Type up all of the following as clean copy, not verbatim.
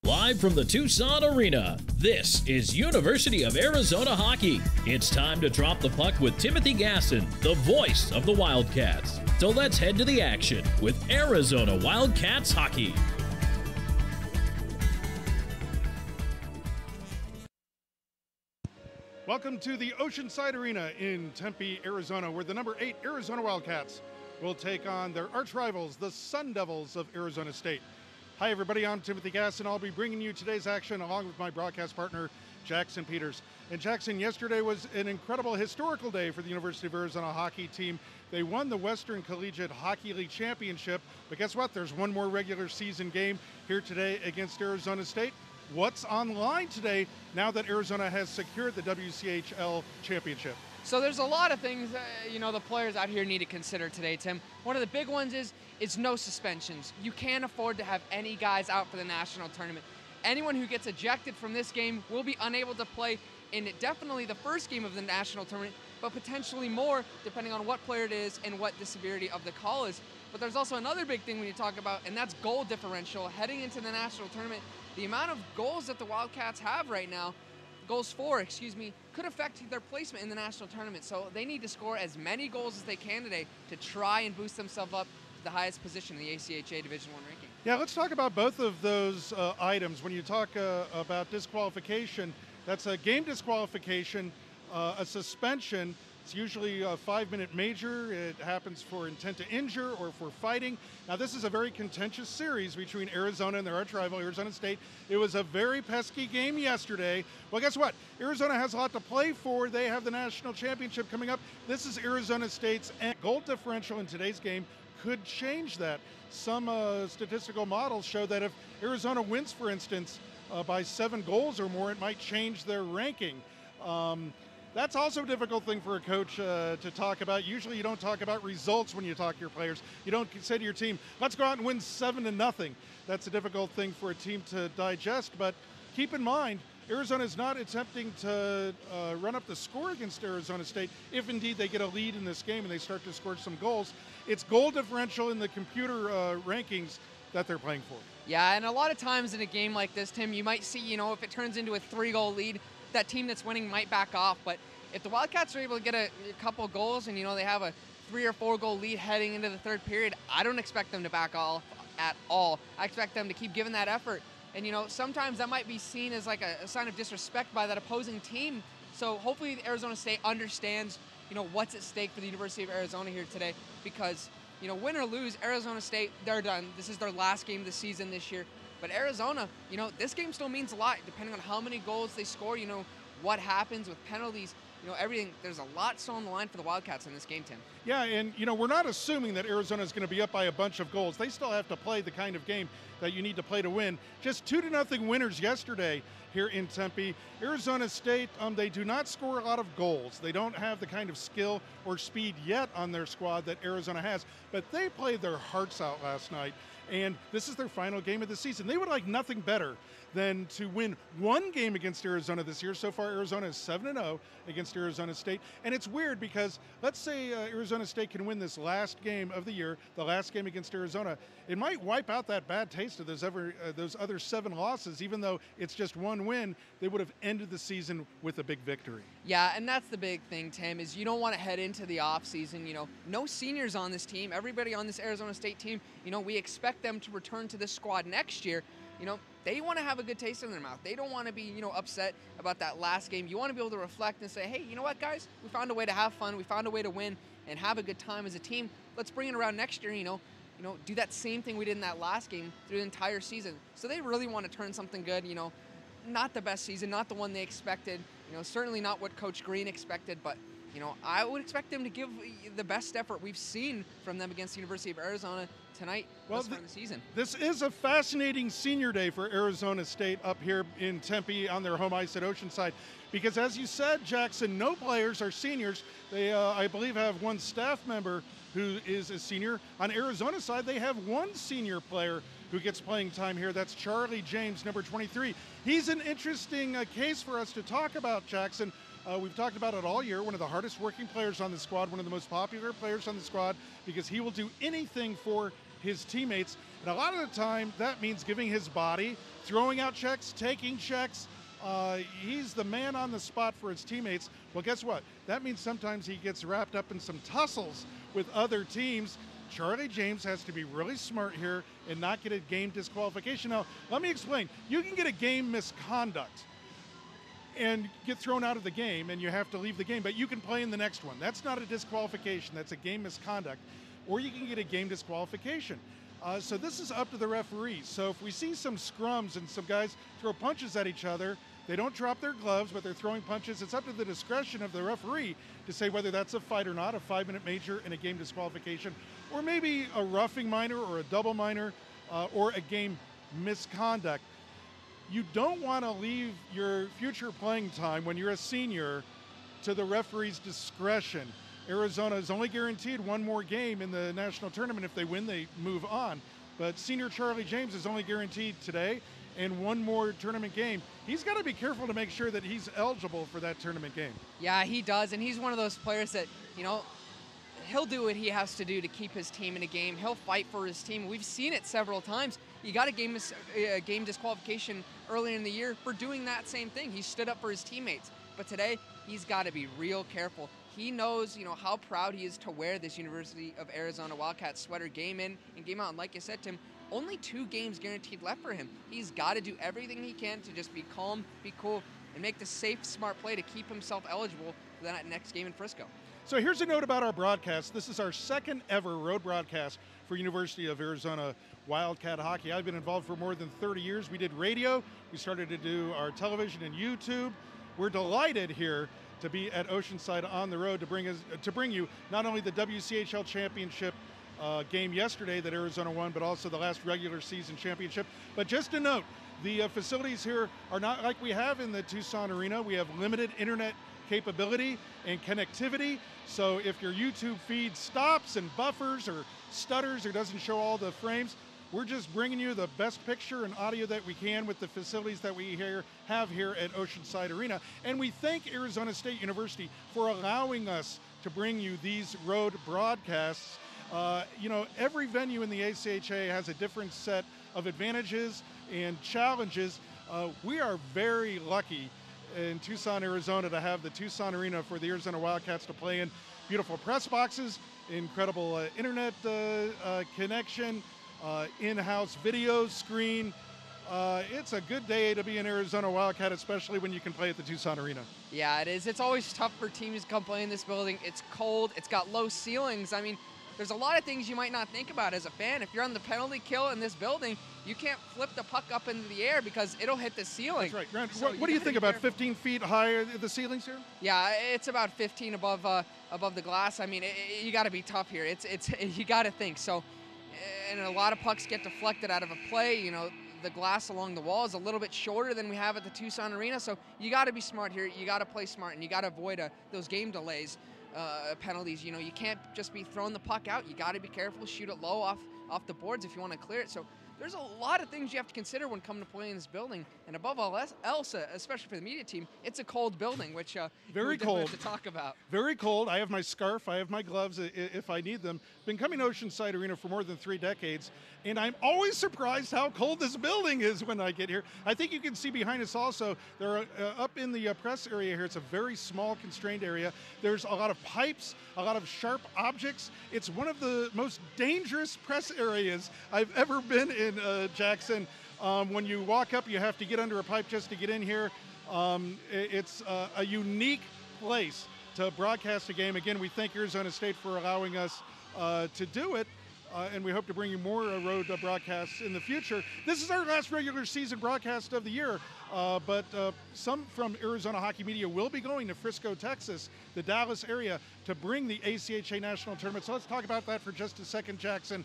Live from the Tucson Arena, this is University of Arizona Hockey. It's time to drop the puck with Timothy Gasson, the voice of the Wildcats. So let's head to the action with Arizona Wildcats Hockey. Welcome to the Oceanside Arena in Tempe, Arizona, where the number 8 Arizona Wildcats will take on their arch rivals, the Sun Devils of Arizona State. Hi everybody, I'm Timothy Gasson. I'll be bringing you today's action along with my broadcast partner, Jackson Peters. And Jackson, yesterday was an incredible historical day for the University of Arizona hockey team. They won the Western Collegiate Hockey League Championship, but guess what? There's one more regular season game here today against Arizona State. What's on line today now that Arizona has secured the WCHL championship? So there's a lot of things, the players out here need to consider today, Tim. One of the big ones is no suspensions. You can't afford to have any guys out for the national tournament. Anyone who gets ejected from this game will be unable to play in definitely the first game of the national tournament, but potentially more depending on what player it is and what the severity of the call is. But there's also another big thing we need to talk about, and that's goal differential. Heading into the national tournament, the amount of goals that the Wildcats have right now, goals for, could affect their placement in the national tournament. So they need to score as many goals as they can today to try and boost themselves up to the highest position in the ACHA Division I ranking. Yeah, let's talk about both of those items. When you talk about disqualification, that's a game disqualification, a suspension. It's usually a 5-minute major. It happens for intent to injure or for fighting. Now, this is a very contentious series between Arizona and their arch rival, Arizona State. It was a very pesky game yesterday. Well, guess what? Arizona has a lot to play for. They have the national championship coming up. This is Arizona State's goal differential in today's game could change that. Some statistical models show that if Arizona wins, for instance, by 7 goals or more, it might change their ranking. That's also a difficult thing for a coach to talk about. Usually you don't talk about results when you talk to your players. You don't say to your team, let's go out and win 7-0. That's a difficult thing for a team to digest, but keep in mind, Arizona is not attempting to run up the score against Arizona State if indeed they get a lead in this game and they start to score some goals. It's goal differential in the computer rankings that they're playing for. Yeah, and a lot of times in a game like this, Tim, you might see, if it turns into a 3-goal lead, that team that's winning might back off. But if the Wildcats are able to get a couple goals and they have a 3 or 4 goal lead heading into the third period, I don't expect them to back off at all. I expect them to keep giving that effort. And sometimes that might be seen as like a sign of disrespect by that opposing team. So hopefully Arizona State understands what's at stake for the University of Arizona here today, because win or lose, Arizona State, they're done. This is their last game of the season this year. But Arizona, this game still means a lot depending on how many goals they score, what happens with penalties, everything. There's a lot still on the line for the Wildcats in this game, Tim. Yeah, and we're not assuming that Arizona is going to be up by a bunch of goals. They still have to play the kind of game that you need to play to win. Just 2-0 winners yesterday here in Tempe. Arizona State, they do not score a lot of goals. They don't have the kind of skill or speed yet on their squad that Arizona has, but they played their hearts out last night. And this is their final game of the season. They would like nothing better than to win one game against Arizona this year. So far, Arizona is 7-0 against Arizona State. And it's weird because let's say Arizona State can win this last game of the year, the last game against Arizona. It might wipe out that bad taste of those other 7 losses. Even though it's just one win, they would have ended the season with a big victory. Yeah, and that's the big thing, Tim, is you don't want to head into the offseason. No seniors on this team. Everybody on this Arizona State team, we expect them to return to this squad next year. They want to have a good taste in their mouth. They don't want to be, upset about that last game. You want to be able to reflect and say, hey, you know what, guys? We found a way to have fun. We found a way to win and have a good time as a team. Let's bring it around next year, do that same thing we did in that last game through the entire season. So they really want to turn something good, not the best season, not the one they expected, certainly not what Coach Green expected, but I would expect them to give the best effort we've seen from them against the University of Arizona tonight thus far in the season. This is a fascinating senior day for Arizona State up here in Tempe on their home ice at Oceanside, because as you said, Jackson, no players are seniors. They, I believe, have one staff member who is a senior. On Arizona's side, they have one senior player who gets playing time here. That's Charlie James, number 23. He's an interesting case for us to talk about, Jackson. We've talked about it all year. One of the hardest working players on the squad, one of the most popular players on the squad, because he will do anything for his teammates. And a lot of the time, that means giving his body, throwing out checks, taking checks. He's the man on the spot for his teammates. Well, guess what? That means sometimes he gets wrapped up in some tussles with other teams. Charlie James has to be really smart here and not get a game disqualification. Now, let me explain. You can get a game misconduct and get thrown out of the game and you have to leave the game, but you can play in the next one. That's not a disqualification, that's a game misconduct. Or you can get a game disqualification. So this is up to the referees. So if we see some scrums and some guys throw punches at each other, they don't drop their gloves, but they're throwing punches. It's up to the discretion of the referee to say whether that's a fight or not, a 5-minute major and a game disqualification, or maybe a roughing minor or a double minor or a game misconduct. You don't want to leave your future playing time when you're a senior to the referee's discretion. Arizona is only guaranteed one more game in the national tournament. If they win, they move on. But senior Charlie James is only guaranteed today and one more tournament game. He's got to be careful to make sure that he's eligible for that tournament game. Yeah, he does, and he's one of those players that, you know, he'll do what he has to do to keep his team in a game. He'll fight for his team. We've seen it several times. He got a game disqualification earlier in the year for doing that same thing. He stood up for his teammates. But today, he's got to be real careful. He knows, you know, how proud he is to wear this University of Arizona Wildcats sweater game in and game out. And like you said, Tim, only 2 games guaranteed left for him. He's got to do everything he can to just be calm, be cool, and make the safe, smart play to keep himself eligible for that next game in Frisco. So here's a note about our broadcast. This is our second ever road broadcast for University of Arizona Wildcat Hockey. I've been involved for more than 30 years. We did radio. We started to do our television and YouTube. We're delighted here to be at Oceanside on the road to bring you not only the WCHL championship game yesterday that Arizona won, but also the last regular season championship. But just a note, the facilities here are not like we have in the Tucson Arena. We have limited internet capability and connectivity. So if your YouTube feed stops and buffers or stutters or doesn't show all the frames, we're just bringing you the best picture and audio that we can with the facilities that we have here at Oceanside Arena. And we thank Arizona State University for allowing us to bring you these road broadcasts. You know, every venue in the ACHA has a different set of advantages and challenges. We are very lucky in Tucson, Arizona to have the Tucson Arena for the Arizona Wildcats to play in. Beautiful press boxes, incredible internet connection, in-house video screen. It's a good day to be an Arizona Wildcat, especially when you can play at the Tucson Arena. Yeah, it is. It's always tough for teams to come play in this building. It's cold. It's got low ceilings. I mean, there's a lot of things you might not think about as a fan. If you're on the penalty kill in this building, you can't flip the puck up into the air because it'll hit the ceiling. That's right. Grant, so what do you think, about 15 feet high, the ceilings here? Yeah, it's about 15 above the glass. I mean, you got to be tough here. It's you got to think. So, and a lot of pucks get deflected out of a play. You know, the glass along the wall is a little bit shorter than we have at the Tucson Arena. So you got to be smart here. You got to play smart, and you got to avoid those game delays. Penalties. You know, you can't just be throwing the puck out. You got to be careful, shoot it low off the boards if you want to clear it. So there's a lot of things you have to consider when coming to play in this building. And above all else, especially for the media team, it's a cold building, which very cold have to talk about. Very cold. I have my scarf. I have my gloves if I need them. Been coming to Oceanside Arena for more than 3 decades, and I'm always surprised how cold this building is when I get here. I think you can see behind us also, there are up in the press area here, it's a very small constrained area. There's a lot of pipes, a lot of sharp objects. It's one of the most dangerous press areas I've ever been in, Jackson. When you walk up, you have to get under a pipe just to get in here. It's a unique place to broadcast a game. Again, we thank Arizona State for allowing us to do it. And we hope to bring you more road broadcasts in the future. This is our last regular season broadcast of the year, but some from Arizona Hockey Media will be going to Frisco, Texas, the Dallas area, to bring the ACHA National Tournament. So let's talk about that for just a second, Jackson.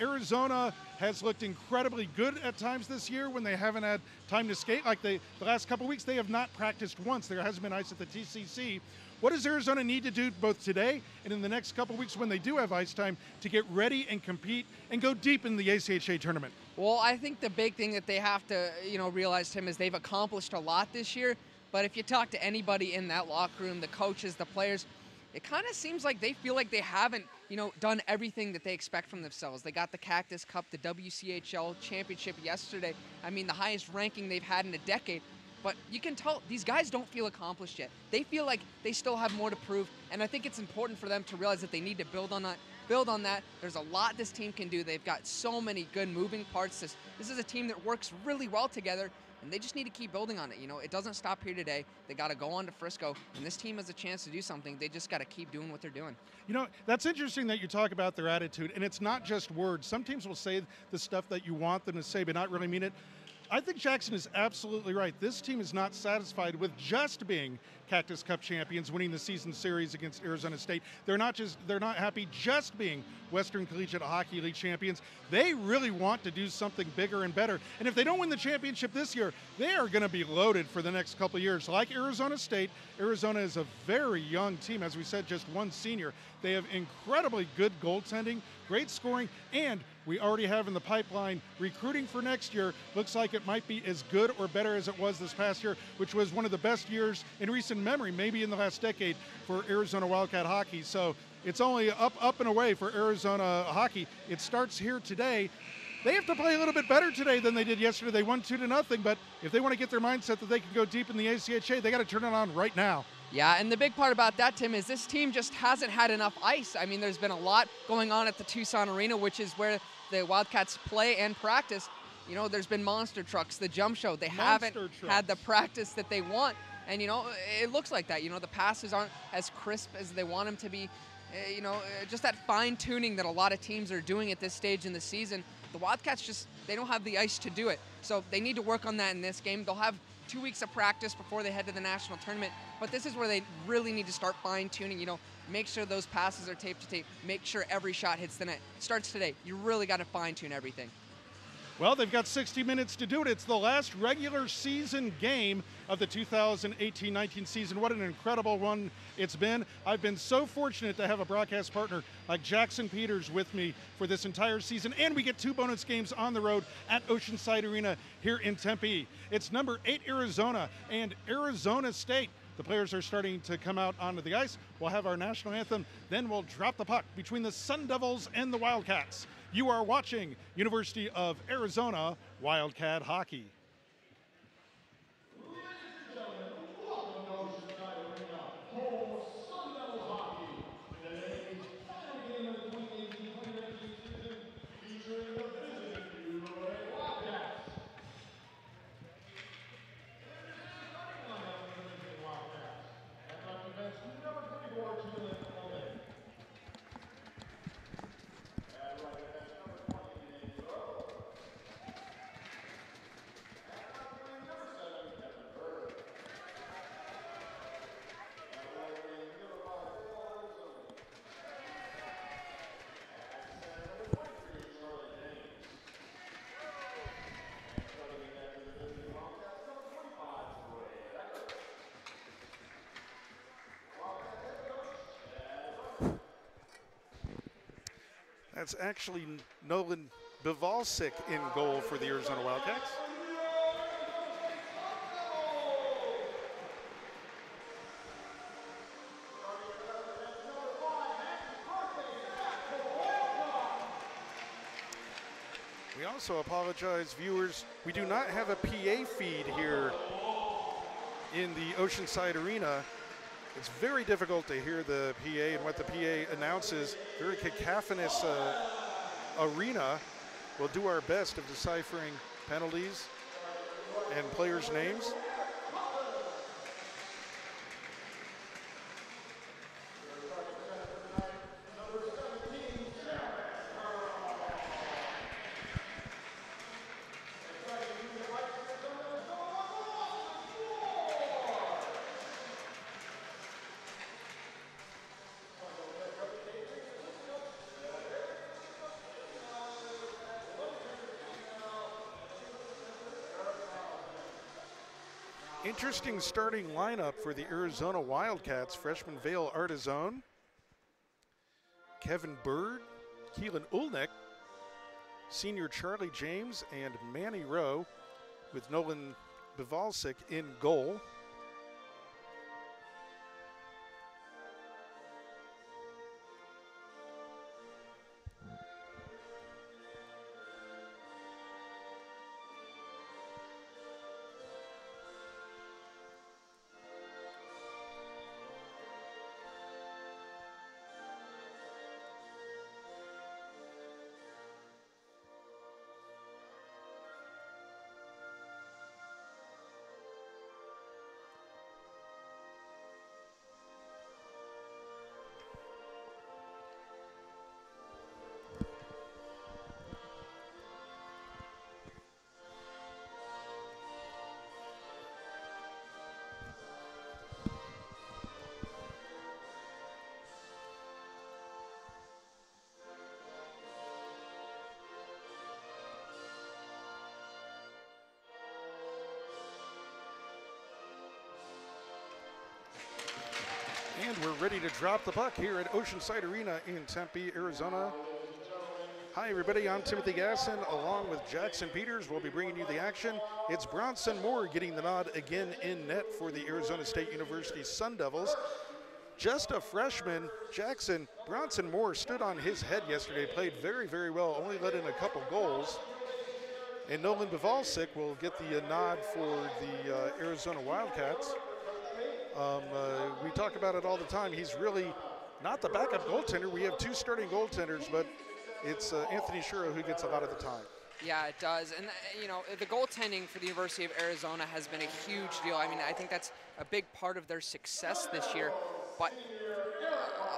Arizona has looked incredibly good at times this year when they haven't had time to skate. Like the last couple weeks, they have not practiced once. There hasn't been ice at the TCC. What does Arizona need to do both today and in the next couple weeks when they do have ice time to get ready and compete and go deep in the ACHA tournament? Well, I think the big thing that they have to, realize, Tim, is they've accomplished a lot this year. But if you talk to anybody in that locker room, the coaches, the players, it kind of seems like they feel like they haven't done everything that they expect from themselves. They got the Cactus Cup, the WCHL championship yesterday. I mean, the highest ranking they've had in a decade. But you can tell these guys don't feel accomplished yet. They feel like they still have more to prove, and I think it's important for them to realize that they need to build on that. There's a lot this team can do. They've got so many good moving parts. This is a team that works really well together, and they just need to keep building on it. It doesn't stop here today. They got to go on to Frisco, and this team has a chance to do something. They just got to keep doing what they're doing. That's interesting that you talk about their attitude, and it's not just words. Some teams will say the stuff that you want them to say, but not really mean it. I think Jackson is absolutely right. This team is not satisfied with just being Cactus Cup champions, winning the season series against Arizona State. They're not happy just being Western Collegiate Hockey League champions. They really want to do something bigger and better. And if they don't win the championship this year, they are going to be loaded for the next couple of years. Like Arizona State, Arizona is a very young team. As we said, just one senior. They have incredibly good goaltending, great scoring, and we already have in the pipeline recruiting for next year. Looks like it might be as good or better as it was this past year, which was one of the best years in recent memory, maybe in the last decade, for Arizona Wildcat hockey. So it's only up and away for Arizona hockey. It starts here today. They have to play a little bit better today than they did yesterday. They won 2-0, but if they want to get their mindset that they can go deep in the ACHA, they got to turn it on right now. Yeah, and the big part about that, Tim, is this team just hasn't had enough ice. I mean, there's been a lot going on at the Tucson Arena, which is where the Wildcats play and practice. There's been monster trucks, the jump show. They haven't had the practice that they want. And, it looks like that. The passes aren't as crisp as they want them to be. Just that fine-tuning that a lot of teams are doing at this stage in the season. The Wildcats they don't have the ice to do it. So they need to work on that in this game. They'll have 2 weeks of practice before they head to the national tournament. But this is where they really need to start fine-tuning, make sure those passes are tape to tape, make sure every shot hits the net. It starts today. You really got to fine-tune everything. Well, they've got 60 minutes to do it. It's the last regular season game of the 2018-19 season. What an incredible run it's been. I've been so fortunate to have a broadcast partner like Jackson Peters with me for this entire season, and we get 2 bonus games on the road at Oceanside Arena here in Tempe. It's number 8 Arizona and Arizona State. The players are starting to come out onto the ice. We'll have our national anthem, then we'll drop the puck between the Sun Devils and the Wildcats. You are watching University of Arizona Wildcat Hockey. That's actually Nolan Bivalsic in goal for the Arizona Wildcats. We also apologize, viewers. We do not have a PA feed here in the Oceanside Arena. It's very difficult to hear the PA and what the PA announces. Very cacophonous arena. We'll do our best of deciphering penalties and players' names. Interesting starting lineup for the Arizona Wildcats. Freshman Vale Artizone, Kevin Bird, Keelan Ulnick, senior Charlie James, and Manny Rowe with Nolan Bivalsic in goal. And we're ready to drop the puck here at Oceanside Arena in Tempe, Arizona. Hi everybody, I'm Timothy Gasson along with Jackson Peters. We'll be bringing you the action. It's Bronson Moore getting the nod again in net for the Arizona State University Sun Devils. Just a freshman, Bronson Moore stood on his head yesterday, played very, very well, only let in a couple goals. And Nolan Bivalsic will get the nod for the Arizona Wildcats. We talk about it all the time. He's really not the backup goaltender. We have two starting goaltenders, but it's Anthony Shuro who gets a lot of the time. Yeah, it does. And, you know, the goaltending for the University of Arizona has been a huge deal. I mean, I think that's a big part of their success this year. But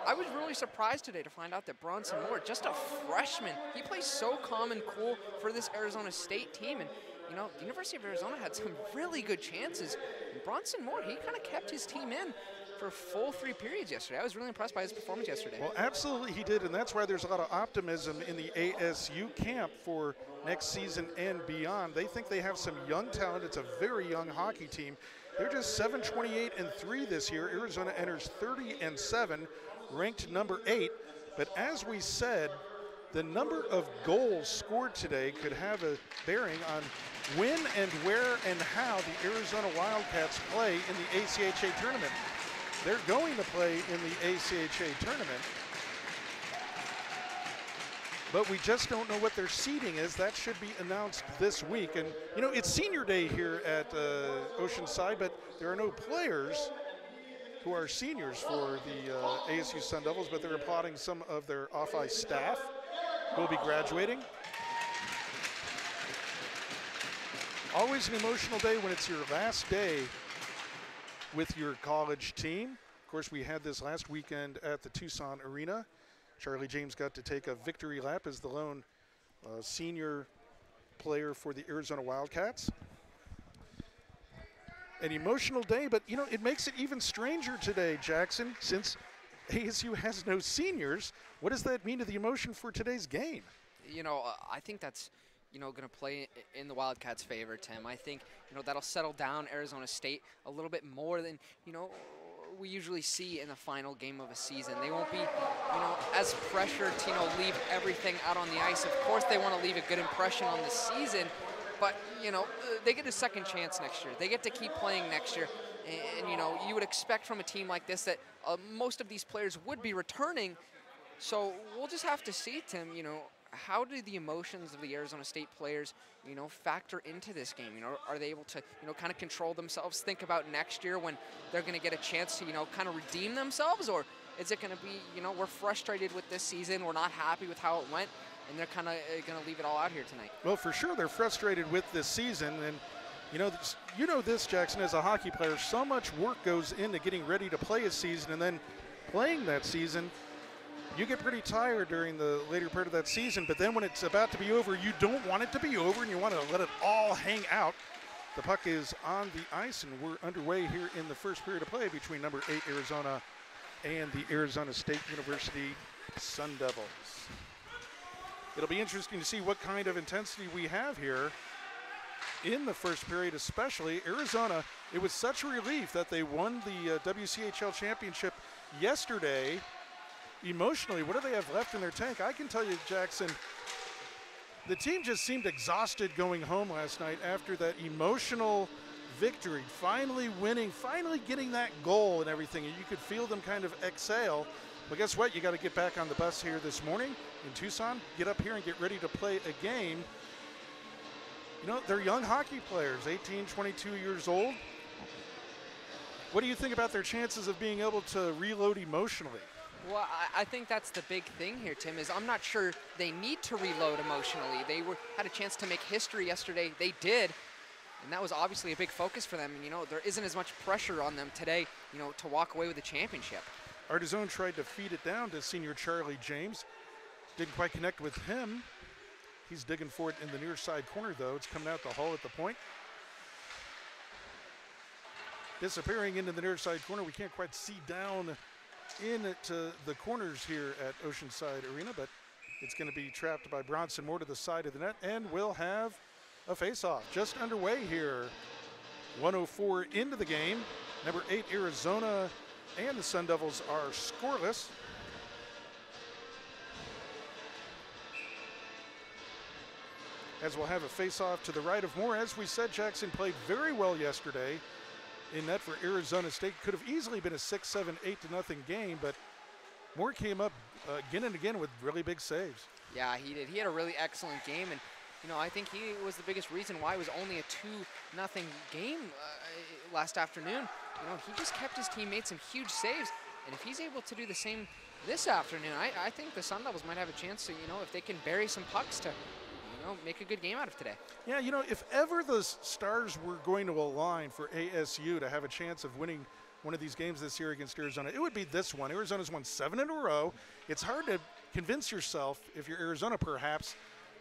I was really surprised today to find out that Bronson Moore, just a freshman, he plays so calm and cool for this Arizona State team. And, you know, the University of Arizona had some really good chances. And Bronson Moore, he kind of kept his team in for full 3 periods yesterday. I was really impressed by his performance yesterday. Well, absolutely he did, and that's why there's a lot of optimism in the ASU camp for next season and beyond. They think they have some young talent. It's a very young hockey team. They're just 7-28-3 this year. Arizona enters 30-7, ranked number 8. But as we said, the number of goals scored today could have a bearing on when and where and how the Arizona Wildcats play in the ACHA tournament. They're going to play in the ACHA tournament, but we just don't know what their seeding is. That should be announced this week. And, you know, it's senior day here at Oceanside, but there are no players who are seniors for the ASU Sun Devils, but they're applauding some of their off-ice staff who will be graduating. Always an emotional day when it's your last day with your college team. Of course, we had this last weekend at the Tucson Arena. Charlie James got to take a victory lap as the lone senior player for the Arizona Wildcats. An emotional day, but you know, it makes it even stranger today, Jackson, since ASU has no seniors. What does that mean to the emotion for today's game? You know, I think that's, you know, going to play in the Wildcats' favor, Tim. I think, you know, that'll settle down Arizona State a little bit more than, you know, we usually see in the final game of a season. They won't be, you know, as pressured to, you know, leave everything out on the ice. Of course, they want to leave a good impression on the season, but, you know, they get a second chance next year. They get to keep playing next year. And, you know, you would expect from a team like this that most of these players would be returning. So we'll just have to see, Tim, you know, how do the emotions of the Arizona State players, you know, factor into this game? You know, are they able to, you know, kind of control themselves, think about next year when they're going to get a chance to, you know, kind of redeem themselves? Or is it going to be, you know, we're frustrated with this season, we're not happy with how it went, and they're kind of going to leave it all out here tonight? Well, for sure they're frustrated with this season. And, you know this, Jackson, as a hockey player, so much work goes into getting ready to play a season and then playing that season. You get pretty tired during the later part of that season, but then when it's about to be over, you don't want it to be over and you want to let it all hang out. The puck is on the ice and we're underway here in the first period of play between number 8 Arizona and the Arizona State University Sun Devils. It'll be interesting to see what kind of intensity we have here in the first period, especially Arizona. It was such a relief that they won the WCHL championship yesterday. Emotionally, what do they have left in their tank? I can tell you, Jackson, the team just seemed exhausted going home last night after that emotional victory, finally winning, finally getting that goal and everything. And you could feel them kind of exhale. But guess what? You got to get back on the bus here this morning in Tucson, get up here and get ready to play a game. You know, they're young hockey players, 18, 22 years old. What do you think about their chances of being able to reload emotionally? Well, I think that's the big thing here, Tim, is I'm not sure they need to reload emotionally. They had a chance to make history yesterday. They did, and that was obviously a big focus for them. And, you know, there isn't as much pressure on them today, you know, to walk away with the championship. Artizone tried to feed it down to senior Charlie James. Didn't quite connect with him. He's digging for it in the near side corner, though. It's coming out the hole at the point. Disappearing into the near side corner. We can't quite see down into the corners here at Oceanside Arena, but it's going to be trapped by Bronson Moore to the side of the net, and we'll have a face-off just underway here. 1:04 into the game. Number 8 Arizona And the Sun Devils are scoreless. As we'll have a face-off to the right of Moore. As we said, Jackson played very well yesterday in net for Arizona State. Could have easily been a 6-7, 8-0 game, but Moore came up again and again with really big saves. Yeah, he did. He had a really excellent game, and you know, I think he was the biggest reason why it was only a 2-0 game last afternoon. You know, he just kept his teammates some huge saves, and if he's able to do the same this afternoon, I think the Sun Devils might have a chance to, you know, if they can bury some pucks to, you know, make a good game out of today. Yeah, you know, if ever the stars were going to align for ASU to have a chance of winning one of these games this year against Arizona, it would be this one. Arizona's won 7 in a row. It's hard to convince yourself, if you're Arizona perhaps,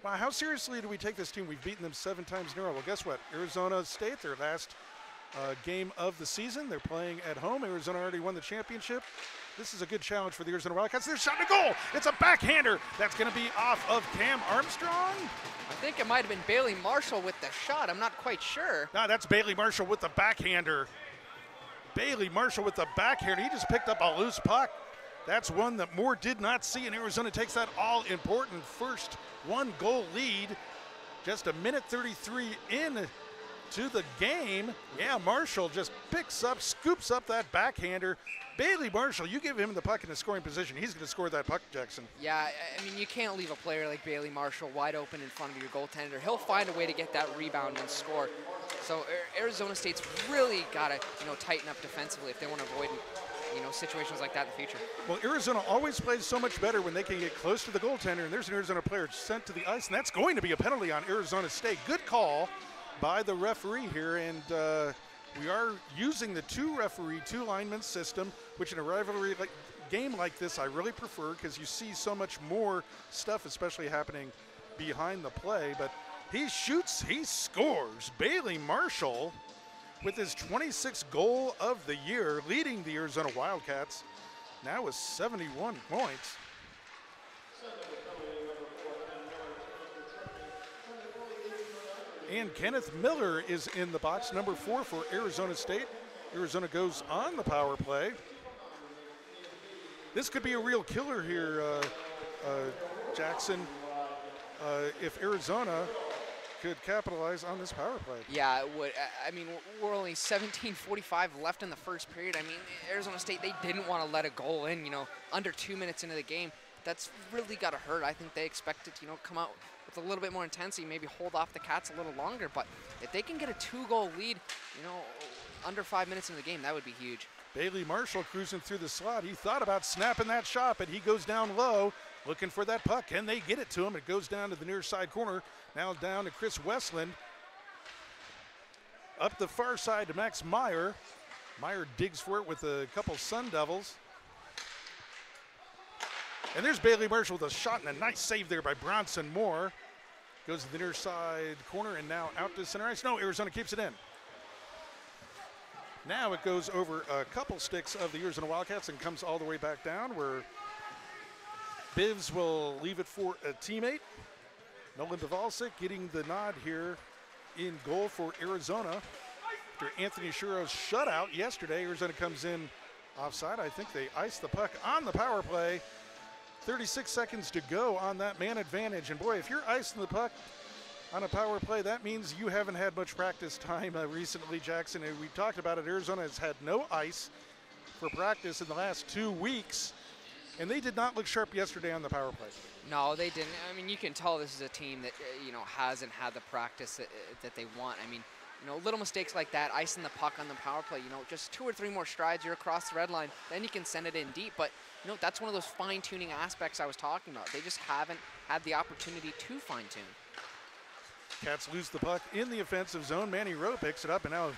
wow, how seriously do we take this team? We've beaten them 7 times in a row. Well, guess what? Arizona State, their last game of the season, they're playing at home. Arizona already won the championship. This is a good challenge for the Arizona Wildcats. They're shot to goal. It's a backhander. That's going to be off of Cam Armstrong. I think it might have been Bailey Marshall with the shot. I'm not quite sure. No, that's Bailey Marshall with the backhander. Bailey Marshall with the backhander. He just picked up a loose puck. That's one that Moore did not see, and Arizona takes that all-important first 1-goal lead. Just a minute 33 in to the game. Yeah, Marshall just scoops up that backhander. Bailey Marshall, you give him the puck in a scoring position, he's going to score that puck, Jackson. Yeah, I mean, you can't leave a player like Bailey Marshall wide open in front of your goaltender. He'll find a way to get that rebound and score. So Arizona State's really got to, you know, tighten up defensively if they want to avoid, you know, situations like that in the future. Well, Arizona always plays so much better when they can get close to the goaltender, and there's an Arizona player sent to the ice, and that's going to be a penalty on Arizona State. Good call by the referee here, and we are using the 2-referee, 2-lineman system, which in a rivalry game like this I really prefer because you see so much more stuff, especially happening behind the play. But he shoots, he scores. Bailey Marshall with his 26th goal of the year, leading the Arizona Wildcats now with 71 points. And Kenneth Miller is in the box, number 4 for Arizona State. Arizona goes on the power play. This could be a real killer here, Jackson, if Arizona could capitalize on this power play. Yeah, it would. I mean, we're only 17:45 left in the first period. I mean, Arizona State, they didn't want to let a goal in, you know, under 2 minutes into the game. That's really got to hurt. I think they expected to, you know, come out with a little bit more intensity, maybe hold off the Cats a little longer. But if they can get a 2-goal lead, you know, under 5 minutes into the game, that would be huge. Bailey Marshall cruising through the slot. He thought about snapping that shot, but he goes down low, looking for that puck. Can they get it to him? It goes down to the near side corner. Now down to Chris Westland. Up the far side to Max Meyer. Meyer digs for it with a couple Sun Devils. And there's Bailey Marshall with a shot and a nice save there by Bronson Moore. Goes to the near side corner and now out to center ice. No, Arizona keeps it in. Now it goes over a couple sticks of the Arizona Wildcats and comes all the way back down where Bivs will leave it for a teammate. Nolan Dvorak getting the nod here in goal for Arizona. After Anthony Shuro's shutout yesterday, Arizona comes in offside. I think they iced the puck on the power play. 36 seconds to go on that man advantage. And boy, if you're icing the puck on a power play, that means you haven't had much practice time recently, Jackson. And we talked about it. Arizona has had no ice for practice in the last 2 weeks. And they did not look sharp yesterday on the power play. No, they didn't. I mean, you can tell this is a team that, you know, hasn't had the practice that they want. I mean, you know, little mistakes like that, icing the puck on the power play, you know, just 2 or 3 more strides, you're across the red line, then you can send it in deep. But, you know, that's one of those fine-tuning aspects I was talking about. They just haven't had the opportunity to fine-tune. Cats lose the puck in the offensive zone. Manny Rowe picks it up and now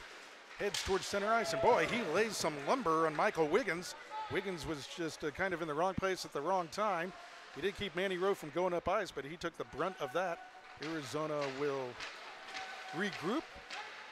heads towards center ice. And boy, he lays some lumber on Michael Wiggins. Wiggins was just kind of in the wrong place at the wrong time. He did keep Manny Rowe from going up ice, but he took the brunt of that. Arizona will regroup.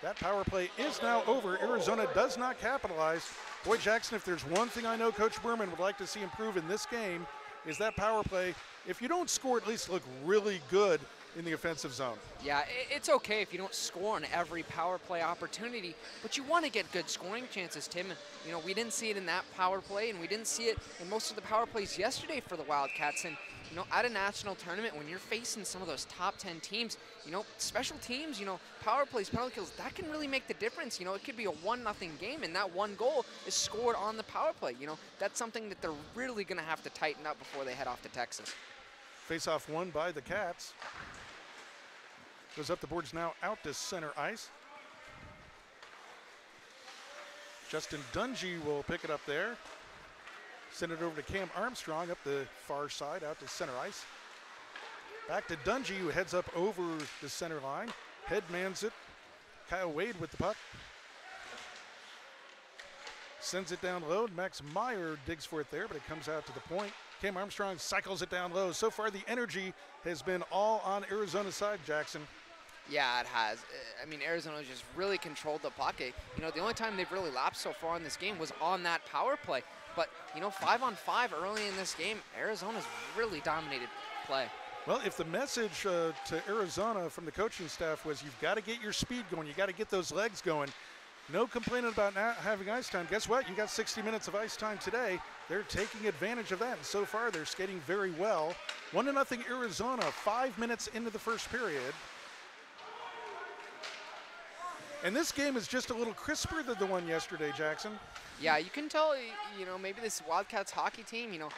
That power play is now over. Arizona does not capitalize. Boy, Jackson, if there's one thing I know Coach Berman would like to see improve in this game is that power play. If you don't score, at least look really good in the offensive zone. Yeah, it's okay if you don't score on every power play opportunity, but you want to get good scoring chances, Tim. You know, we didn't see it in that power play, and we didn't see it in most of the power plays yesterday for the Wildcats. And, you know, at a national tournament, when you're facing some of those top 10 teams, you know, special teams, you know, power plays, penalty kills, that can really make the difference. You know, it could be a 1-0 game, and that one goal is scored on the power play. You know, that's something that they're really going to have to tighten up before they head off to Texas. Face-off won by the Cats. Goes up the boards now out to center ice. Justin Dungy will pick it up there. Send it over to Cam Armstrong up the far side out to center ice. Back to Dungy, who heads up over the center line. Headmans it. Kyle Wade with the puck. Sends it down low. Max Meyer digs for it there, but it comes out to the point. Cam Armstrong cycles it down low. So far, the energy has been all on Arizona's side, Jackson. Yeah, it has. I mean, Arizona just really controlled the puck. You know, the only time they've really lapsed so far in this game was on that power play. But, you know, 5-on-5 early in this game, Arizona's really dominated play. Well, if the message to Arizona from the coaching staff was you've got to get your speed going, you got to get those legs going, no complaining about not having ice time. Guess what? You got 60 minutes of ice time today. They're taking advantage of that, and so far they're skating very well. 1-0 Arizona, 5 minutes into the first period. And this game is just a little crisper than the one yesterday, Jackson. Yeah, you can tell, you know, maybe this Wildcats hockey team, you know,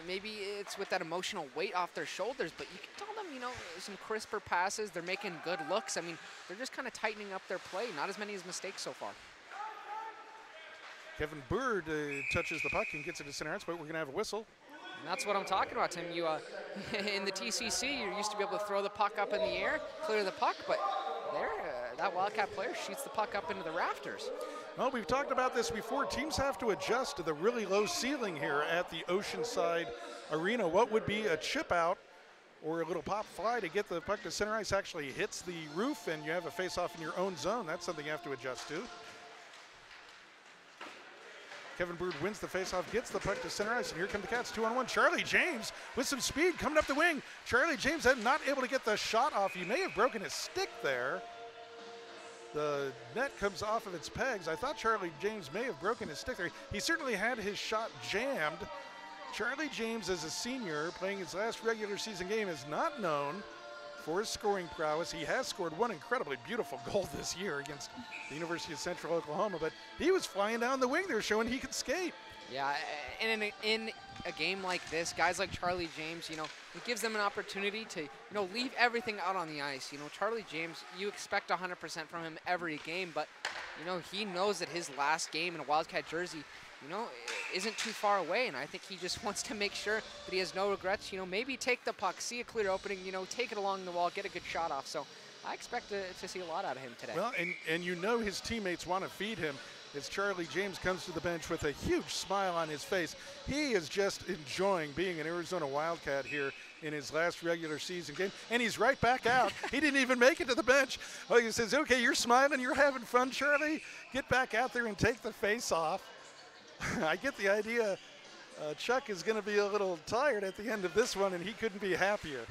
maybe it's with that emotional weight off their shoulders, but you can tell them, you know, some crisper passes. They're making good looks. I mean, they're just kind of tightening up their play. Not as many as mistakes so far. Kevin Bird touches the puck and gets it to center ice, but we're going to have a whistle. And that's what I'm talking about, Tim. You, in the TCC, you used to be able to throw the puck up in the air, clear the puck, but there, that Wildcat player shoots the puck up into the rafters. Well, we've talked about this before. Teams have to adjust to the really low ceiling here at the Oceanside Arena. What would be a chip out or a little pop fly to get the puck to center ice actually hits the roof and you have a face-off in your own zone. That's something you have to adjust to. Kevin Bird wins the faceoff, gets the puck to center ice, and here come the Cats, 2-on-1. Charlie James with some speed coming up the wing. Charlie James not able to get the shot off. He may have broken his stick there. The net comes off of its pegs. I thought Charlie James may have broken his stick there. He certainly had his shot jammed. Charlie James, as a senior, playing his last regular season game, is not known for his scoring prowess. He has scored one incredibly beautiful goal this year against the University of Central Oklahoma, but he was flying down the wing there showing he could skate. Yeah, and in a game like this, guys like Charlie James, you know, it gives them an opportunity to, you know, leave everything out on the ice. You know, Charlie James, you expect 100% from him every game, but, you know, he knows that his last game in a Wildcat jersey, you know, isn't too far away, and I think he just wants to make sure that he has no regrets. You know, maybe take the puck, see a clear opening, you know, take it along the wall, get a good shot off. So I expect to see a lot out of him today. Well, and you know his teammates want to feed him. As Charlie James comes to the bench with a huge smile on his face. He is just enjoying being an Arizona Wildcat here in his last regular season game, and he's right back out. He didn't even make it to the bench. Well, he says, okay, you're smiling, you're having fun, Charlie. Get back out there and take the face off. I get the idea Chuck is going to be a little tired at the end of this one, and he couldn't be happier.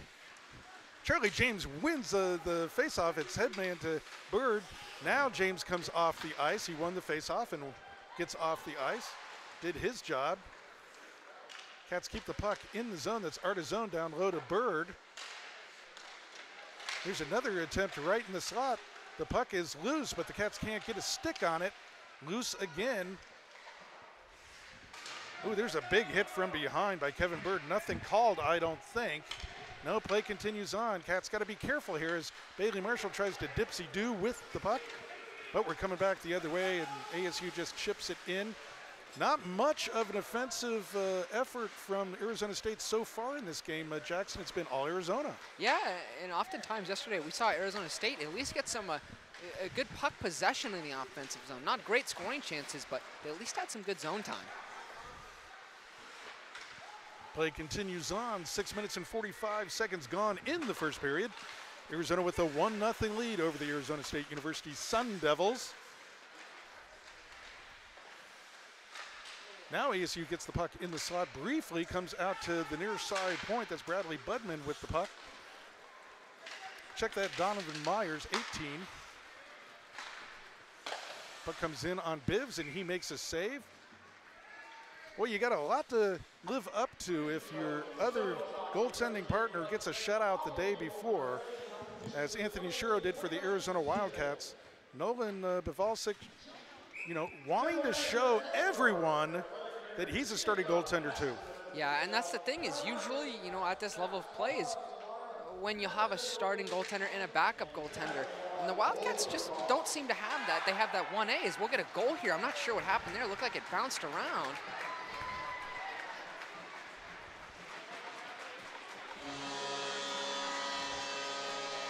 Charlie James wins the face-off. It's headman to Bird. Now James comes off the ice. He won the face-off and gets off the ice. Did his job. Cats keep the puck in the zone. That's Artizone down low to Bird. Here's another attempt right in the slot. The puck is loose, but the Cats can't get a stick on it. Loose again. Ooh, there's a big hit from behind by Kevin Bird. Nothing called, I don't think. No, play continues on. Cats got to be careful here as Bailey Marshall tries to dipsy-do with the puck. But we're coming back the other way, and ASU just chips it in. Not much of an offensive effort from Arizona State so far in this game. Jackson, it's been all Arizona. Yeah, and oftentimes yesterday we saw Arizona State at least get some a good puck possession in the offensive zone. Not great scoring chances, but they at least had some good zone time. Play continues on. 6 minutes and 45 seconds gone in the first period. Arizona with a 1-0 lead over the Arizona State University Sun Devils. Now ASU gets the puck in the slot briefly, comes out to the near side point. That's Bradley Budman with the puck. check that, Donovan Myers, 18. Puck comes in on Bivs, and he makes a save. Well, you got a lot to live up to if your other goaltending partner gets a shutout the day before, as Anthony Shiro did for the Arizona Wildcats. Nolan Bivalsic, you know, wanting to show everyone that he's a starting goaltender too. Yeah, and that's the thing is usually, you know, at this level of play is when you have a starting goaltender and a backup goaltender. And the Wildcats just don't seem to have that. They have that 1A is we'll get a goal here. I'm not sure what happened there. It looked like it bounced around.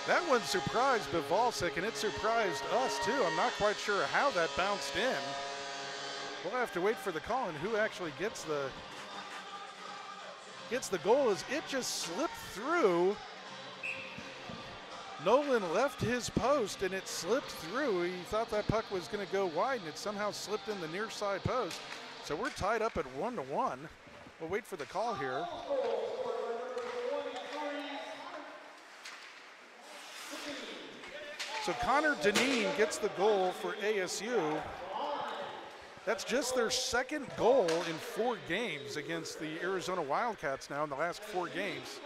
That one surprised Bivalsic, and it surprised us too. I'm not quite sure how that bounced in. We'll have to wait for the call and who actually gets the goal, as it just slipped through. Nolan left his post and it slipped through. He thought that puck was going to go wide, and it somehow slipped in the near side post. So we're tied up at 1-1. We'll wait for the call here. So Connor Deneen gets the goal for ASU. That's just their second goal in 4 games against the Arizona Wildcats now in the last 4 games.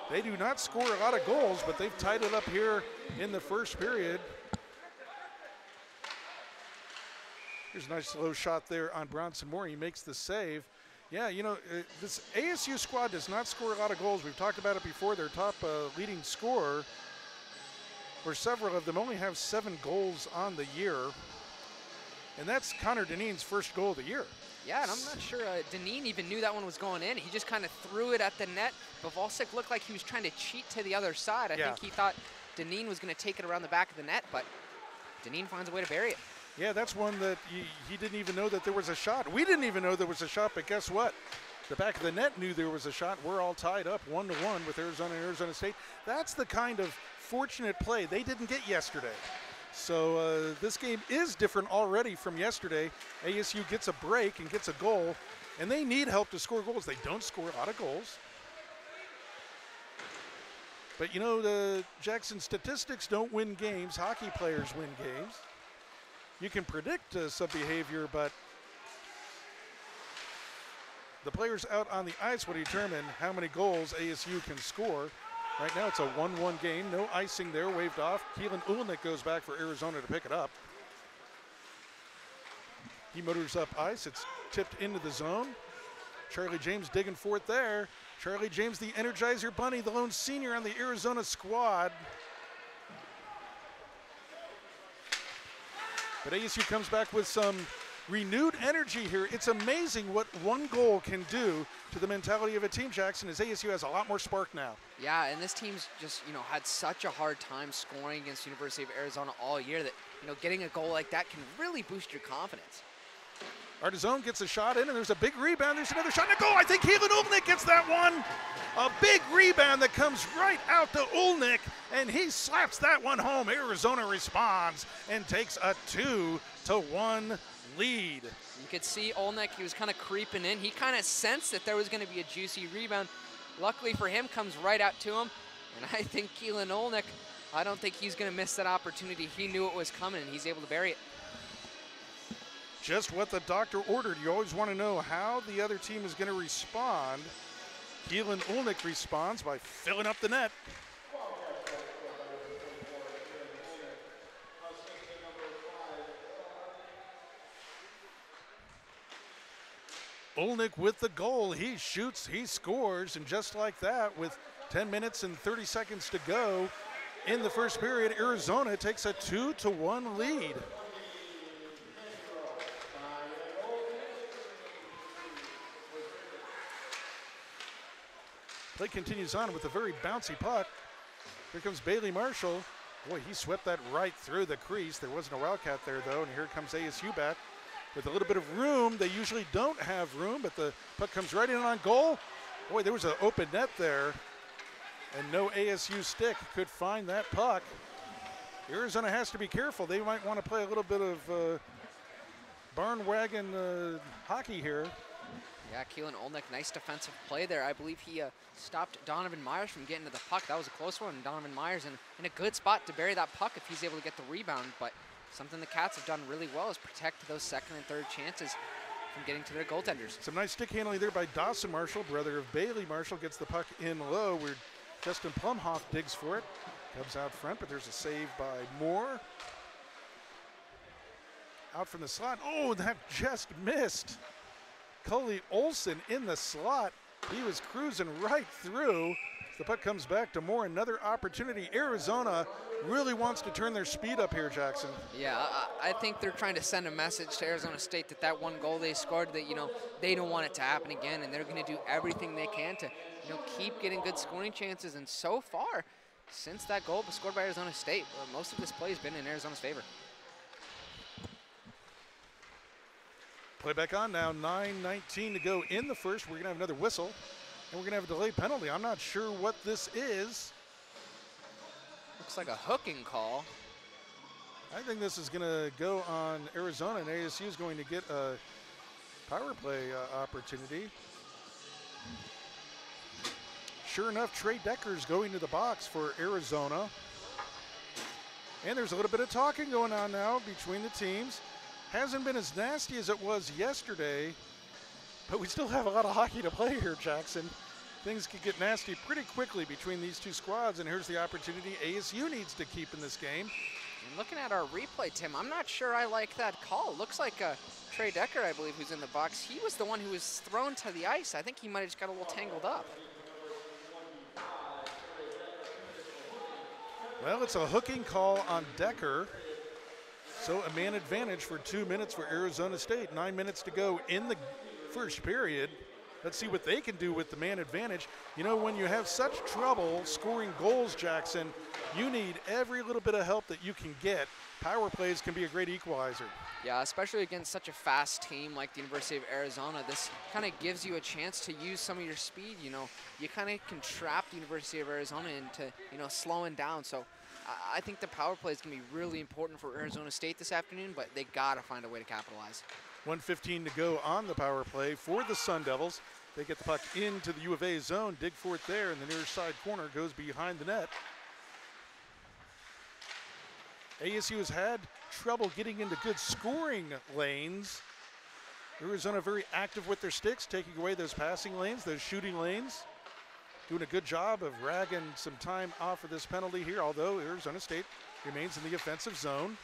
They do not score a lot of goals, but they've tied it up here in the first period. Here's a nice low shot there on Bronson Moore. He makes the save. Yeah, you know, this ASU squad does not score a lot of goals. We've talked about it before. Their top leading scorer, where several of them only have 7 goals on the year. And that's Connor Deneen's first goal of the year. Yeah, and I'm not sure Deneen even knew that one was going in. He just kind of threw it at the net. Bivalsic looked like he was trying to cheat to the other side. I think he thought Deneen was going to take it around the back of the net, but Deneen finds a way to bury it. Yeah, that's one that he didn't even know that there was a shot. We didn't even know there was a shot, but guess what? The back of the net knew there was a shot. We're all tied up 1-1 with Arizona and Arizona State. That's the kind of fortunate play they didn't get yesterday. So this game is different already from yesterday. ASU gets a break and gets a goal, and they need help to score goals. They don't score a lot of goals. But you know, the Jackson statistics don't win games. Hockey players win games. You can predict some behavior, but the players out on the ice will determine how many goals ASU can score. Right now it's a 1-1 game, no icing there, waved off. Keelan Ulnick goes back for Arizona to pick it up. He motors up ice, it's tipped into the zone. Charlie James digging for it there. Charlie James, the Energizer Bunny, the lone senior on the Arizona squad. But ASU comes back with some renewed energy here. It's amazing what one goal can do to the mentality of a team, Jackson, as ASU has a lot more spark now. Yeah, and this team's just, you know, had such a hard time scoring against University of Arizona all year that, you know, getting a goal like that can really boost your confidence. Artizone gets a shot in, and there's a big rebound. There's another shot and a goal. I think Keelan Ulnick gets that one. A big rebound that comes right out to Ulnick, and he slaps that one home. Arizona responds and takes a 2-1 lead. You could see Ulnick, he was kind of creeping in. He kind of sensed that there was going to be a juicy rebound. Luckily for him, comes right out to him. And I think Keelan Ulnick, I don't think he's going to miss that opportunity. He knew it was coming, and he's able to bury it. Just what the doctor ordered. You always want to know how the other team is going to respond. Keelan Ulnick responds by filling up the net. Ulnick with the goal. He shoots, he scores, and just like that, with 10 minutes and 30 seconds to go in the first period, Arizona takes a 2-1 lead. Play continues on with a very bouncy puck. Here comes Bailey Marshall. Boy, he swept that right through the crease. There wasn't a Wildcat there, though, and here comes ASU back with a little bit of room. They usually don't have room, but the puck comes right in on goal. Boy, there was an open net there, and no ASU stick could find that puck. Arizona has to be careful. They might want to play a little bit of barn wagon hockey here. Yeah, Keelan Olnick, nice defensive play there. I believe he stopped Donovan Myers from getting to the puck. That was a close one. Donovan Myers in a good spot to bury that puck if he's able to get the rebound. But something the Cats have done really well is protect those second and third chances from getting to their goaltenders. Some nice stick handling there by Dawson Marshall, brother of Bailey Marshall, gets the puck in low where Justin Plumhoff digs for it. Comes out front, but there's a save by Moore. Out from the slot. Oh, that just missed. Cully Olson in the slot. He was cruising right through. The puck comes back to Moore. Another opportunity. Arizona really wants to turn their speed up here, Jackson. Yeah, I think they're trying to send a message to Arizona State that that one goal they scored, that, you know, they don't want it to happen again, and they're going to do everything they can to, you know, keep getting good scoring chances. And so far, since that goal was scored by Arizona State, most of this play has been in Arizona's favor. Play back on now, 9:19 to go in the first. We're gonna have another whistle, and we're gonna have a delayed penalty. I'm not sure what this is. Looks like a hooking call. I think this is gonna go on Arizona, and ASU is going to get a power play opportunity. Sure enough, Trey Decker's going to the box for Arizona. And there's a little bit of talking going on now between the teams. Hasn't been as nasty as it was yesterday, but we still have a lot of hockey to play here, Jackson. Things could get nasty pretty quickly between these two squads, and here's the opportunity ASU needs to keep in this game. And looking at our replay, Tim, I'm not sure I like that call. It looks like Trey Decker, I believe, who's in the box. He was the one who was thrown to the ice. I think he might have just got a little tangled up. Well, it's a hooking call on Decker. So a man advantage for 2 minutes for Arizona State. 9 minutes to go in the first period. Let's see what they can do with the man advantage. You know, when you have such trouble scoring goals, Jackson, you need every little bit of help that you can get. Power plays can be a great equalizer. Yeah, especially against such a fast team like the University of Arizona. This kind of gives you a chance to use some of your speed. You know, you kind of can trap the University of Arizona into, you know, slowing down. So I think the power play is going to be really important for Arizona State this afternoon, but they got to find a way to capitalize. 1:15 to go on the power play for the Sun Devils. They get the puck into the UofA zone, dig for it there, and the near side corner goes behind the net. ASU has had trouble getting into good scoring lanes. Arizona very active with their sticks, taking away those passing lanes, those shooting lanes. Doing a good job of ragging some time off of this penalty here, although Arizona State remains in the offensive zone.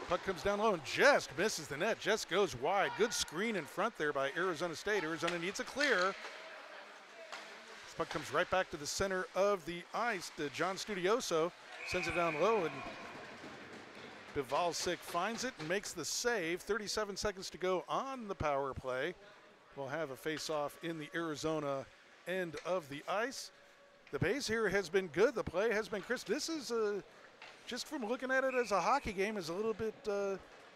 Puck comes down low and just misses the net, just goes wide. Good screen in front there by Arizona State. Arizona needs a clear. This puck comes right back to the center of the ice to John Studioso. Sends it down low, and Bivalsik finds it and makes the save. 37 seconds to go on the power play. We'll have a face-off in the Arizona end of the ice. The pace here has been good. The play has been crisp. This is, just from looking at it as a hockey game, is a little bit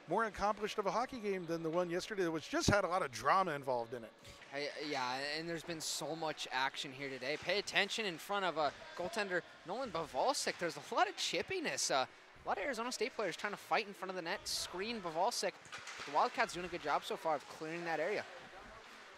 more accomplished of a hockey game than the one yesterday, which just had a lot of drama involved in it. Yeah, and there's been so much action here today. Pay attention in front of goaltender Nolan Bivalsik. There's a lot of chippiness. A lot of Arizona State players trying to fight in front of the net, screen Bivalsik. The Wildcats doing a good job so far of clearing that area.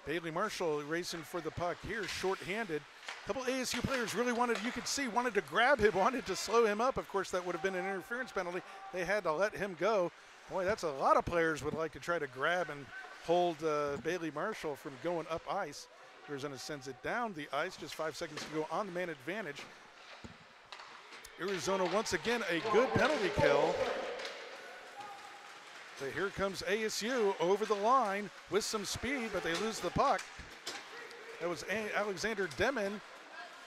Bailey Marshall racing for the puck here, short-handed. A couple ASU players really wanted to grab him, wanted to slow him up. Of course, that would have been an interference penalty. They had to let him go. Boy, that's a lot of players would like to try to grab and hold Bailey Marshall from going up ice. Arizona sends it down the ice, just 5 seconds to go on the man advantage. Arizona once again a good penalty kill. So here comes ASU over the line with some speed, but they lose the puck. That was Alexander Demon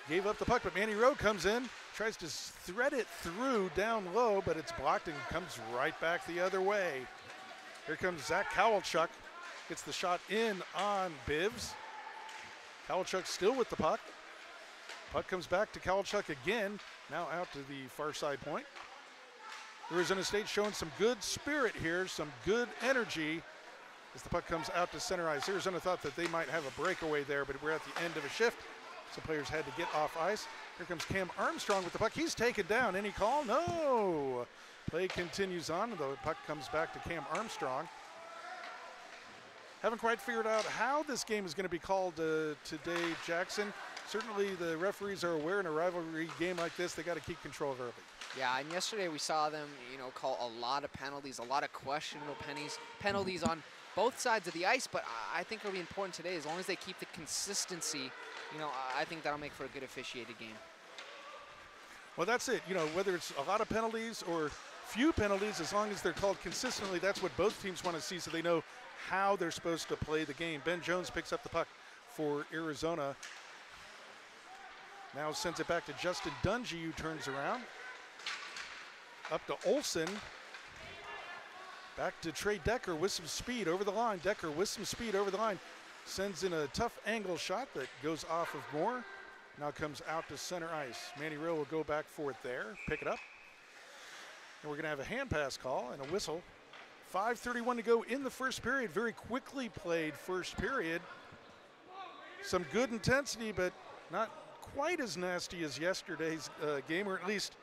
gave up the puck, but Manny Rowe comes in, tries to thread it through down low, but it's blocked and comes right back the other way. Here comes Zach Kowalchuk, gets the shot in on Bivs. Kowalchuk still with the puck. Puck comes back to Kowalchuk again, now out to the far side point. Arizona State showing some good spirit here, some good energy as the puck comes out to center ice. Arizona thought that they might have a breakaway there, but we're at the end of a shift. Some players had to get off ice. Here comes Cam Armstrong with the puck. He's taken down. Any call? No. Play continues on. The puck comes back to Cam Armstrong. haven't quite figured out how this game is going to be called today, Jackson. Certainly the referees are aware in a rivalry game like this, they got to keep control of early. Yeah, and yesterday we saw them, call a lot of penalties, a lot of questionable penalties on both sides of the ice, but I think it'll be important today as long as they keep the consistency. I think that'll make for a good officiated game. Well, that's it. Whether it's a lot of penalties or few penalties, as long as they're called consistently, that's what both teams want to see so they know how they're supposed to play the game. Ben Jones picks up the puck for Arizona. Now sends it back to Justin Dungy, who turns around. Up to Olsen. Back to Trey Decker with some speed over the line. Decker with some speed over the line. Sends in a tough angle shot that goes off of Moore. Now comes out to center ice. Manny Real will go back for it there. Pick it up. And we're going to have a hand pass call and a whistle. 5:31 to go in the first period. Very quickly played first period. Some good intensity, but not quite as nasty as yesterday's game, or at least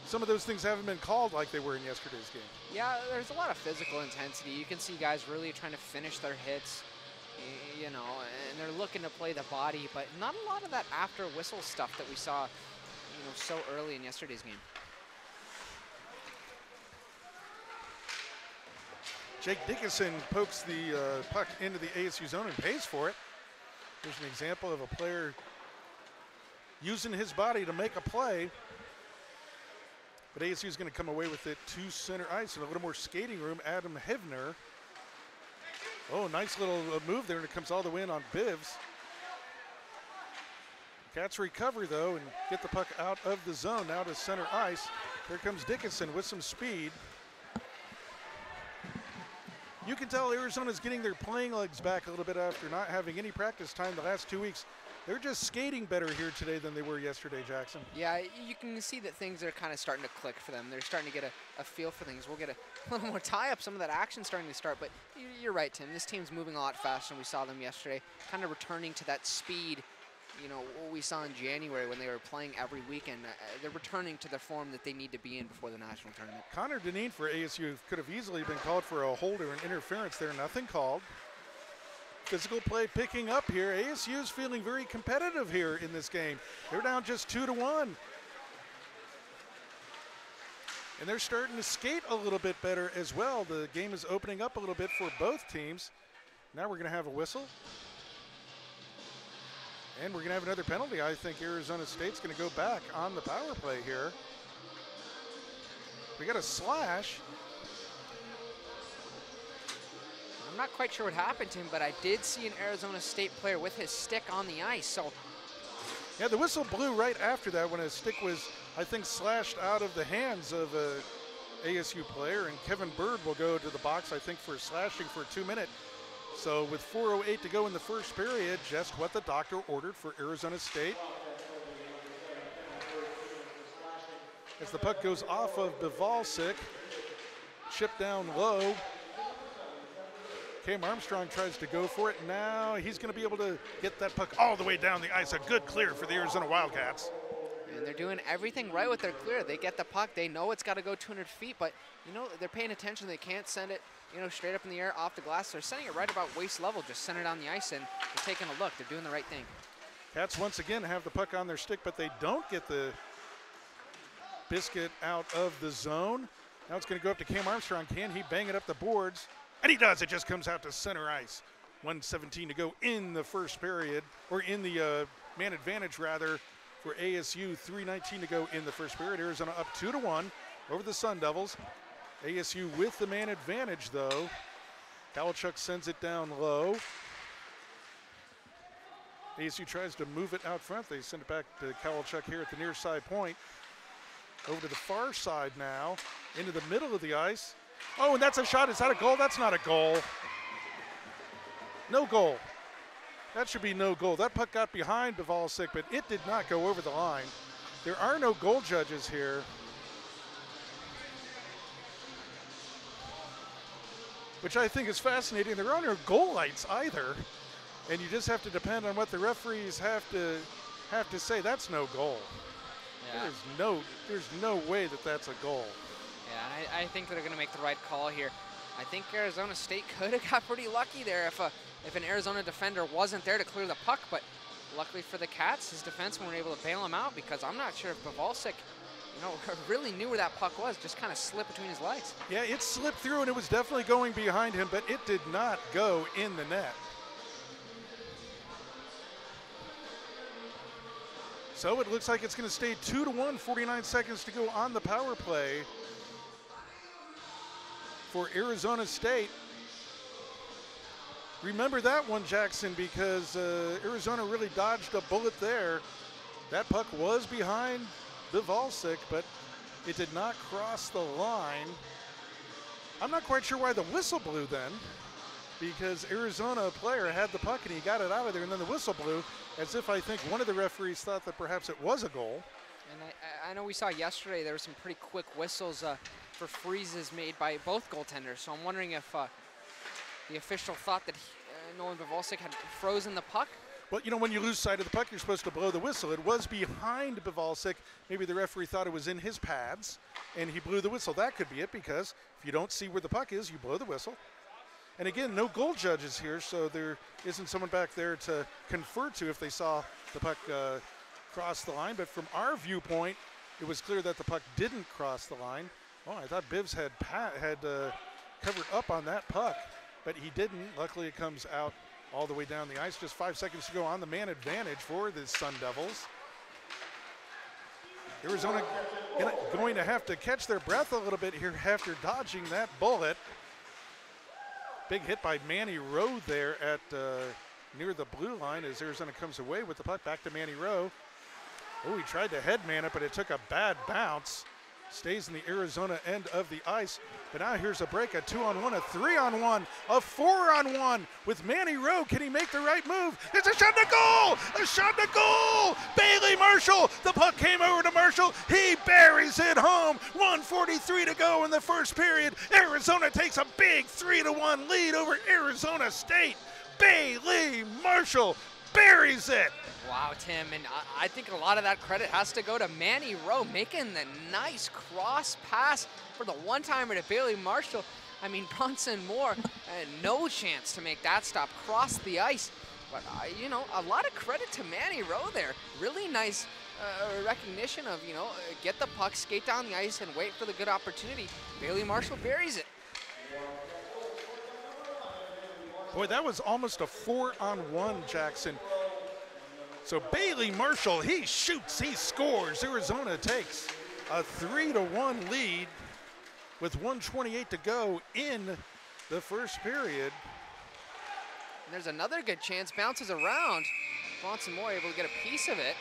some of those things haven't been called like they were in yesterday's game. Yeah, there's a lot of physical intensity. You can see guys really trying to finish their hits, and they're looking to play the body, but not a lot of that after whistle stuff that we saw, so early in yesterday's game. Jake Dickinson pokes the puck into the ASU zone and pays for it. Here's an example of a player using his body to make a play. But ASU is going to come away with it to center ice and a little more skating room. Adam Hevner. Oh, nice little move there, and it comes all the way in on Bivs. Cats recover, though, and get the puck out of the zone now to center ice. Here comes Dickinson with some speed. You can tell Arizona's getting their playing legs back a little bit after not having any practice time the last 2 weeks. They're just skating better here today than they were yesterday, Jackson. Yeah, you can see that things are kind of starting to click for them. They're starting to get a feel for things. We'll get a little more tie-up, some of that action starting to start, but you're right, Tim. This team's moving a lot faster than we saw them yesterday, kind of returning to that speed, what we saw in January when they were playing every weekend. They're returning to the form that they need to be in before the national tournament. Connor Deneen for ASU could have easily been called for a hold or an interference there. Nothing called. Physical play picking up here. ASU is feeling very competitive here in this game. They're down just 2-1. And they're starting to skate a little bit better as well. The game is opening up a little bit for both teams. Now we're going to have a whistle. And we're going to have another penalty. I think Arizona State's going to go back on the power play here. We got a slash. I'm not quite sure what happened to him, but I did see an Arizona State player with his stick on the ice. So, yeah, the whistle blew right after that when a stick was, I think, slashed out of the hands of a ASU player, and Kevin Bird will go to the box, I think, for slashing for 2 minutes. So with 4:08 to go in the first period, just what the doctor ordered for Arizona State. As the puck goes off of Bivalsic, chipped down low. Cam Armstrong tries to go for it. Now he's going to be able to get that puck all the way down the ice. A good clear for the Arizona Wildcats. And they're doing everything right with their clear. They get the puck. They know it's got to go 200 feet, but, they're paying attention. They can't send it, straight up in the air off the glass. They're sending it right about waist level, just center down the ice, and they're taking a look. They're doing the right thing. Cats once again have the puck on their stick, but they don't get the biscuit out of the zone. Now it's going to go up to Cam Armstrong. Can he bang it up the boards? And he does. It just comes out to center ice. 1:17 to go in the first period, or in the man advantage rather, for ASU. 3:19 to go in the first period. Arizona up 2-1 over the Sun Devils. ASU with the man advantage though. Kowalchuk sends it down low. ASU tries to move it out front. They send it back to Kowalchuk here at the near side point. Over to the far side now, into the middle of the ice. Oh, and that's a shot. Is that a goal? That's not a goal. No goal. That should be no goal. That puck got behind Bivalsic, but it did not go over the line. There are no goal judges here. Which I think is fascinating. There are no goal lights either. And you just have to depend on what the referees have to say. That's no goal. Yeah. There's no way that that's a goal. Yeah, and I think they're going to make the right call here. I think Arizona State could have got pretty lucky there if an Arizona defender wasn't there to clear the puck, but luckily for the Cats, his defensemen were able to bail him out, because I'm not sure if Pavelski, really knew where that puck was, just kind of slipped between his legs. Yeah, it slipped through and it was definitely going behind him, but it did not go in the net. So it looks like it's going to stay 2-1, 49 seconds to go on the power play for Arizona State. Remember that one, Jackson, because Arizona really dodged a bullet there. That puck was behind Pavelski, but it did not cross the line. I'm not quite sure why the whistle blew then, because Arizona player had the puck and he got it out of there, and then the whistle blew, as if I think one of the referees thought that perhaps it was a goal. And I know we saw yesterday there were some pretty quick whistles for freezes made by both goaltenders, so I'm wondering if the official thought that Nolan Pavelski had frozen the puck. Well, when you lose sight of the puck, you're supposed to blow the whistle. It was behind Pavelski. Maybe the referee thought it was in his pads, and he blew the whistle. That could be it, because if you don't see where the puck is, you blow the whistle. And again, no goal judges here, so there isn't someone back there to confer to if they saw the puck cross the line. But from our viewpoint, it was clear that the puck didn't cross the line. Oh, I thought Bivs had covered up on that puck, but he didn't. Luckily, it comes out all the way down the ice. Just 5 seconds to go on the man advantage for the Sun Devils. Arizona going to have to catch their breath a little bit here after dodging that bullet. Big hit by Manny Rowe there at near the blue line as Arizona comes away with the puck. Back to Manny Rowe. Oh, he tried to headman it, but it took a bad bounce. Stays in the Arizona end of the ice. But now here's a break, a 2-on-1, a 3-on-1, a 4-on-1 with Manny Rowe. Can he make the right move? It's a shot to goal! A shot to goal! Bailey Marshall, the puck came over to Marshall. He buries it home. 1:43 to go in the first period. Arizona takes a big 3-1 lead over Arizona State. Bailey Marshall buries it. Wow, Tim, and I think a lot of that credit has to go to Manny Rowe making the nice cross pass for the one-timer to Bailey Marshall. I mean, Bronson Moore had no chance to make that stop, cross the ice. But, a lot of credit to Manny Rowe there. Really nice recognition of, get the puck, skate down the ice, and wait for the good opportunity. Bailey Marshall buries it. Boy, that was almost a 4-on-1, Jackson. So Bailey Marshall, he shoots, he scores. Arizona takes a 3-1 lead with 1:28 to go in the first period. And there's another good chance, bounces around. Bronson Moore able to get a piece of it.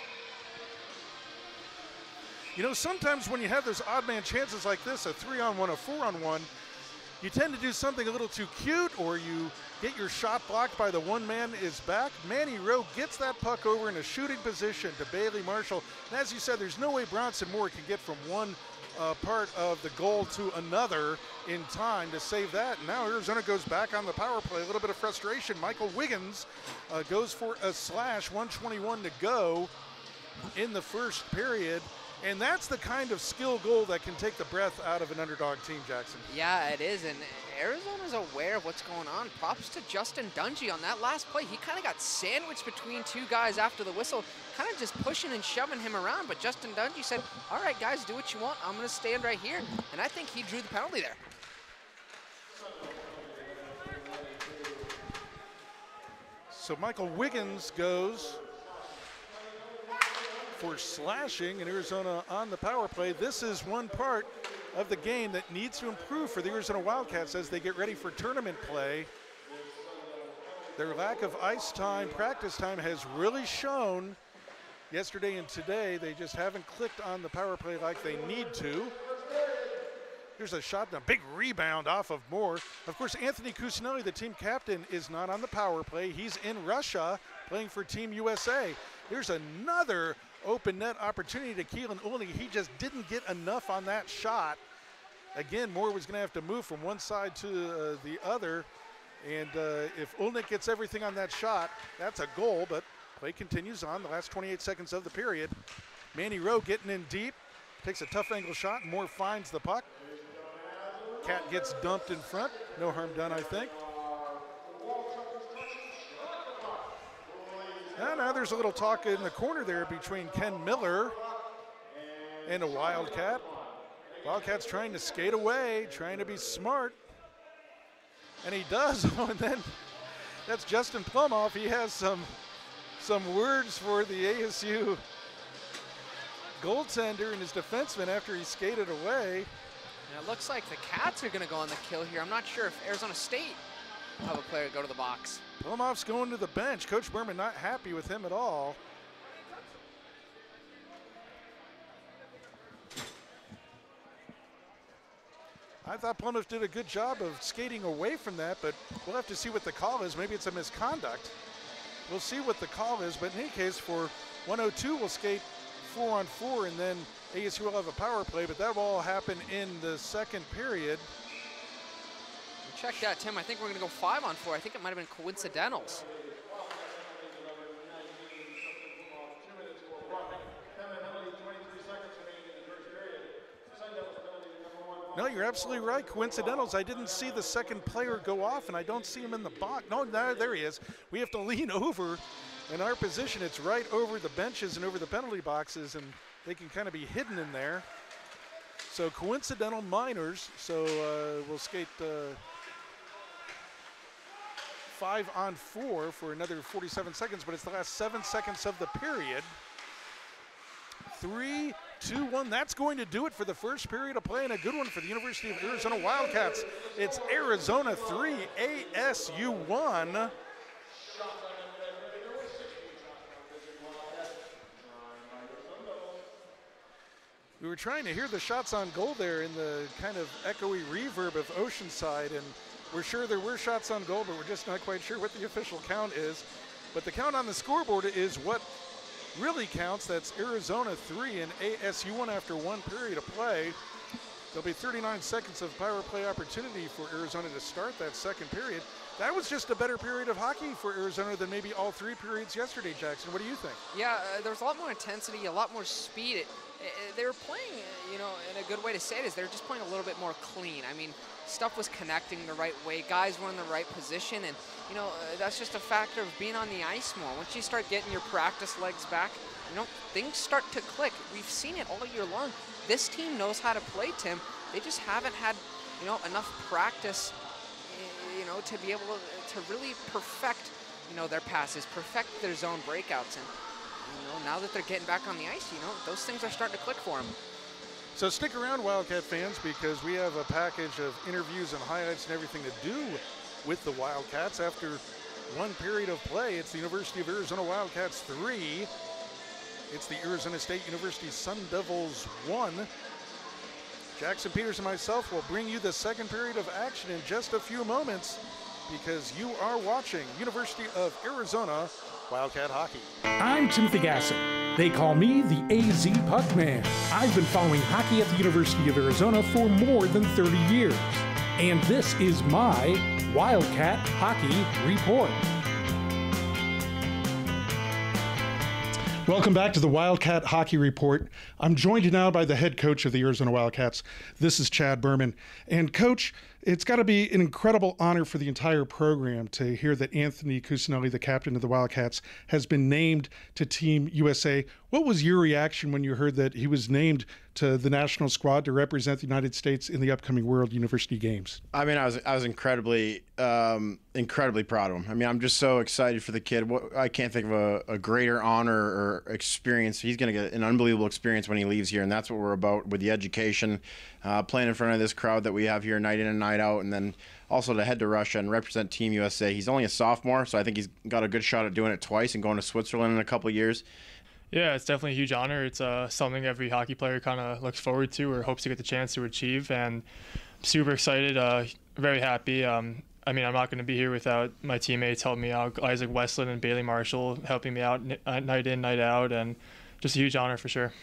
Sometimes when you have those odd man chances like this, a 3-on-1, a 4-on-1, you tend to do something a little too cute, or you get your shot blocked by the one man is back. Manny Rowe gets that puck over in a shooting position to Bailey Marshall. And as you said, there's no way Bronson Moore can get from one part of the goal to another in time to save that. And now Arizona goes back on the power play. A little bit of frustration. Michael Wiggins goes for a slash, 1:21 to go in the first period. And that's the kind of skill goal that can take the breath out of an underdog team, Jackson. Yeah, it is, and Arizona's aware of what's going on. Props to Justin Dungy on that last play. He kind of got sandwiched between two guys after the whistle, kind of just pushing and shoving him around, but Justin Dungy said, all right, guys, do what you want. I'm going to stand right here, and I think he drew the penalty there. So Michael Wiggins goes for slashing, and Arizona on the power play. This is one part of the game that needs to improve for the Arizona Wildcats as they get ready for tournament play. Their lack of ice time, practice time has really shown yesterday and today. They just haven't clicked on the power play like they need to. Here's a shot and a big rebound off of Moore. Of course, Anthony Cusinelli, the team captain, is not on the power play. He's in Russia playing for Team USA. Here's another open net opportunity to Keelan Olney. He just didn't get enough on that shot. Again, Moore was going to have to move from one side to the other. And if Olney gets everything on that shot, that's a goal. But play continues on the last 28 seconds of the period. Manny Rowe getting in deep. Takes a tough angle shot. Moore finds the puck. Cat gets dumped in front. No harm done, I think. And now there's a little talk in the corner there between Ken Miller and a Wildcat. Wildcat's trying to skate away, trying to be smart. And he does. And then that's Justin Plumoff. He has some words for the ASU goaltender and his defenseman after he skated away. And it looks like the Cats are going to go on the kill here. I'm not sure if Arizona State will have a player go to the box. Plumoff's going to the bench. Coach Berman not happy with him at all. I thought Plumoff did a good job of skating away from that, but we'll have to see what the call is. Maybe it's a misconduct. We'll see what the call is, but in any case, for 102, we'll skate 4-on-4, and then ASU will have a power play, but that will all happen in the second period. Check that, Tim. I think we're going to go 5-on-4. I think it might have been coincidentals. No, you're absolutely right. Coincidentals. I didn't see the second player go off, and I don't see him in the box. No, there he is. We have to lean over. In our position, it's right over the benches and over the penalty boxes, and they can kind of be hidden in there. So coincidental minors. So we'll skate 5-on-4 for another 47 seconds, but it's the last 7 seconds of the period. 3, 2, 1. That's going to do it for the first period of play, and a good one for the University of Arizona Wildcats. It's Arizona 3, ASU 1. We were trying to hear the shots on goal there in the kind of echoey reverb of Oceanside, and we're sure there were shots on goal, but we're just not quite sure what the official count is. But the count on the scoreboard is what really counts. That's Arizona 3 and ASU 1 after 1 period of play. There'll be 39 seconds of power play opportunity for Arizona to start that second period. That was just a better period of hockey for Arizona than maybe all 3 periods yesterday, Jackson. What do you think? Yeah, there was a lot more intensity, a lot more speed. They were playing, in a good way to say it is they're just playing a little bit more clean. I mean, stuff was connecting the right way. Guys were in the right position, and, that's just a factor of being on the ice more. Once you start getting your practice legs back, things start to click. We've seen it all year long. This team knows how to play, Tim. They just haven't had, enough practice, to be able to really perfect, their passes, perfect their zone breakouts. And, now that they're getting back on the ice, those things are starting to click for them. So stick around, Wildcat fans, because we have a package of interviews and highlights and everything to do with the Wildcats. After 1 period of play, it's the University of Arizona Wildcats 3. It's the Arizona State University Sun Devils 1. Jackson Peters and myself will bring you the second period of action in just a few moments, because you are watching University of Arizona Wildcat Hockey. I'm Timothy Gasson. They call me the AZ Puckman. I've been following hockey at the University of Arizona for more than 30 years. And this is my Wildcat Hockey Report. Welcome back to the Wildcat Hockey Report. I'm joined now by the head coach of the Arizona Wildcats. This is Chad Berman. And Coach, it's got to be an incredible honor for the entire program to hear that Anthony Cusinelli, the captain of the Wildcats, has been named to Team USA. What was your reaction when you heard that he was named to the national squad to represent the United States in the upcoming World University Games? I mean, I was incredibly proud of him. I mean, I'm just so excited for the kid. I can't think of a greater honor or experience. He's going to get an unbelievable experience when he leaves here, and that's what we're about with the education, playing in front of this crowd that we have here night in and night out, and then also to head to Russia and represent Team USA. He's only a sophomore, so I think he's got a good shot at doing it twice and going to Switzerland in a couple of years. Yeah, it's definitely a huge honor. It's something every hockey player kind of looks forward to or hopes to get the chance to achieve, and I'm super excited, very happy. I mean, I'm not going to be here without my teammates helping me out, Isaac Westland and Bailey Marshall helping me out night in, night out, and just a huge honor for sure.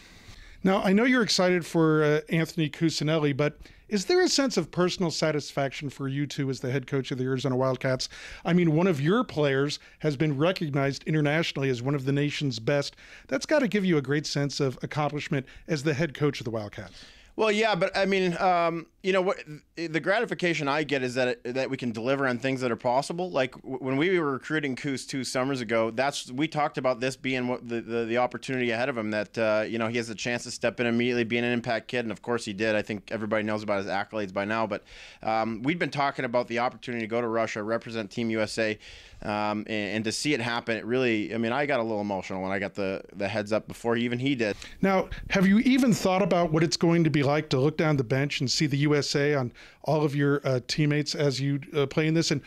Now, I know you're excited for Anthony Cusinelli, but is there a sense of personal satisfaction for you two as the head coach of the Arizona Wildcats? I mean, one of your players has been recognized internationally as one of the nation's best. That's got to give you a great sense of accomplishment as the head coach of the Wildcats. Well, yeah, but I mean, you know what? The gratification I get is that we can deliver on things that are possible. Like when we were recruiting Coos 2 summers ago, we talked about this being what the opportunity ahead of him. That you know, he has a chance to step in immediately, being an impact kid, and of course he did. I think everybody knows about his accolades by now. But we'd been talking about the opportunity to go to Russia, represent Team USA, and to see it happen, it really. I mean, I got a little emotional when I got the heads up before even he did. Now, have you even thought about what it's going to be like to look down the bench and see the USA on all of your teammates as you play in this? And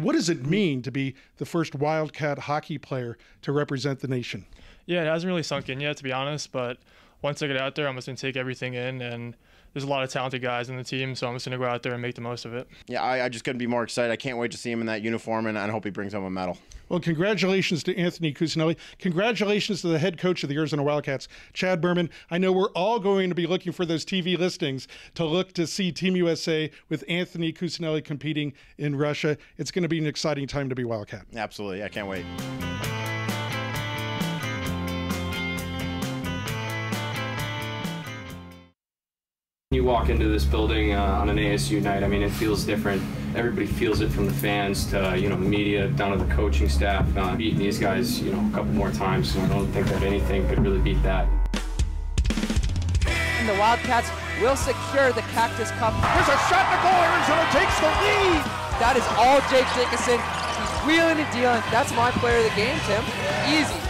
what does it mean to be the first Wildcat hockey player to represent the nation? Yeah, it hasn't really sunk in yet, to be honest, but once I get out there, I'm just going to take everything in, and there's a lot of talented guys in the team, so I'm just going to go out there and make the most of it. Yeah, I just couldn't be more excited. I can't wait to see him in that uniform, and I hope he brings home a medal. Well, congratulations to Anthony Cusinelli. Congratulations to the head coach of the Arizona Wildcats, Chad Berman. I know we're all going to be looking for those TV listings to look to see Team USA with Anthony Cusinelli competing in Russia. It's going to be an exciting time to be Wildcat. Absolutely. I can't wait. You walk into this building on an ASU night, I mean, it feels different. Everybody feels it, from the fans to, you know, the media, down to the coaching staff. Beating these guys, you know, a couple more times, so I don't think that anything could really beat that. And the Wildcats will secure the Cactus Cup. There's a shot to goal. Arizona takes the lead. That is all Jake Dickinson. He's wheeling and dealing. That's my player of the game, Tim. Easy.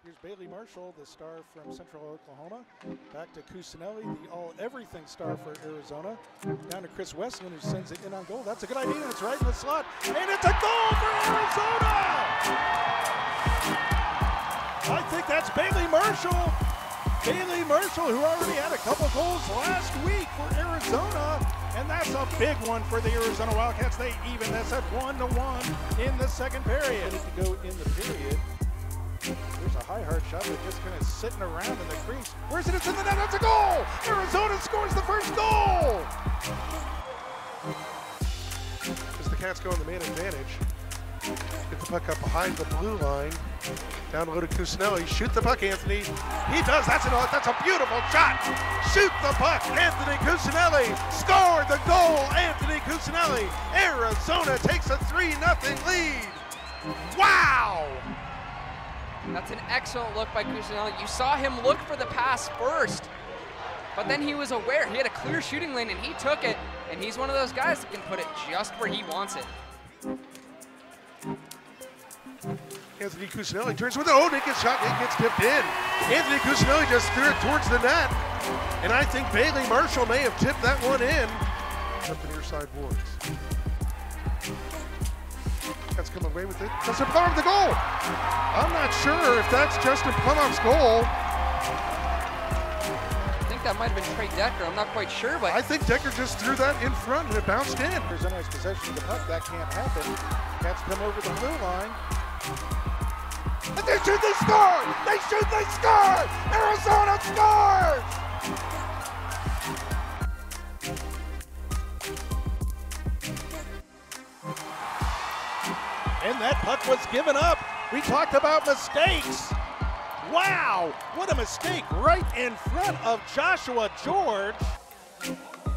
Here's Bailey Marshall, the star from Central Oklahoma. Back to Cusinelli, the all-everything star for Arizona. Down to Chris Westland, who sends it in on goal. That's a good idea. It's right in the slot. And it's a goal for Arizona! I think that's Bailey Marshall. Bailey Marshall, who already had a couple goals last week for Arizona. And that's a big one for the Arizona Wildcats. They even this at 1-1 in the second period. To go in the period. There's a high hard shot that's just kind of sitting around in the crease. Where's it? It's in the net. That's a goal! Arizona scores the first goal! As the Cats go in the man advantage. Get the puck up behind the blue line. Down low to Cusinelli. Shoot the puck, Anthony. He does. That's a beautiful shot. Shoot the puck, Anthony Cusinelli. Score the goal, Anthony Cusinelli. Arizona takes a 3-0 lead. Wow! That's an excellent look by Cusinelli. You saw him look for the pass first, but then he was aware. He had a clear shooting lane, and he took it, and he's one of those guys that can put it just where he wants it. Anthony Cusinelli turns with it. Oh, naked shot. It gets tipped in. Anthony Cusinelli just threw it towards the net, and I think Bailey Marshall may have tipped that one in. Up the near side boards. That's come away with it. Justin Plummer the goal. I'm not sure if that's Justin Plummer's goal. I think think that might have been Trey Decker. I'm not quite sure, but I think Decker just threw that in front and it bounced in. Arizona's possession of the puck. That can't happen. Cats come over the blue line. And they shoot, they score! They shoot, they score! Arizona scores! And that puck was given up. We talked about mistakes. Wow, what a mistake right in front of Joshua George.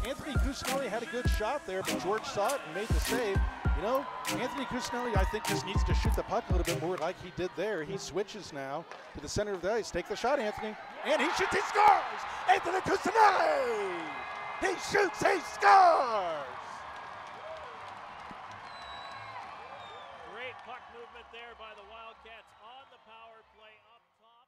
Anthony Cusinelli had a good shot there, but George saw it and made the save. You know, Anthony Cusinelli, I think, just needs to shoot the puck a little bit more like he did there. He switches now to the center of the ice. Take the shot, Anthony. And he shoots, he scores! Anthony Cusinelli! He shoots, he scores! Great puck movement there by the Wildcats on the power play up top.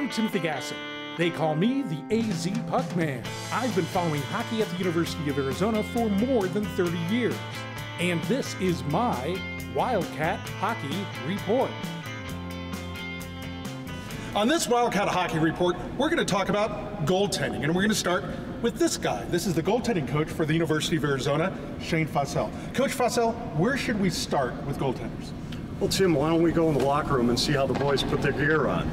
I'm Timothy Gasson. They call me the AZ Puck Man. I've been following hockey at the University of Arizona for more than 30 years. And this is my Wildcat Hockey Report. On this Wildcat Hockey Report, we're going to talk about goaltending, and we're going to start with this guy. This is the goaltending coach for the University of Arizona, Shane Fassel. Coach Fassel, where should we start with goaltenders? Well, Tim, why don't we go in the locker room and see how the boys put their gear on?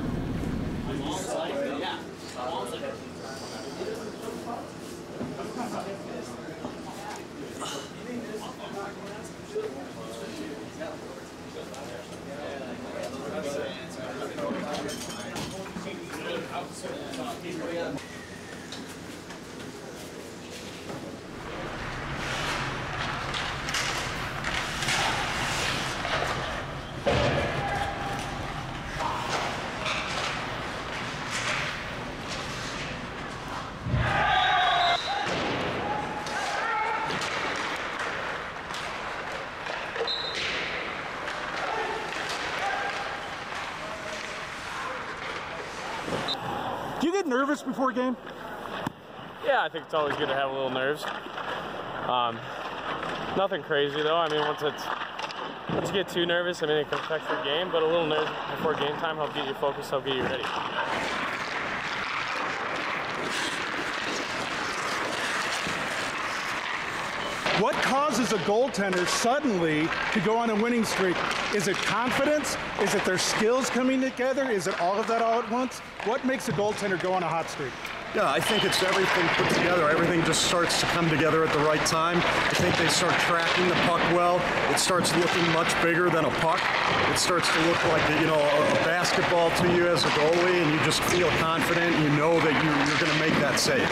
nervous before a game? Yeah, I think it's always good to have a little nerves. Nothing crazy though. I mean, once you get too nervous, I mean, it can affect your game, but a little nerves before game time help get you focused, help get you ready. What causes a goaltender suddenly to go on a winning streak? Is it confidence? Is it their skills coming together? Is it all of that all at once? What makes a goaltender go on a hot streak? Yeah, I think it's everything put together. Everything just starts to come together at the right time. I think they start tracking the puck well. It starts looking much bigger than a puck. It starts to look like a basketball to you as a goalie, and you just feel confident. You know that you're going to make that save.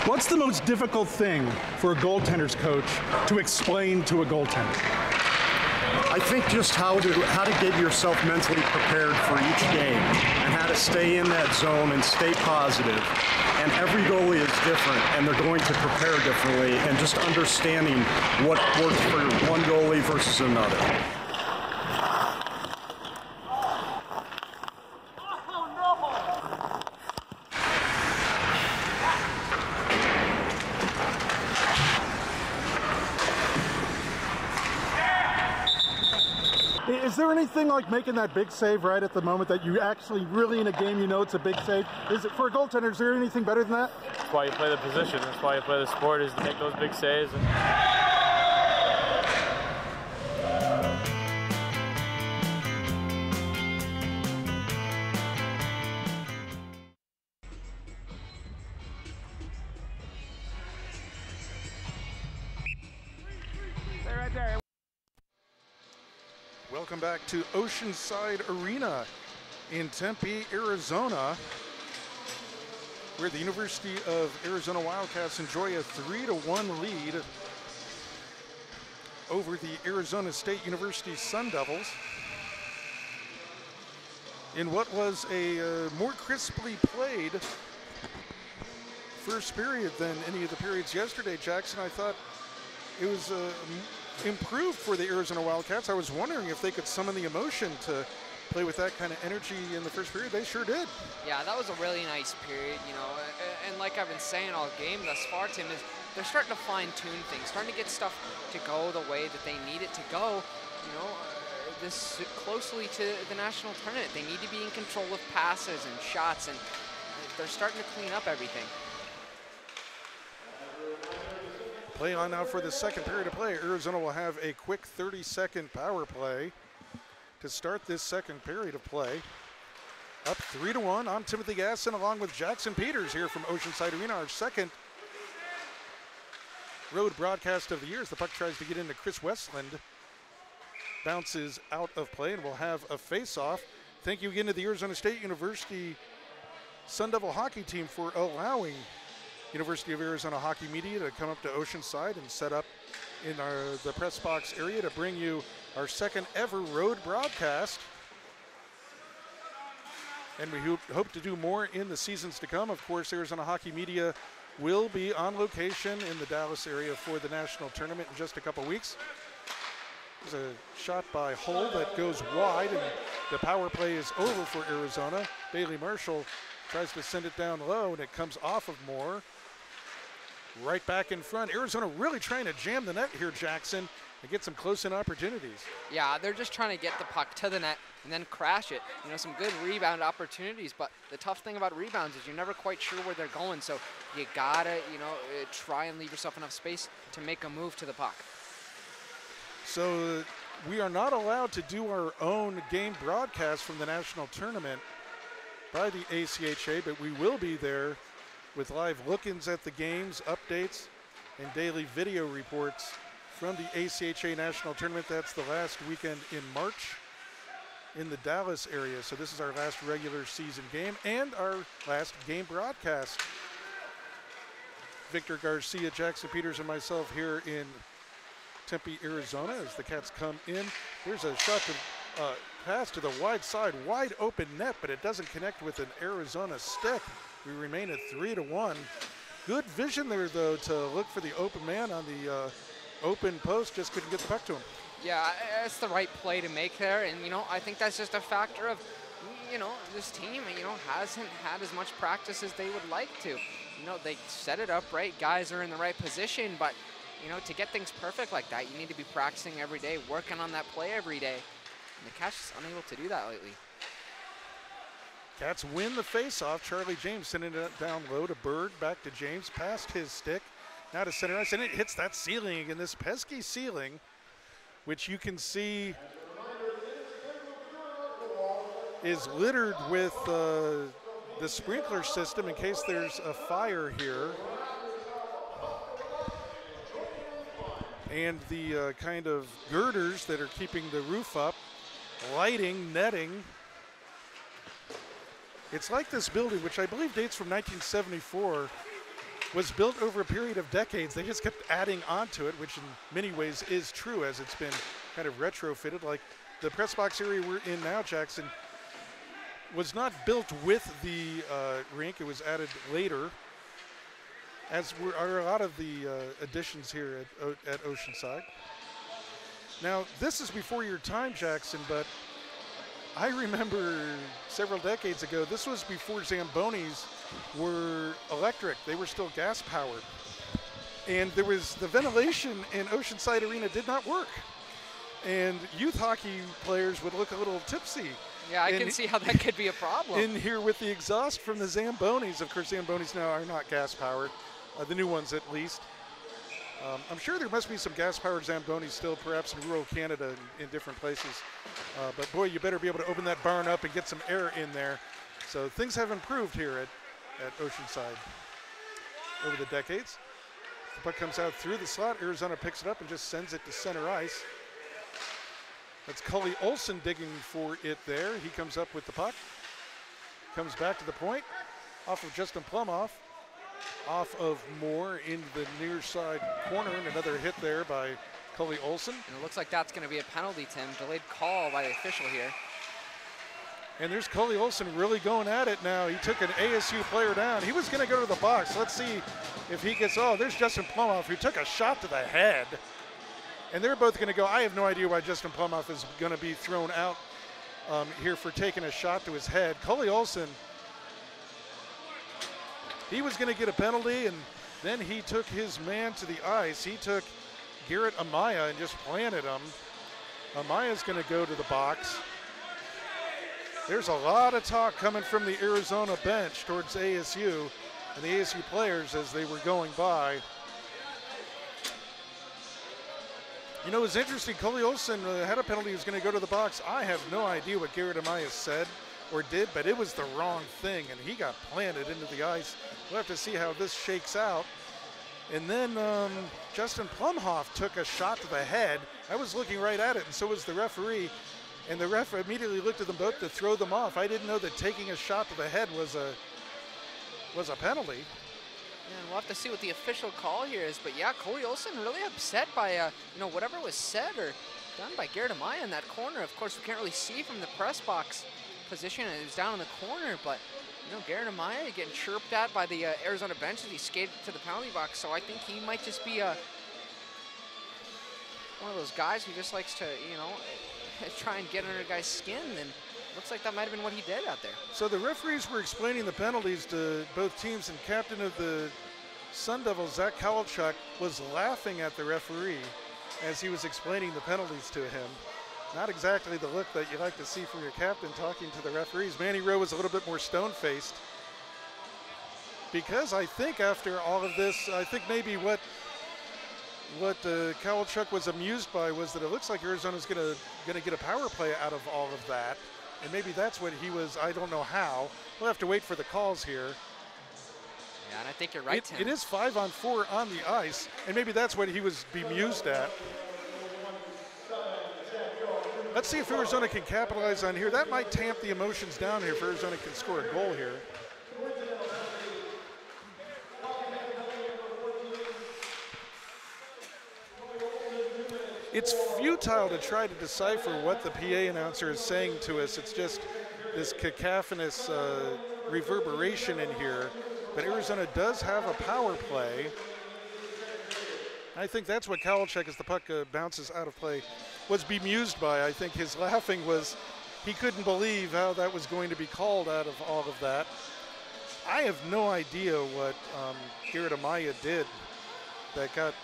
What's the most difficult thing for a goaltender's coach to explain to a goaltender? I think just how to get yourself mentally prepared for each game and how to stay in that zone and stay positive. And every goalie is different, and they're going to prepare differently, and just understanding what works for one goalie versus another. Is there anything like making that big save right at the moment that you actually really in a game you know it's a big save? Is it for a goaltender, is there anything better than that? That's why you play the position. That's why you play the sport, is to make those big saves. Welcome back to Oceanside Arena in Tempe, Arizona, where the University of Arizona Wildcats enjoy a 3-1 lead over the Arizona State University Sun Devils in what was a more crisply played first period than any of the periods yesterday. Jackson, I thought it was improved for the Arizona Wildcats. I was wondering if they could summon the emotion to play with that kind of energy in the first period. They sure did. Yeah, that was a really nice period, and like I've been saying all game thus far, Tim, is they're starting to fine-tune things, starting to get stuff to go the way that they need it to go, this closely to the national tournament. They need to be in control of passes and shots, and they're starting to clean up everything. Play on now for the second period of play. Arizona will have a quick 30-second power play to start this second period of play. Up 3-1. I'm Timothy Gasson along with Jackson Peters here from Oceanside Arena, our second road broadcast of the year as the puck tries to get into Chris Westland. Bounces out of play, and we'll have a face-off. Thank you again to the Arizona State University Sun Devil hockey team for allowing University of Arizona Hockey Media to come up to Oceanside and set up in the press box area to bring you our second ever road broadcast. And we hope to do more in the seasons to come. Of course, Arizona Hockey Media will be on location in the Dallas area for the national tournament in just a couple weeks. There's a shot by Hull that goes wide, and the power play is over for Arizona. Bailey Marshall tries to send it down low, and it comes off of Moore. Right back in front. Arizona really trying to jam the net here, Jackson, and get some close-in opportunities. Yeah, they're just trying to get the puck to the net and then crash it. Some good rebound opportunities, but the tough thing about rebounds is you're never quite sure where they're going, so you gotta, try and leave yourself enough space to make a move to the puck. So we are not allowed to do our own game broadcast from the national tournament by the ACHA, but we will be there with live look-ins at the games, updates, and daily video reports from the ACHA National Tournament. That's the last weekend in March in the Dallas area. So this is our last regular season game and our last game broadcast. Victor Garcia, Jackson Peters, and myself here in Tempe, Arizona as the Cats come in. There's a shot to pass to the wide side, wide open net, but it doesn't connect with an Arizona stick. We remain at 3-1. Good vision there, though, to look for the open man on the open post. Just couldn't get the puck to him. Yeah, it's the right play to make there. And, you know, I think that's just a factor of, you know, this team, you know, hasn't had as much practice as they would like to. You know, they set it up right. Guys are in the right position. But, you know, to get things perfect like that, you need to be practicing every day, working on that play every day. And the Cats is unable to do that lately. Cats win the faceoff. Charlie James sending it down low to Berg, back to James, past his stick. Now to center ice, and it hits that ceiling again, this pesky ceiling, which you can see is littered with the sprinkler system in case there's a fire here. And the kind of girders that are keeping the roof up, lighting, netting. It's like this building, which I believe dates from 1974, was built over a period of decades. They just kept adding onto it, which in many ways is true as it's been kind of retrofitted. Like the press box area we're in now, Jackson, was not built with the rink. It was added later, as are a lot of the additions here at Oceanside. Now, this is before your time, Jackson, but I remember several decades ago, this was before Zambonis were electric. They were still gas powered. And there was the ventilation in Oceanside Arena did not work. And youth hockey players would look a little tipsy. Yeah, I can see how that could be a problem. In here with the exhaust from the Zambonis. Of course, Zambonis now are not gas powered, the new ones at least. I'm sure there must be some gas-powered Zambonis still, perhaps in rural Canada in different places. But boy, you better be able to open that barn up and get some air in there. So things have improved here at Oceanside over the decades. The puck comes out through the slot. Arizona picks it up and just sends it to center ice. That's Cully Olson digging for it there. He comes up with the puck. Comes back to the point. Off of Justin Plumoff. Off of Moore in the near side corner, and another hit there by Cully Olson. And it looks like that's going to be a penalty, Tim. Delayed call by the official here. And there's Cully Olson really going at it now. He took an ASU player down. He was going to go to the box. Let's see if he gets, oh, there's Justin Plumoff, who took a shot to the head. And they're both going to go. I have no idea why Justin Plumoff is going to be thrown out here for taking a shot to his head. Cully Olson, he was going to get a penalty, and then he took his man to the ice. He took Garrett Amaya and just planted him. Amaya's going to go to the box. There's a lot of talk coming from the Arizona bench towards ASU and the ASU players as they were going by. You know, it was interesting. Cully Olson had a penalty. He was going to go to the box. I have no idea what Garrett Amaya said or did, but it was the wrong thing, and he got planted into the ice. We'll have to see how this shakes out. And then Justin Plumhoff took a shot to the head. I was looking right at it, and so was the referee. And the ref immediately looked at them both to throw them off. I didn't know that taking a shot to the head was a penalty. Yeah, and we'll have to see what the official call here is. But yeah, Cully Olson really upset by you know, whatever was said or done by Garrett Amaya in that corner. Of course, we can't really see from the press box position. It was down in the corner, but you know, Garrett Amaya getting chirped at by the Arizona bench as he skated to the penalty box. So I think he might just be one of those guys who just likes to, you know, try and get under a guy's skin, and looks like that might have been what he did out there. So the referees were explaining the penalties to both teams, and captain of the Sun Devils, Zach Kowalchuk, was laughing at the referee as he was explaining the penalties to him. Not exactly the look that you like to see from your captain talking to the referees. Manny Rowe was a little bit more stone-faced, because I think after all of this, I think maybe what Kowalchuk was amused by was that it looks like Arizona's gonna get a power play out of all of that, and maybe that's what he was. I don't know how. We'll have to wait for the calls here. Yeah, and I think you're right, Tim. It is 5-on-4 on the ice, and maybe that's what he was bemused at. Let's see if Arizona can capitalize on here. That might tamp the emotions down here if Arizona can score a goal here. It's futile to try to decipher what the PA announcer is saying to us. It's just this cacophonous reverberation in here. but Arizona does have a power play. I think that's what Kowalczyk, as the puck bounces out of play, was bemused by. I think his laughing was he couldn't believe how that was going to be called out of all of that. I have no idea what Garrett Amaya did that got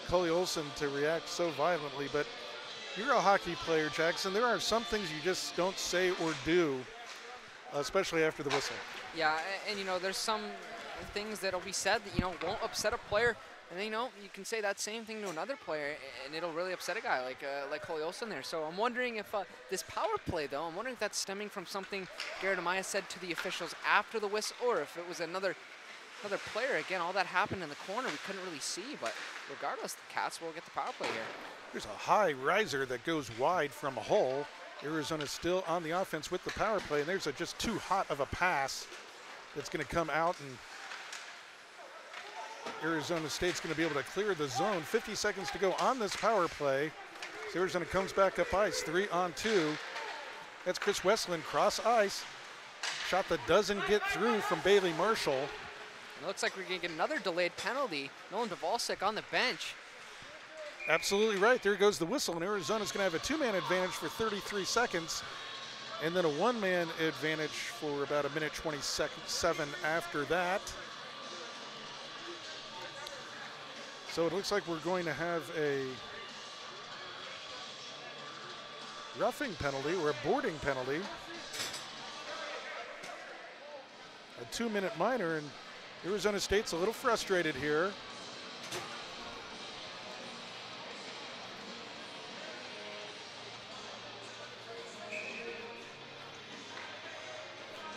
Cully Olson to react so violently, but you're a hockey player, Jackson. There are some things you just don't say or do, especially after the whistle. Yeah, and you know, there's some things that'll be said that, you know, won't upset a player, and then, you know, you can say that same thing to another player, and it'll really upset a guy like Cully Olson there. So I'm wondering if this power play, though, I'm wondering if that's stemming from something Garrett Amaya said to the officials after the whistle, or if it was another player. Again, all that happened in the corner. We couldn't really see, but regardless, the Cats will get the power play here. There's a high riser that goes wide from Hull. Arizona still on the offense with the power play, and there's just too hot of a pass that's going to come out, and Arizona State's going to be able to clear the zone. 50 seconds to go on this power play. So Arizona comes back up ice, 3-on-2. That's Chris Westland cross ice. Shot that doesn't get through from Bailey Marshall. It looks like we're going to get another delayed penalty. Nolan Dvorak on the bench. Absolutely right. There goes the whistle, and Arizona's going to have a two-man advantage for 33 seconds, and then a one-man advantage for about 1:27 after that. So it looks like we're going to have a roughing penalty or a boarding penalty. A 2-minute minor, and Arizona State's a little frustrated here.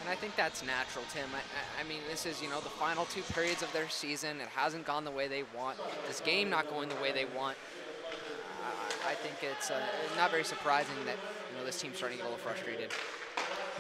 And I think that's natural, Tim. I mean, this is, you know, the final 2 periods of their season. It hasn't gone the way they want. This game not going the way they want. I think it's not very surprising that, you know, this team's starting to get a little frustrated.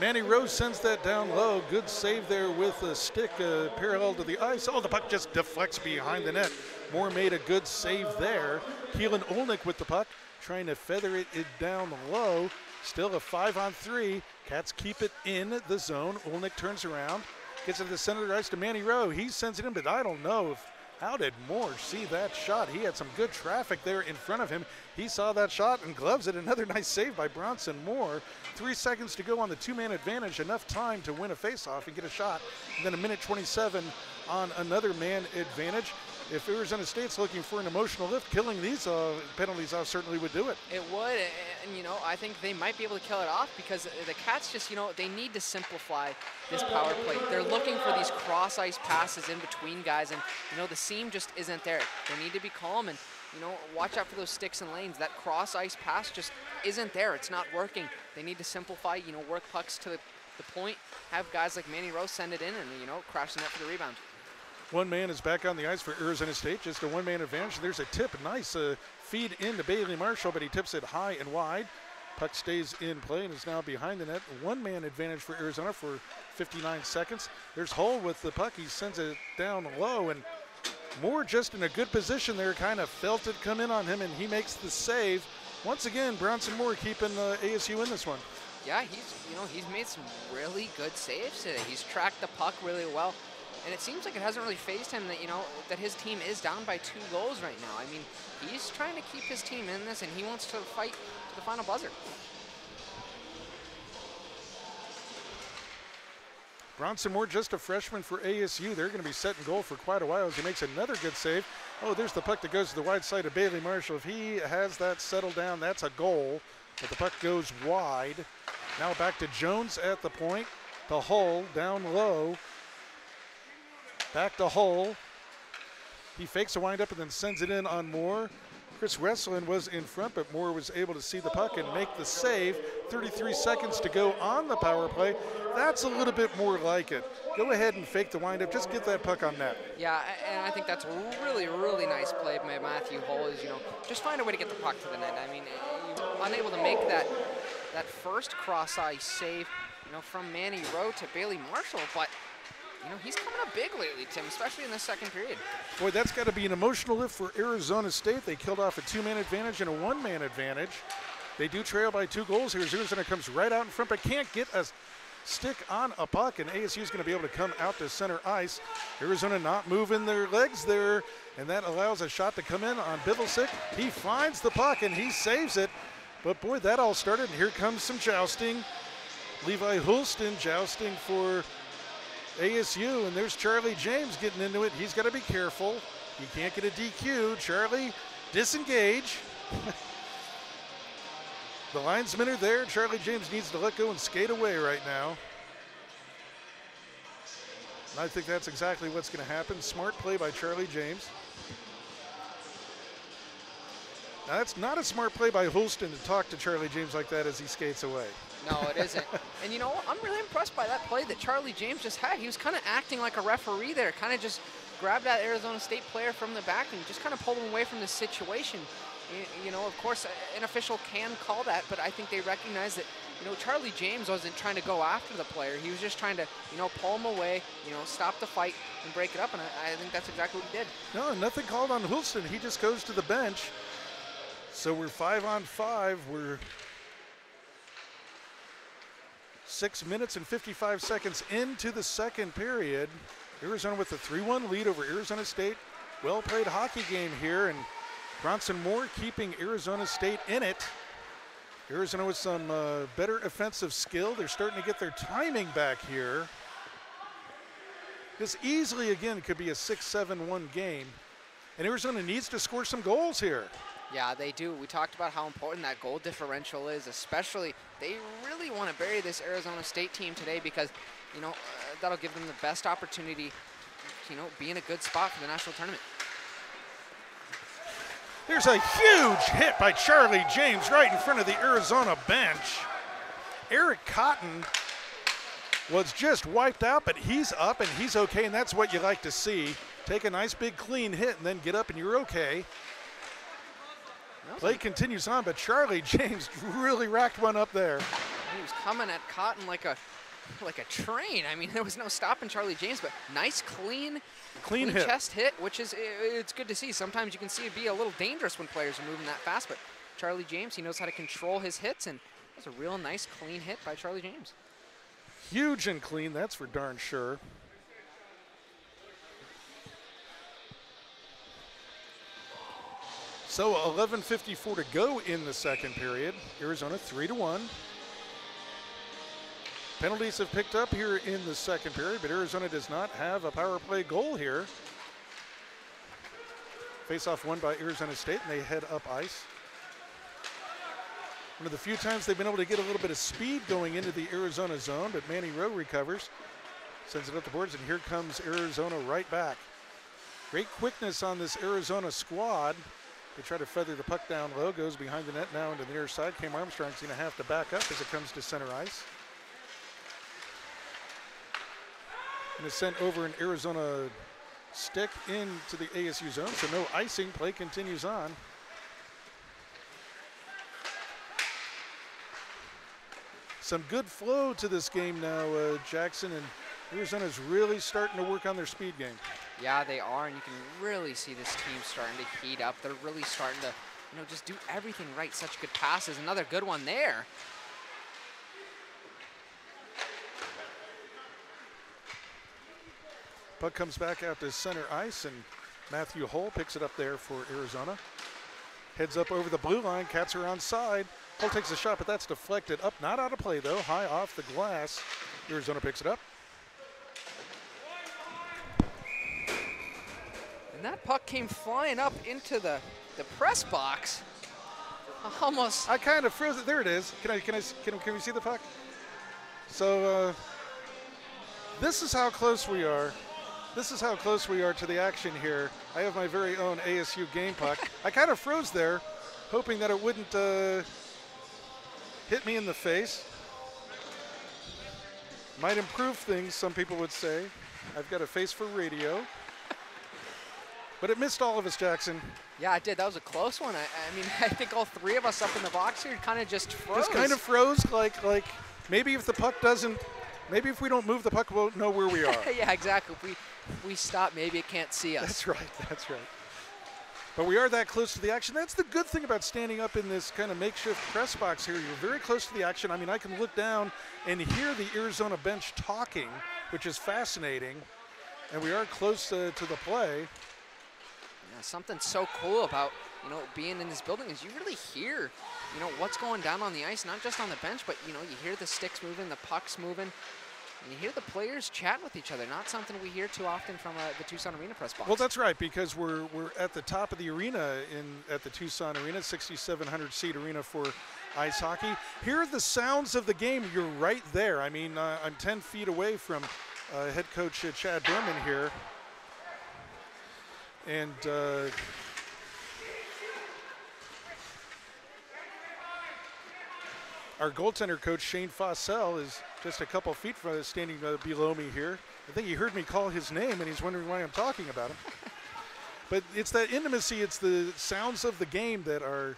Manny Rose sends that down low. Good save there with a stick parallel to the ice. Oh, the puck just deflects behind the net. Moore made a good save there. Keelan Olnick with the puck, trying to feather it down low. Still a 5-on-3. Cats keep it in the zone. Olnick turns around, gets it to the center of the ice to Manny Rowe. He sends it in, but I don't know how did Moore see that shot? He had some good traffic there in front of him. He saw that shot and gloves it. Another nice save by Bronson Moore. 3 seconds to go on the 2-man advantage. Enough time to win a faceoff and get a shot. And then 1:27 on another man advantage. If Arizona State's looking for an emotional lift, killing these penalties off certainly would do it. It would, and, you know, I think they might be able to kill it off because the Cats just, you know, they need to simplify this power play. They're looking for these cross-ice passes in between guys, and, you know, the seam just isn't there. They need to be calm and, you know, watch out for those sticks and lanes. That cross-ice pass just isn't there. It's not working. They need to simplify, you know, work pucks to the point, have guys like Manny Rose send it in and, you know, crash the net for the rebound. One man is back on the ice for Arizona State, just a one-man advantage. There's a tip, nice feed into Bailey Marshall, but he tips it high and wide. Puck stays in play and is now behind the net. One-man advantage for Arizona for 59 seconds. There's Hull with the puck. He sends it down low, and Moore just in a good position there, kind of felt it come in on him, and he makes the save. Once again, Bronson Moore keeping ASU in this one. Yeah, he's made some really good saves today. He's tracked the puck really well. And it seems like it hasn't really fazed him that, you know, that his team is down by 2 goals right now. I mean, he's trying to keep his team in this, and he wants to fight to the final buzzer. Bronson Moore, just a freshman for ASU. They're going to be set in goal for quite a while as he makes another good save. Oh, there's the puck that goes to the wide side of Bailey Marshall. If he has that settled down, that's a goal. But the puck goes wide. Now back to Jones at the point. To Hull, down low. Back to Hull. He fakes a windup and then sends it in on Moore. Chris Westland was in front, but Moore was able to see the puck and make the save. 33 seconds to go on the power play. That's a little bit more like it. Go ahead and fake the windup. Just get that puck on net. Yeah, and I think that's a really, really nice play by Matthew Hull is, you know, just find a way to get the puck to the net. I mean, you're unable to make that first cross-ice save, you know, from Manny Rowe to Bailey Marshall, but you know, he's coming up big lately, Tim, especially in the second period. Boy, that's got to be an emotional lift for Arizona State. They killed off a 2-man advantage and a 1-man advantage. They do trail by 2 goals here. Arizona comes right out in front, but can't get a stick on a puck, and ASU is going to be able to come out to center ice. Arizona not moving their legs there, and that allows a shot to come in on Bivelsick. He finds the puck, and he saves it. But, boy, that all started, and here comes some jousting. Levi Hulston jousting for ASU, and there's Charlie James getting into it. He's got to be careful. He can't get a DQ. Charlie, disengage. The linesmen are there. Charlie James needs to let go and skate away right now. And I think that's exactly what's going to happen. Smart play by Charlie James. Now, that's not a smart play by Hulston to talk to Charlie James like that as he skates away. No, it isn't. And you know, I'm really impressed by that play that Charlie James just had. He was kind of acting like a referee there, kind of just grabbed that Arizona State player from the back and just kind of pulled him away from the situation. You know, of course, an official can call that, but I think they recognize that, you know, Charlie James wasn't trying to go after the player. He was just trying to, you know, pull him away, you know, stop the fight and break it up, and I think that's exactly what he did. No, nothing called on Hulston. He just goes to the bench. So we're 5-on-5. We're 6 minutes and 55 seconds into the second period. Arizona with a 3-1 lead over Arizona State. Well-played hockey game here, and Bronson Moore keeping Arizona State in it. Arizona with some better offensive skill. They're starting to get their timing back here. This easily, again, could be a 6-7-1 game. And Arizona needs to score some goals here. Yeah, they do. We talked about how important that goal differential is, especially they really want to bury this Arizona State team today because, you know, that'll give them the best opportunity, you know, be in a good spot for the national tournament. There's a huge hit by Charlie James right in front of the Arizona bench. Eric Cotton was just wiped out, but he's up and he's okay, and that's what you like to see. Take a nice big clean hit and then get up and you're okay. Play continues on, but Charlie James really racked one up there. He was coming at Cotton like a train. I mean, there was no stopping Charlie James, but nice clean hit. Chest hit, which is, it's good to see. Sometimes you can see it be a little dangerous when players are moving that fast, but Charlie James, he knows how to control his hits, and that's a real nice clean hit by Charlie James. Huge and clean, that's for darn sure. So 11:54 to go in the second period. Arizona 3-1. Penalties have picked up here in the second period, but Arizona does not have a power play goal here. Face-off won by Arizona State, and they head up ice. One of the few times they've been able to get a little bit of speed going into the Arizona zone, but Manny Rowe recovers, sends it up the boards, and here comes Arizona right back. Great quickness on this Arizona squad. They try to feather the puck down low, goes behind the net now into the near side. Cam Armstrong's going to have to back up as it comes to center ice. And it's sent over an Arizona stick into the ASU zone, so no icing. Play continues on. Some good flow to this game now, Jackson, and Arizona's really starting to work on their speed game. Yeah, they are, and you can really see this team starting to heat up. They're really starting to, you know, just do everything right. Such good passes. Another good one there. Puck comes back out to center ice, and Matthew Hull picks it up there for Arizona. Heads up over the blue line. Cats are on side. Hull takes a shot, but that's deflected up. Not out of play, though. High off the glass. Arizona picks it up. And that puck came flying up into the press box. Almost. I kind of froze it. There it is. Can we see the puck? So this is how close we are. This is how close we are to the action here. I have my very own ASU game puck. I kind of froze there, hoping that it wouldn't hit me in the face. Might improve things, some people would say. I've got a face for radio. But it missed all of us, Jackson. Yeah, it did. That was a close one. I mean, I think all three of us up in the box here kind of just froze. Just kind of froze, like maybe if the puck doesn't, maybe if we don't move the puck, we'll know where we are. Yeah, exactly. If we stop, maybe it can't see us. That's right, that's right. But we are that close to the action. That's the good thing about standing up in this kind of makeshift press box here. You're very close to the action. I mean, I can look down and hear the Arizona bench talking, which is fascinating. And we are close to the play. Yeah, something so cool about, you know, being in this building is you really hear, you know, what's going down on the ice, not just on the bench, but, you know, you hear the sticks moving, the pucks moving. And you hear the players chat with each other, not something we hear too often from the Tucson Arena press box. Well, that's right, because we're at the top of the arena at the Tucson Arena, 6,700-seat arena for ice hockey. Hear the sounds of the game. You're right there. I mean, I'm 10 feet away from head coach Chad Berman here. And our goaltender coach, Shane Fossell, is just a couple feet from standing below me here. I think he heard me call his name, and he's wondering why I'm talking about him. But it's that intimacy, it's the sounds of the game that are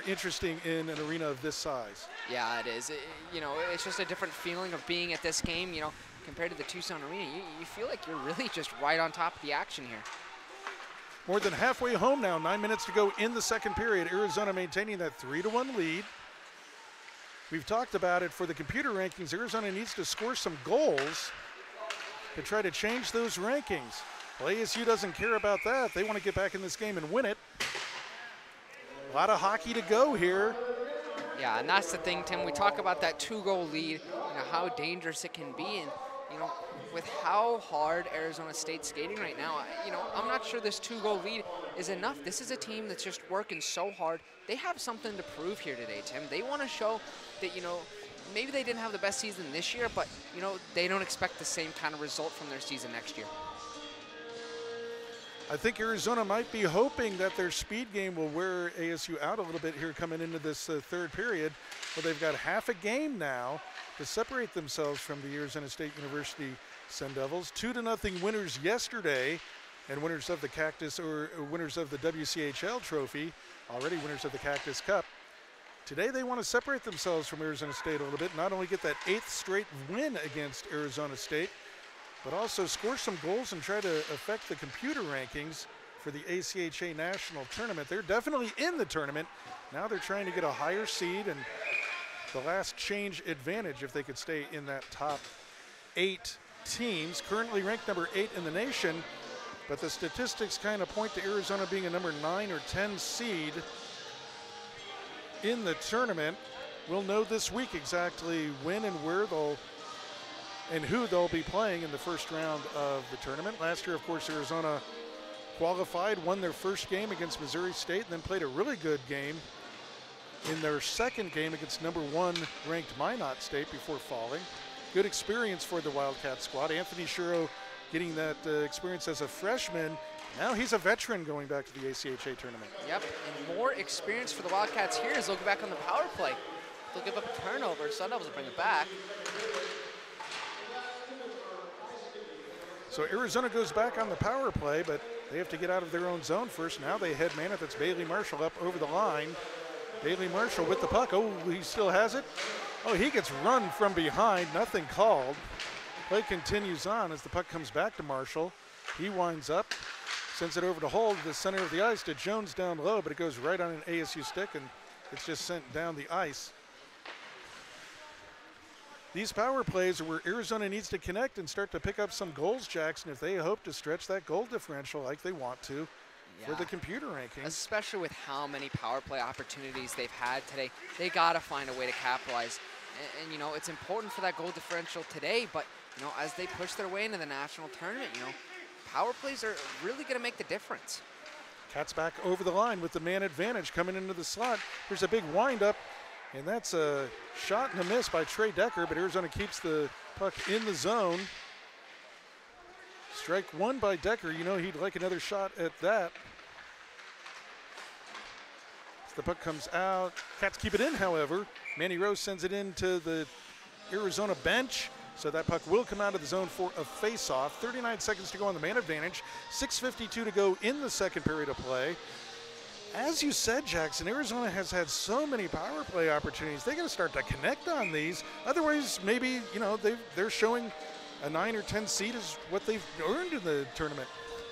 interesting in an arena of this size. Yeah, it is. You know, it's just a different feeling of being at this game, you know, compared to the Tucson Arena. You feel like you're really just right on top of the action here. More than halfway home now, 9 minutes to go in the second period. Arizona maintaining that 3-1 lead. We've talked about it for the computer rankings. Arizona needs to score some goals to try to change those rankings. Well, ASU doesn't care about that. They want to get back in this game and win it. A lot of hockey to go here. Yeah, and that's the thing, Tim. We talk about that 2-goal lead, you know, how dangerous it can be. And, you know, with how hard Arizona State's skating right now, you know, I'm not sure this 2-goal lead is enough. This is a team that's just working so hard. They have something to prove here today, Tim. They want to show that, you know, maybe they didn't have the best season this year, but, you know, they don't expect the same kind of result from their season next year. I think Arizona might be hoping that their speed game will wear ASU out a little bit here coming into this third period. Well, they've got half a game now to separate themselves from the Arizona State University Sun Devils. 2-0 winners yesterday, and winners of the Cactus, or winners of the WCHL trophy, already winners of the Cactus Cup. Today they want to separate themselves from Arizona State a little bit, not only get that 8th straight win against Arizona State, but also score some goals and try to affect the computer rankings for the ACHA National Tournament. They're definitely in the tournament. Now they're trying to get a higher seed and the last change advantage if they could stay in that top 8 teams. Currently ranked number 8 in the nation, but the statistics kind of point to Arizona being a number 9 or 10 seed in the tournament. We'll know this week exactly when and where and who they'll be playing in the first round of the tournament. Last year, of course, Arizona qualified, won their first game against Missouri State, and then played a really good game in their second game against number 1 ranked Minot State before falling. Good experience for the Wildcat squad. Anthony Shiro getting that experience as a freshman. Now he's a veteran going back to the ACHA tournament. Yep, and more experience for the Wildcats here as they'll go back on the power play. They'll give up a turnover. Sun Devils will bring it back. So Arizona goes back on the power play, but they have to get out of their own zone first. Now they head man it. That's Bailey Marshall up over the line. Bailey Marshall with the puck. Oh, he still has it. Oh, he gets run from behind. Nothing called. Play continues on as the puck comes back to Marshall. He winds up, sends it over to Hold, the center of the ice to Jones down low, but it goes right on an ASU stick and it's just sent down the ice. These power plays are where Arizona needs to connect and start to pick up some goals, Jackson, if they hope to stretch that goal differential like they want to for the computer rankings. Especially with how many power play opportunities they've had today. They got to find a way to capitalize. And, you know, it's important for that goal differential today, but, you know, as they push their way into the national tournament, you know, power plays are really going to make the difference. Cats back over the line with the man advantage coming into the slot. Here's a big windup. And that's a shot and a miss by Trey Decker, but Arizona keeps the puck in the zone. Strike one by Decker. You know he'd like another shot at that. As the puck comes out. Cats keep it in, however. Manny Rose sends it into the Arizona bench. So that puck will come out of the zone for a face-off. 39 seconds to go on the man advantage. 6:52 to go in the second period of play. As you said, Jackson, Arizona has had so many power play opportunities. They got to start to connect on these. Otherwise, maybe, you know, they're showing a 9 or 10 seed is what they've earned in the tournament.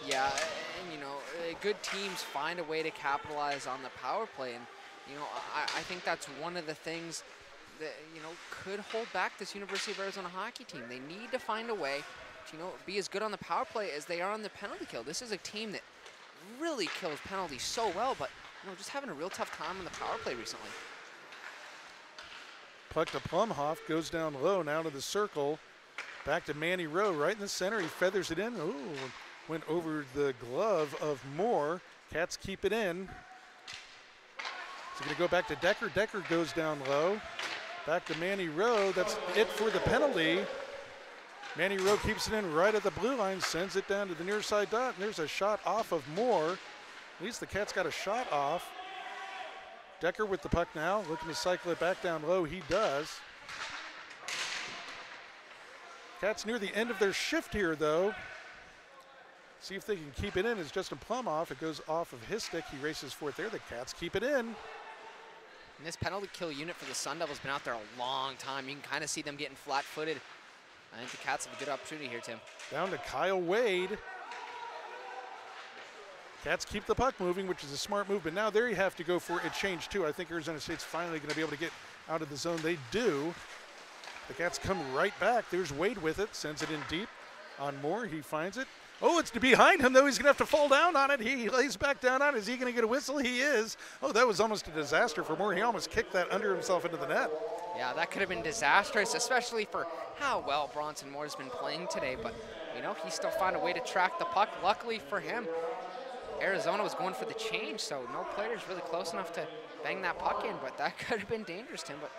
Yeah, and, you know, good teams find a way to capitalize on the power play, and you know, I think that's one of the things that, you know, could hold back this University of Arizona hockey team. They need to find a way to, you know, be as good on the power play as they are on the penalty kill. This is a team that really kills penalties so well, but you know, just having a real tough time on the power play recently. Puck to Plumhoff, goes down low, now to the circle. Back to Manny Rowe, right in the center. He feathers it in. Ooh, went over the glove of Moore. Cats keep it in. So going to go back to Decker. Decker goes down low. Back to Manny Rowe. That's it for the penalty. Manny Rowe keeps it in right at the blue line, sends it down to the near side dot, and there's a shot off of Moore. At least the Cats got a shot off. Decker with the puck now, looking to cycle it back down low. He does. Cats near the end of their shift here, though. See if they can keep it in as Justin Plumhoff. It goes off of his stick. He races for it there. The Cats keep it in. And this penalty kill unit for the Sun Devils has been out there a long time. You can kind of see them getting flat-footed. I think the Cats have a good opportunity here, Tim. Down to Kyle Wade. Cats keep the puck moving, which is a smart move, but now there you have to go for a change too. I think Arizona State's finally going to be able to get out of the zone. They do. The Cats come right back. There's Wade with it, sends it in deep on Moore. He finds it. Oh, it's behind him, though. He's going to have to fall down on it. He lays back down on it. Is he going to get a whistle? He is. Oh, that was almost a disaster for Moore. He almost kicked that under himself into the net. Yeah, that could have been disastrous, especially for how well Bronson Moore's been playing today. But, you know, he still found a way to track the puck. Luckily for him, Arizona was going for the change, so no players really close enough to bang that puck in. But that could have been dangerous, Tim. But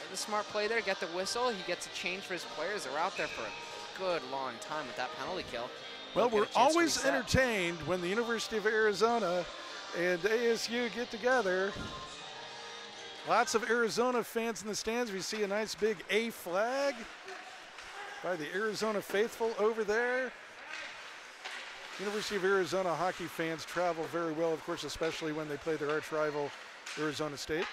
the smart play there, get the whistle. He gets a change for his players. They're out there for a good long time with that penalty kill. Well, we're always entertained when the University of Arizona and ASU get together. Lots of Arizona fans in the stands. We see a nice big A flag by the Arizona faithful over there. University of Arizona hockey fans travel very well, of course, especially when they play their arch rival, Arizona State.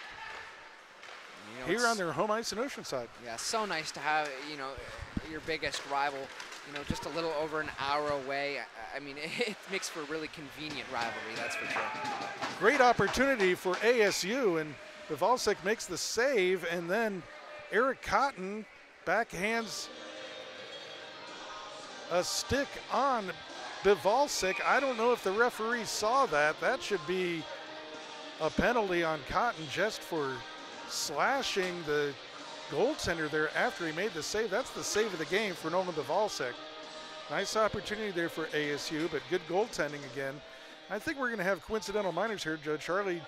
You know, here on their home ice in Oceanside. Yeah, so nice to have, you know, your biggest rival, you know, just a little over an hour away. I mean, it makes for a really convenient rivalry, that's for sure. Great opportunity for ASU, and Bivalsik makes the save, and then Eric Cotton backhands a stick on Bivalsik. I don't know if the referee saw that. That should be a penalty on Cotton just for slashing the goaltender there after he made the save. That's the save of the game for Nolan Bivalsik. Nice opportunity there for ASU, but good goaltending again. I think we're going to have coincidental minors here. Charlie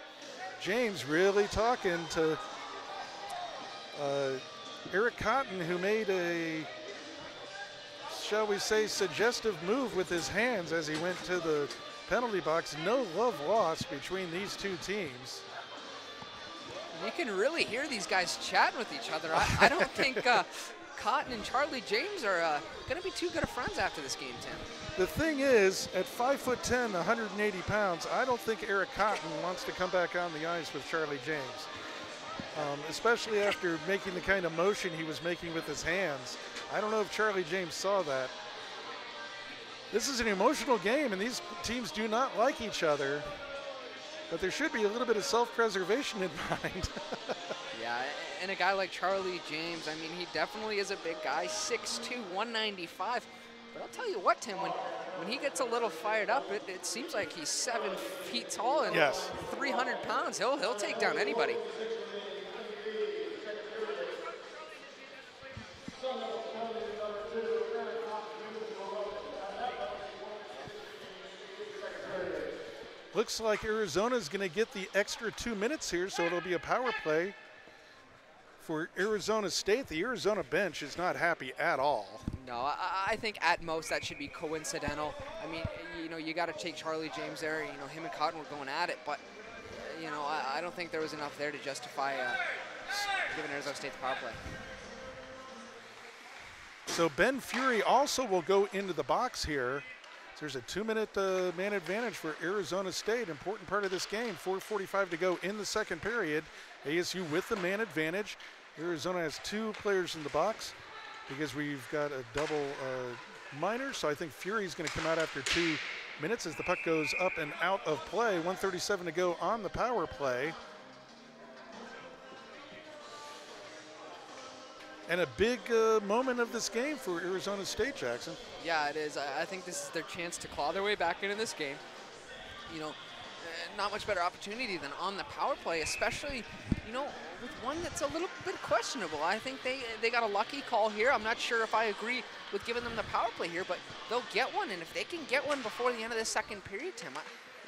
James really talking to Eric Cotton, who made a, shall we say, suggestive move with his hands as he went to the penalty box. No love lost between these two teams. You can really hear these guys chatting with each other. I don't think Cotton and Charlie James are going to be too good of friends after this game, Tim. The thing is, at 5'10", 180 pounds, I don't think Eric Cotton wants to come back on the ice with Charlie James, especially after making the kind of motion he was making with his hands. I don't know if Charlie James saw that. This is an emotional game, and these teams do not like each other. But there should be a little bit of self-preservation in mind. Yeah, and a guy like Charlie James, I mean, he definitely is a big guy, 6'2", 195. But I'll tell you what, Tim, when he gets a little fired up, it seems like he's 7 feet tall and 300 pounds. He'll take down anybody. Looks like Arizona's going to get the extra 2 minutes here, so it'll be a power play for Arizona State. The Arizona bench is not happy at all. No, I think at most that should be coincidental. I mean, you know, you got to take Charlie James there. You know, him and Cotton were going at it, but, you know, I don't think there was enough there to justify giving Arizona State the power play. So Ben Fury also will go into the box here. So there's a 2-minute man advantage for Arizona State. Important part of this game. 4:45 to go in the second period. ASU with the man advantage. Arizona has 2 players in the box because we've got a double minor. So I think Fury's going to come out after 2 minutes as the puck goes up and out of play. 1:37 to go on the power play. And a big moment of this game for Arizona State, Jackson. Yeah, it is. I think this is their chance to claw their way back into this game. You know, not much better opportunity than on the power play, especially, you know, with one that's a little bit questionable. I think they got a lucky call here. I'm not sure if I agree with giving them the power play here, but they'll get one. And if they can get one before the end of the second period, Tim,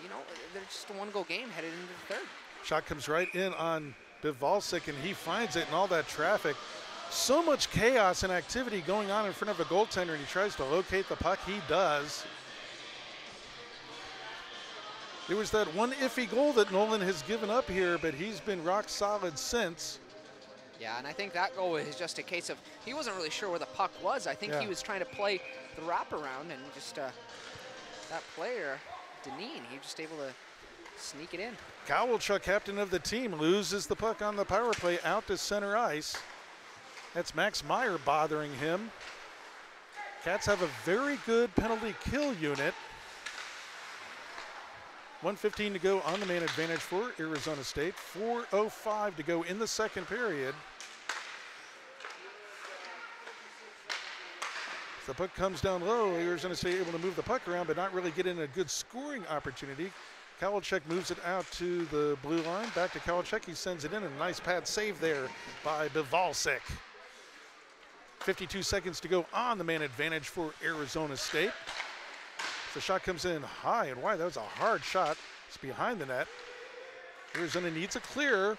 you know, they're just a one-goal game headed into the third. Shot comes right in on Bivalsic, and he finds it in all that traffic. So much chaos and activity going on in front of a goaltender, and he tries to locate the puck. He does. There was that one iffy goal that Nolan has given up here, but he's been rock solid since. Yeah, and I think that goal is just a case of he wasn't really sure where the puck was. I think he was trying to play the wraparound, and just that player, Deneen, he was just able to sneak it in. Kowalchuk, captain of the team, loses the puck on the power play out to center ice. That's Max Meyer bothering him. Cats have a very good penalty kill unit. 1:15 to go on the man advantage for Arizona State. 4:05 to go in the second period. The puck comes down low. Arizona State able to move the puck around, but not really get in a good scoring opportunity. Kowalchuk moves it out to the blue line. Back to Kowalchuk. He sends it in. A nice pad save there by Bivalsic. 52 seconds to go on the man advantage for Arizona State. The shot comes in high and wide. That was a hard shot. It's behind the net. Arizona needs a clear.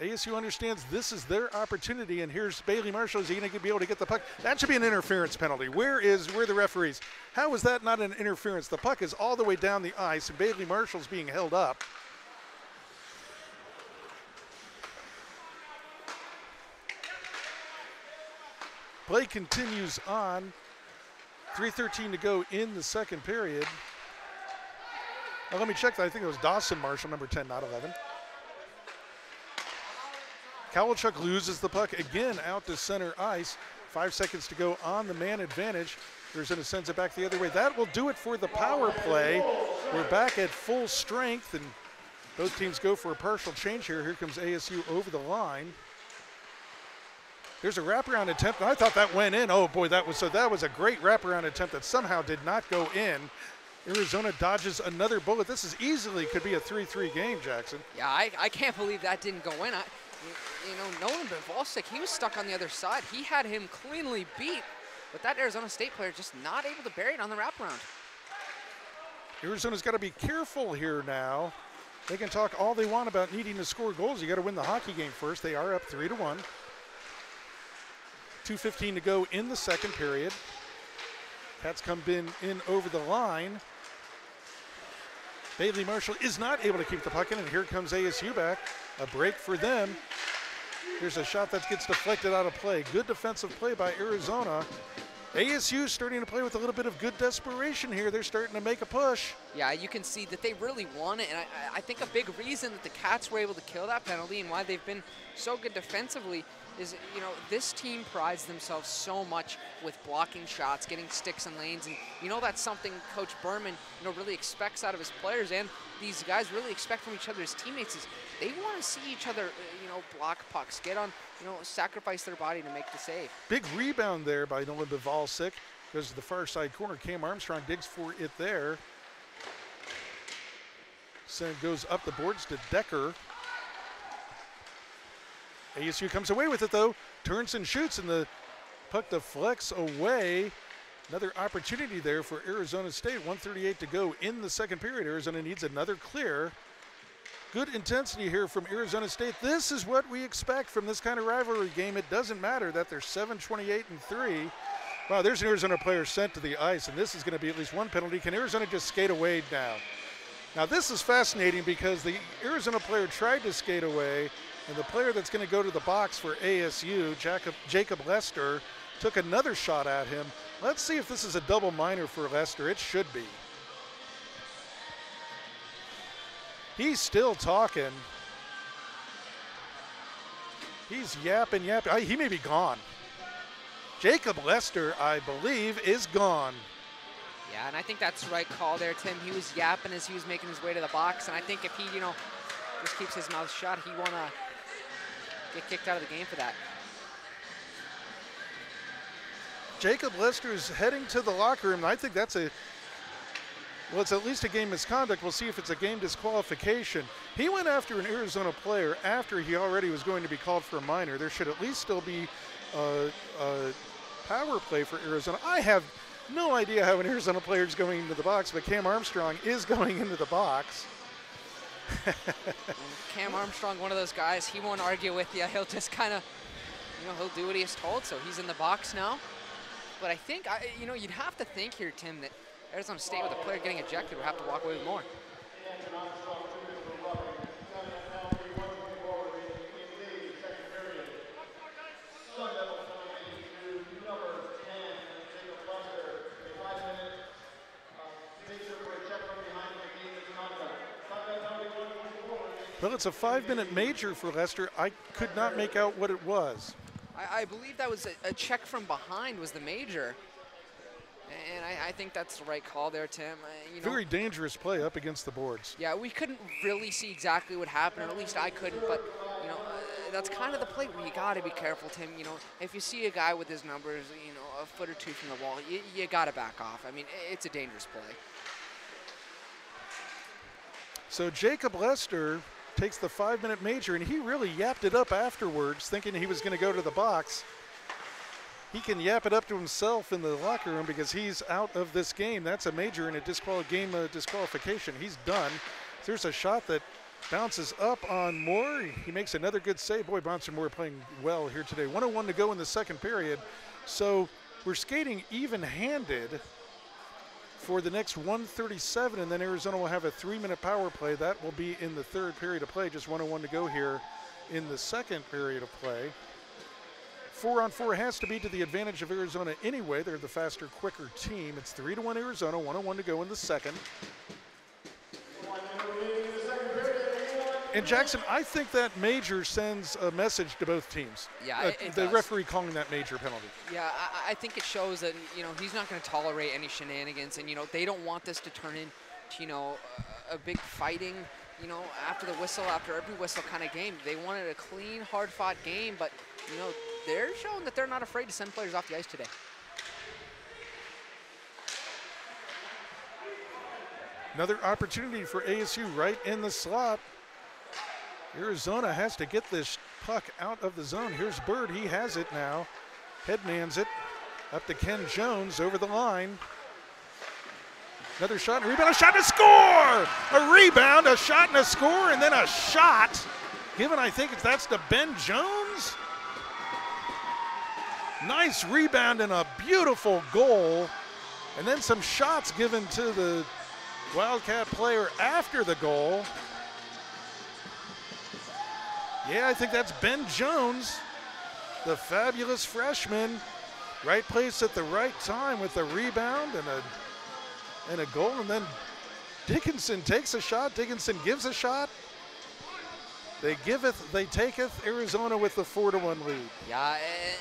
ASU understands this is their opportunity, and here's Bailey Marshall. Is he going to be able to get the puck? That should be an interference penalty. Where are the referees? How is that not an interference? The puck is all the way down the ice, and Bailey Marshall's being held up. Play continues on. 3:13 to go in the second period. Now let me check that. I think it was Dawson Marshall, number 10, not 11. Kowalchuk loses the puck again out to center ice. 5 seconds to go on the man advantage. Arizona sends it back the other way. That will do it for the power play. We're back at full strength, and both teams go for a partial change here. Here comes ASU over the line. There's a wraparound attempt. I thought that went in. Oh boy, that was a great wraparound attempt that somehow did not go in. Arizona dodges another bullet. This is easily could be a 3-3 game, Jackson. Yeah, I can't believe that didn't go in. You know, Nolan Bivalsic, he was stuck on the other side. He had him cleanly beat, but that Arizona State player just not able to bury it on the wraparound. Arizona's got to be careful here now. They can talk all they want about needing to score goals. You got to win the hockey game first. They are up 3-1. 2:15 to go in the second period. Cats come in over the line. Bailey Marshall is not able to keep the puck in, and here comes ASU back. A break for them. Here's a shot that gets deflected out of play. Good defensive play by Arizona. ASU starting to play with a little bit of good desperation here. They're starting to make a push. Yeah, you can see that they really want it, and I think a big reason that the Cats were able to kill that penalty and why they've been so good defensively is, you know, this team prides themselves so much with blocking shots, getting sticks and lanes, and you know that's something Coach Berman, you know, really expects out of his players, and these guys really expect from each other as teammates. Is they want to see each other, you know, block pucks, get on, you know, sacrifice their body to make the save. Big rebound there by Nolan Bivalsic. Goes to the far side corner. Cam Armstrong digs for it there. So goes up the boards to Decker. ASU comes away with it though. Turns and shoots, and the puck deflects away. Another opportunity there for Arizona State. 1:38 to go in the second period. Arizona needs another clear. Good intensity here from Arizona State. This is what we expect from this kind of rivalry game. It doesn't matter that they're 7-28-3. Wow, there's an Arizona player sent to the ice, and this is going to be at least one penalty. Can Arizona just skate away now? Now this is fascinating because the Arizona player tried to skate away, and the player that's going to go to the box for ASU, Jacob Lester, took another shot at him. Let's see if this is a double minor for Lester. It should be. He's still talking. He's yapping. He may be gone. Jacob Lester, I believe, is gone. Yeah, and I think that's the right call there, Tim. He was yapping as he was making his way to the box, and I think if he, just keeps his mouth shut, he won't get kicked out of the game for that. Jacob Lester's heading to the locker room. I think that's it's at least a game misconduct. We'll see if it's a game disqualification. He went after an Arizona player after he already was going to be called for a minor. There should at least still be a power play for Arizona. I have no idea how an Arizona player is going into the box, but Cam Armstrong is going into the box. Cam Armstrong, one of those guys, he won't argue with you. He'll just kind of, he'll do what he's told, so he's in the box now. But I think, you'd have to think here, Tim, that Arizona State with a player getting ejected would have to walk away with more. Well, it's a 5-minute major for Lester. I could not make out what it was. I believe that was a check from behind was the major. And I think that's the right call there, Tim. Very dangerous play up against the boards. Yeah, we couldn't really see exactly what happened, or at least I couldn't, but, that's kind of the play where you got to be careful, Tim. If you see a guy with his numbers, a foot or two from the wall, you got to back off. I mean, it's a dangerous play. So Jacob Lester takes the 5-minute major, and he really yapped it up afterwards, thinking he was going to go to the box. He can yap it up to himself in the locker room because he's out of this game. That's a major and a disqualification. He's done. There's a shot that bounces up on Moore. He makes another good save. Boy, Bronson Moore playing well here today. 1:01 to go in the second period. So we're skating even-handed for the next 1:37, and then Arizona will have a 3-minute power play. That will be in the third period of play. Just 1:01 to go here in the second period of play. 4-on-4 has to be to the advantage of Arizona anyway. They're the faster, quicker team. It's 3-1 Arizona, 1:01 to go in the second. And Jackson, I think that major sends a message to both teams. Yeah, it the does. referee calling that major penalty. Yeah, I think it shows that, he's not going to tolerate any shenanigans, and, they don't want this to turn into, a big fighting, after the whistle, after every whistle kind of game. They wanted a clean, hard-fought game, but, they're showing that they're not afraid to send players off the ice today. Another opportunity for ASU right in the slot. Arizona has to get this puck out of the zone. Here's Bird, he has it now. Headmans it up to Ken Jones over the line. Another shot and rebound, a shot and a score! A rebound, a shot and a score, and then a shot. Given, I think that's to Ben Jones. Nice rebound and a beautiful goal. And then some shots given to the Wildcat player after the goal. Yeah, I think that's Ben Jones, the fabulous freshman. Right place at the right time with a rebound and a goal. And then Dickinson takes a shot. Dickinson gives a shot. They giveth, they taketh. Arizona with the 4-1 lead. Yeah,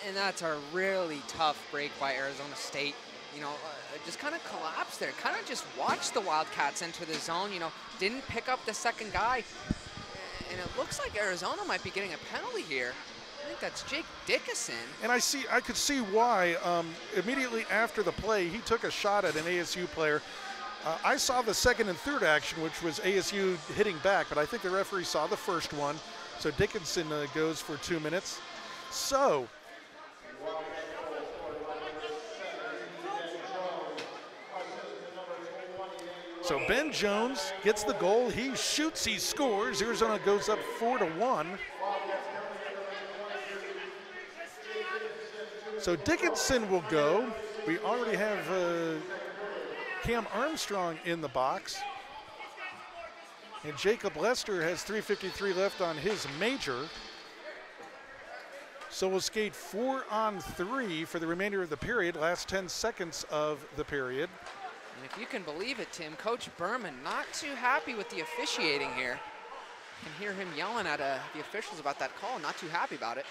and that's a really tough break by Arizona State. Just kind of collapsed there. Kind of just watched the Wildcats enter the zone. Didn't pick up the second guy. And it looks like Arizona might be getting a penalty here. I think that's Jake Dickinson. And I could see why. Immediately after the play, he took a shot at an ASU player. I saw the second and third action, which was ASU hitting back, but I think the referee saw the first one. So Dickinson goes for 2 minutes. So Ben Jones gets the goal. He shoots, he scores. Arizona goes up 4-1. So Dickinson will go. We already have Cam Armstrong in the box. And Jacob Lester has 3:53 left on his major. So we'll skate 4-on-3 for the remainder of the period, last 10 seconds of the period. And if you can believe it, Tim, Coach Berman not too happy with the officiating here. You can hear him yelling at the officials about that call, not too happy about it.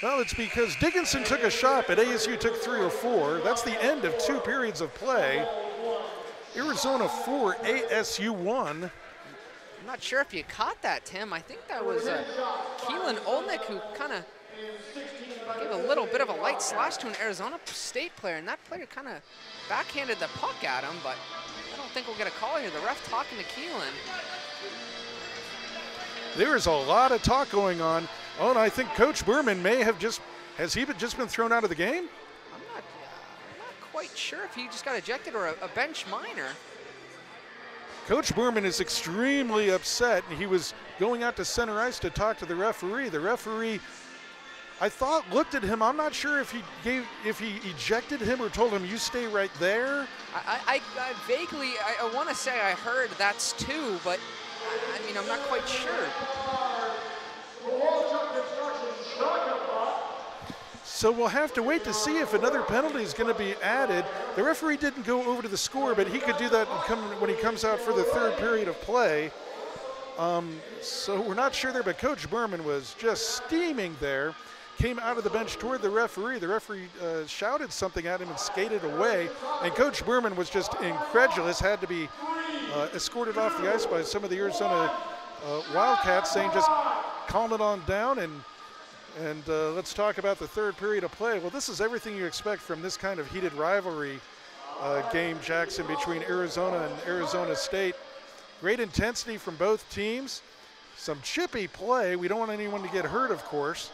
Well, it's because Dickinson took a shot, but ASU took 3 or 4. That's the end of 2 periods of play. Arizona 4, ASU 1. I'm not sure if you caught that, Tim. I think that was Keelan Olnick who kind of gave a little bit of a light slash to an Arizona State player, and that player kind of backhanded the puck at him, but I don't think we'll get a call here. The ref talking to Keelan. There is a lot of talk going on. Oh, and I think Coach Berman may have has he just been thrown out of the game? I'm not quite sure if he just got ejected or a bench minor. Coach Berman is extremely upset, and he was going out to center ice to talk to the referee. The referee, I thought, looked at him. I'm not sure if he ejected him or told him, you stay right there. I vaguely, I want to say I heard that's two, but I mean, I'm not quite sure. So we'll have to wait to see if another penalty is going to be added. The referee didn't go over to the score, but he could do that when he comes out for the third period of play. So we're not sure there, but Coach Berman was just steaming there. Came out of the bench toward the referee. The referee shouted something at him and skated away. And Coach Berman was just incredulous, had to be escorted off the ice by some of the Arizona Wildcats, saying just calm it on down and let's talk about the third period of play. Well, this is everything you expect from this kind of heated rivalry game, Jackson, between Arizona and Arizona State. Great intensity from both teams. Some chippy play. We don't want anyone to get hurt, of course.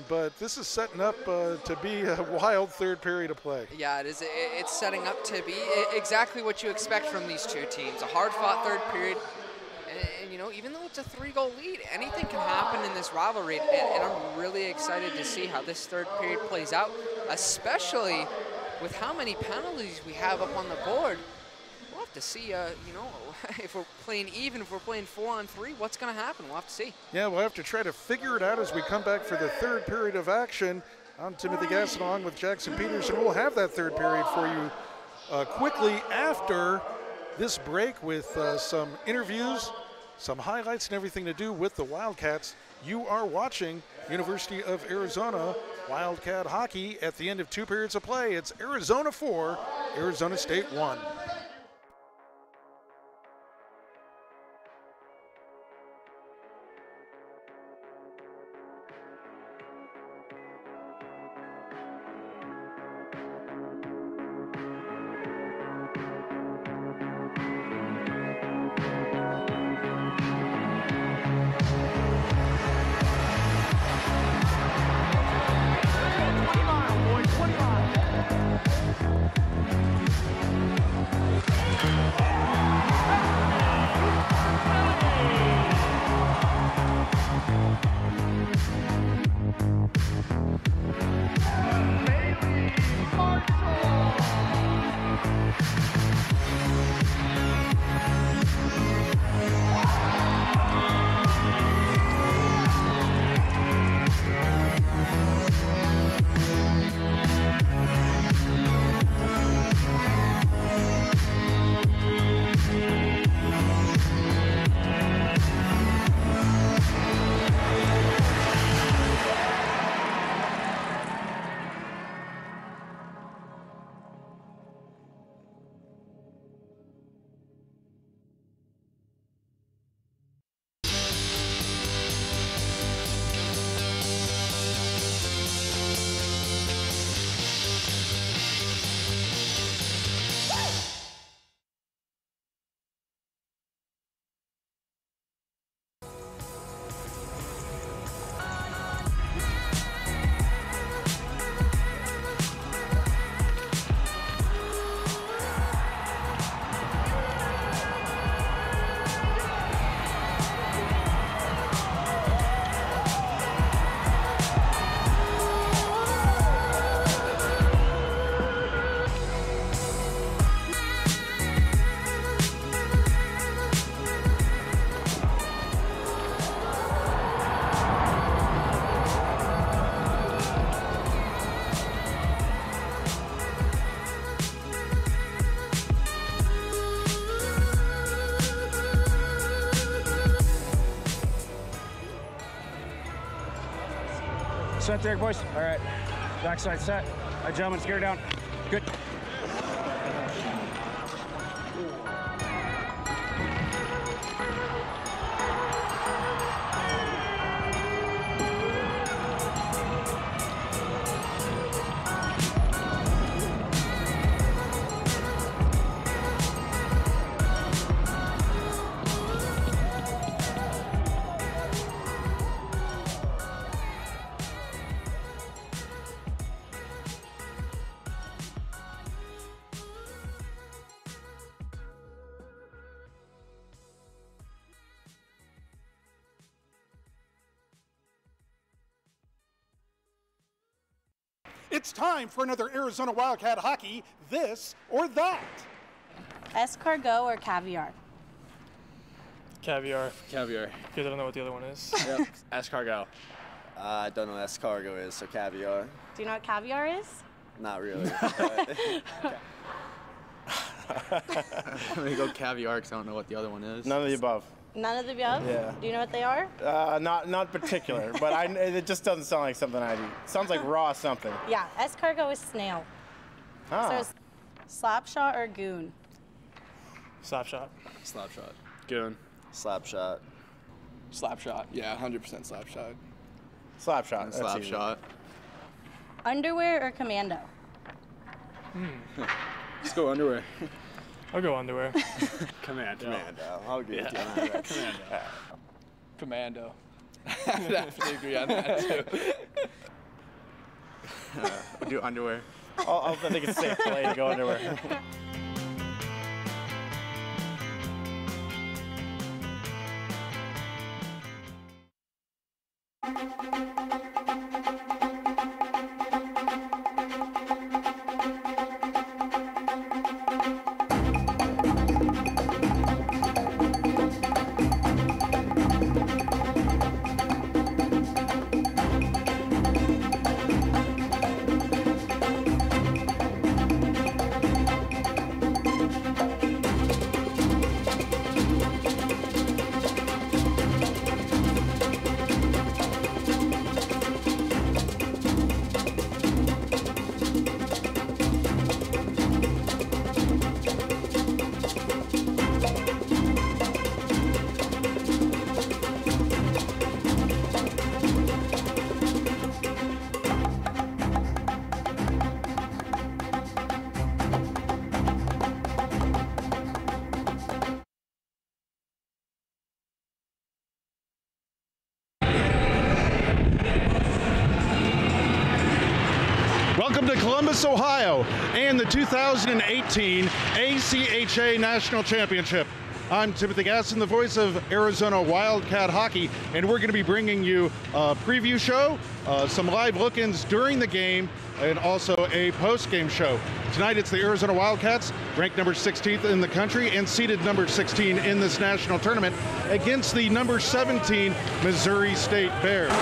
But this is setting up to be a wild third period of play. Yeah, it is. It's setting up to be exactly what you expect from these two teams. A hard-fought third period. And, you know, even though it's a 3-goal lead, anything can happen in this rivalry. And I'm really excited to see how this third period plays out, especially with how many penalties we have up on the board. We'll have to see, you know, if we're playing even, if we're playing 4-on-3, what's going to happen? We'll have to see. Yeah, we'll have to try to figure it out as we come back for the third period of action. I'm Timothy Gasson along with Jackson Peterson. We'll have that third period for you quickly after this break with some interviews, some highlights, and everything to do with the Wildcats. You are watching University of Arizona Wildcat Hockey at the end of 2 periods of play. It's Arizona 4, Arizona State 1. Set there, boys. All right. Backside set. All right, gentlemen, let's get her down. Good. It's time for another Arizona Wildcat Hockey This or That. Escargot or caviar? Caviar. Caviar. Because I don't know what the other one is. Yep. Escargot. I don't know what escargot is, so caviar. Do you know what caviar is? Not really. I'm going to go caviar because I don't know what the other one is. None of the above. None of the above? Yeah. Do you know what they are? Not particular, but it just doesn't sound like something I'd eat. Sounds like raw something. Yeah, escargot is snail. Oh. So it's slap shot or goon? Slap shot. Slap shot. Goon. Slap shot. Slap shot. Yeah, 100% slap shot. Slap shot. Slap shot. Underwear or commando? Let's go underwear. I'll go underwear. Commando. Commando. I'll agree with you on that. Commando. I definitely agree on that too. We'll do underwear. I think it's safe play to go underwear. Welcome to Columbus, Ohio, and the 2018 ACHA National Championship. I'm Timothy Gasson, the voice of Arizona Wildcat Hockey, and we're going to be bringing you a preview show, some live look-ins during the game, and also a post-game show. Tonight it's the Arizona Wildcats, ranked number 16th in the country and seeded number 16 in this national tournament, against the number 17 Missouri State Bears.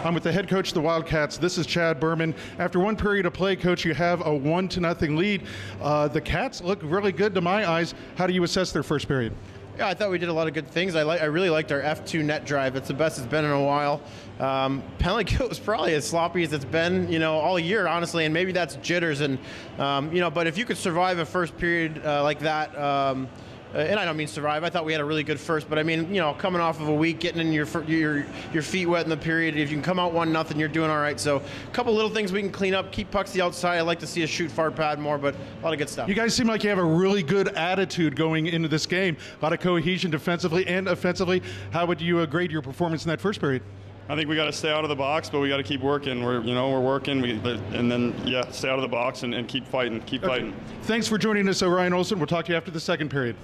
I'm with the head coach of the Wildcats. This is Chad Berman. After one period of play, Coach, you have a 1-0 lead. The Cats look really good to my eyes. How do you assess their first period? Yeah, I thought we did a lot of good things. I really liked our F2 net drive. It's the best it's been in a while. Penalty kill was probably as sloppy as it's been, all year, honestly, and maybe that's jitters. And but if you could survive a first period like that. And I don't mean survive. I thought we had a really good first, but I mean, coming off of a week, getting in your feet wet in the period, if you can come out 1-0, you're doing all right. So a couple little things we can clean up, keep pucks the outside. I'd like to see us shoot far pad more, but a lot of good stuff. You guys seem like you have a really good attitude going into this game. A lot of cohesion defensively and offensively. How would you grade your performance in that first period? I think we got to stay out of the box, but we got to keep working. We're working, and then stay out of the box and keep fighting, fighting. Thanks for joining us, Ryan Olson. We'll talk to you after the second period.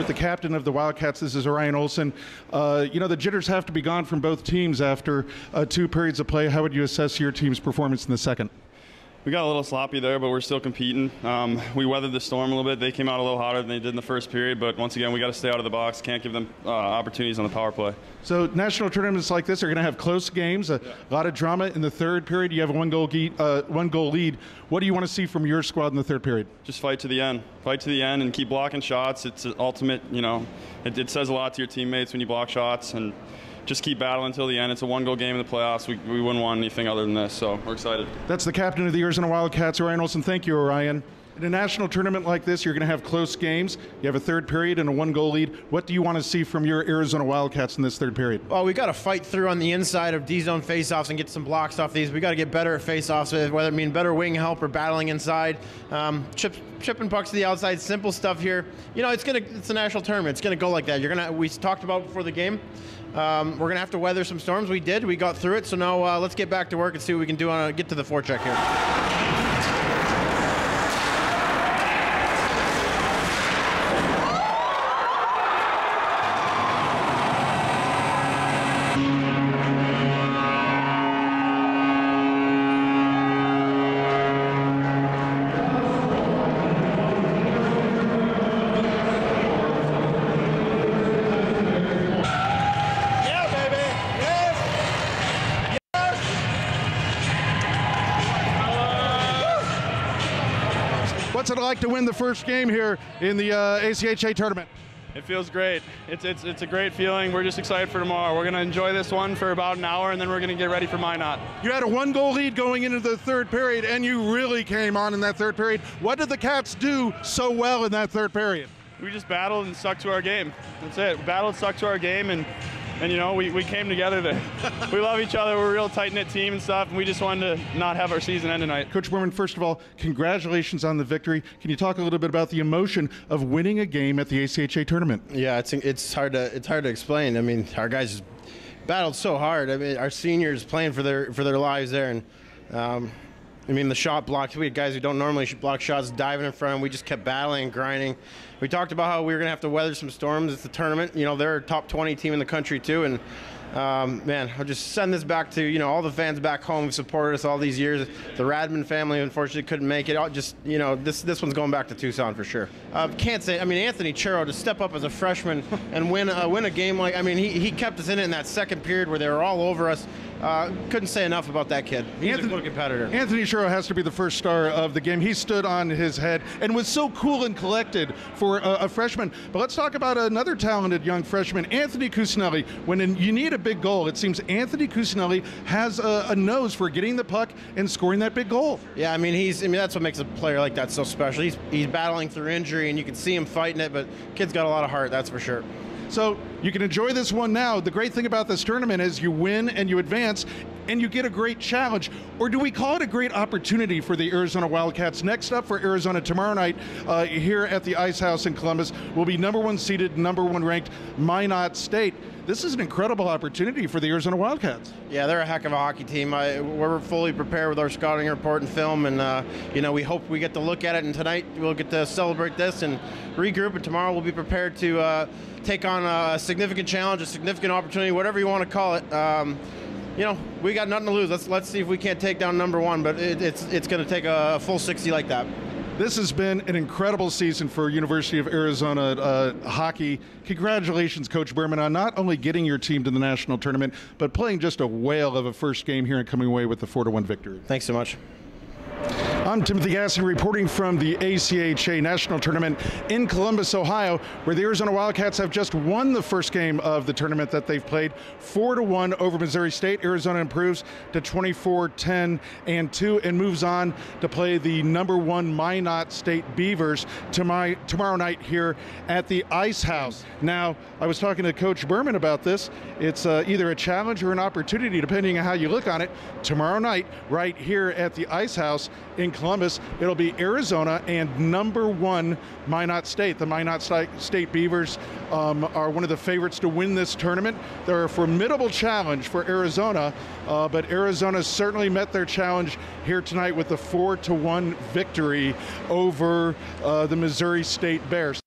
The captain of the Wildcats. This is Ryan Olson. The jitters have to be gone from both teams after 2 periods of play. How would you assess your team's performance in the second? We got a little sloppy there, but we're still competing. We weathered the storm a little bit. They came out a little hotter than they did in the first period, but once again, we got to stay out of the box. Can't give them opportunities on the power play. So national tournaments like this are going to have close games, a lot of drama in the third period. You have a one goal lead. What do you want to see from your squad in the third period? Just fight to the end. Fight to the end and keep blocking shots. It's ultimate, it says a lot to your teammates when you block shots, and just keep battling until the end. It's a one-goal game in the playoffs. We wouldn't want anything other than this, so we're excited. That's the captain of the Arizona Wildcats, Orion Olson. Thank you, Orion. In a national tournament like this, you're going to have close games. You have a third period and a one-goal lead. What do you want to see from your Arizona Wildcats in this third period? Well, we got to fight through on the inside of D-zone faceoffs and get some blocks off these. We got to get better at faceoffs, whether it mean better wing help or battling inside. Chipping pucks to the outside, simple stuff here. You know, it's a national tournament. It's going to go like that. We talked about before the game. We're going to have to weather some storms. We did. We got through it. So now let's get back to work and see what we can do on get to the forecheck here. What's it like to win the first game here in the ACHA tournament? It feels great. It's a great feeling. We're just excited for tomorrow. We're going to enjoy this one for about an hour, and then we're going to get ready for Minot. You had a one-goal lead going into the third period, and you really came on in that third period. What did the Cats do so well in that third period? We just battled and stuck to our game. That's it. Battled, stuck to our game, and you know, we came together there. We love each other. We're a real tight-knit team and stuff, and we just wanted to not have our season end tonight. Coach Berman, first of all, congratulations on the victory. Can you talk a little bit about the emotion of winning a game at the ACHA tournament? Yeah, it's hard to explain. I mean, our guys battled so hard. I mean, our seniors playing for their lives there, and I mean, the shot blocks. We had guys who don't normally block shots diving in front, and we just kept battling and grinding. We talked about how we were going to have to weather some storms. It's the tournament. You know, they're a top 20 team in the country, too. And, man, I'll just send this back to, you know, all the fans back home who supported us all these years. The Radman family, unfortunately, couldn't make it. I'll just, you know, this one's going back to Tucson for sure. Can't say, I mean, Anthony Churro to step up as a freshman and win a game like, I mean, he kept us in it in that second period where they were all over us. Couldn't say enough about that kid. He's a good competitor. Anthony Churro has to be the first star of the game. He stood on his head and was so cool and collected for a freshman. But let's talk about another talented young freshman, Anthony Cusinelli. When you need a big goal, it seems Anthony Cusinelli has a nose for getting the puck and scoring that big goal. Yeah, I mean, that's what makes a player like that so special. He's battling through injury, and you can see him fighting it, but kid's got a lot of heart, that's for sure. So you can enjoy this one now. The great thing about this tournament is you win and you advance and you get a great challenge. Or do we call it a great opportunity for the Arizona Wildcats? Next up for Arizona tomorrow night here at the Ice House in Columbus will be #1 seeded, #1 ranked Minot State. This is an incredible opportunity for the Arizona Wildcats. Yeah, they're a heck of a hockey team. We're fully prepared with our scouting report and film, and you know, we hope we get to look at it. And tonight we'll get to celebrate this and regroup. And tomorrow we'll be prepared to take on a significant challenge, a significant opportunity, whatever you want to call it. You know, we got nothing to lose. Let's see if we can't take down #1, but it's going to take a full 60 like that. This has been an incredible season for University of Arizona hockey. Congratulations, Coach Berman, on not only getting your team to the national tournament, but playing just a whale of a first game here and coming away with the 4-1 victory. Thanks so much. I'm Timothy Gasson reporting from the ACHA National Tournament in Columbus, Ohio, where the Arizona Wildcats have just won the first game of the tournament that they've played, 4-1 over Missouri State. Arizona improves to 24-10-2 and moves on to play the #1 Minot State Beavers tomorrow night here at the Ice House. Now, I was talking to Coach Berman about this. It's either a challenge or an opportunity, depending on how you look on it. Tomorrow night, right here at the Ice House in Columbus, it'll be Arizona and #1 Minot State. The Minot State Beavers are one of the favorites to win this tournament. They're a formidable challenge for Arizona, but Arizona certainly met their challenge here tonight with the 4-1 victory over the Missouri State Bears.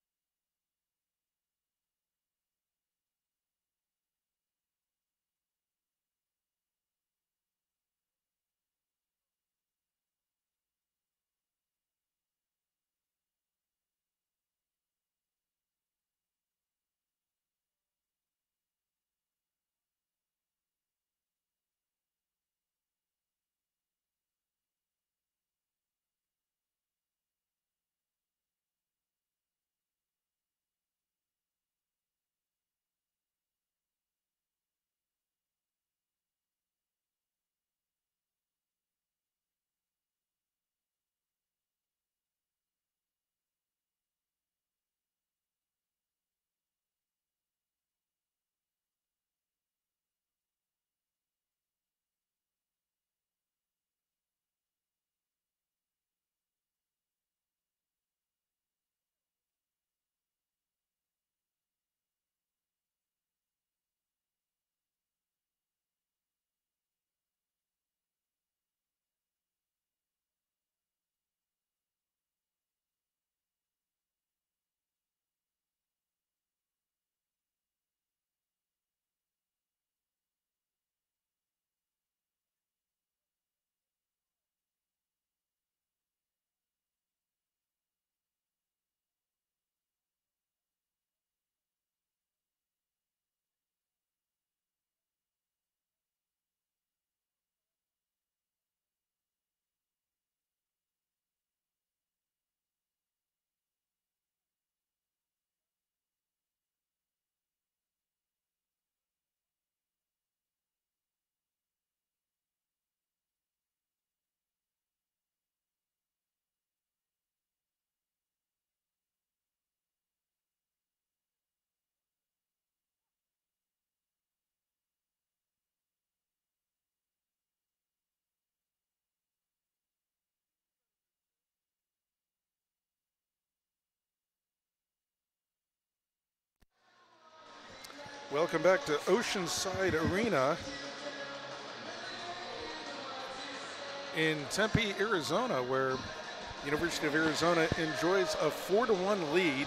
Welcome back to Oceanside Arena in Tempe, Arizona, where University of Arizona enjoys a 4-1 lead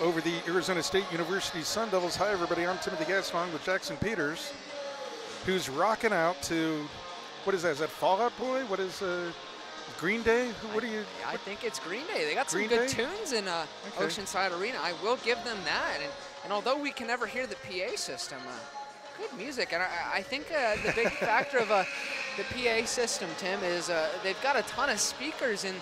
over the Arizona State University Sun Devils. Hi, everybody. I'm Timothy Gaston with Jackson Peters, who's rocking out to, what is that? Is that Fall Out Boy? What is Green Day? What are you? I think it's Green Day. They got some Green good Day? tunes in Oceanside Arena. I will give them that. And although we can never hear the PA system, good music. And I think the big factor of the PA system, Tim, is they've got a ton of speakers in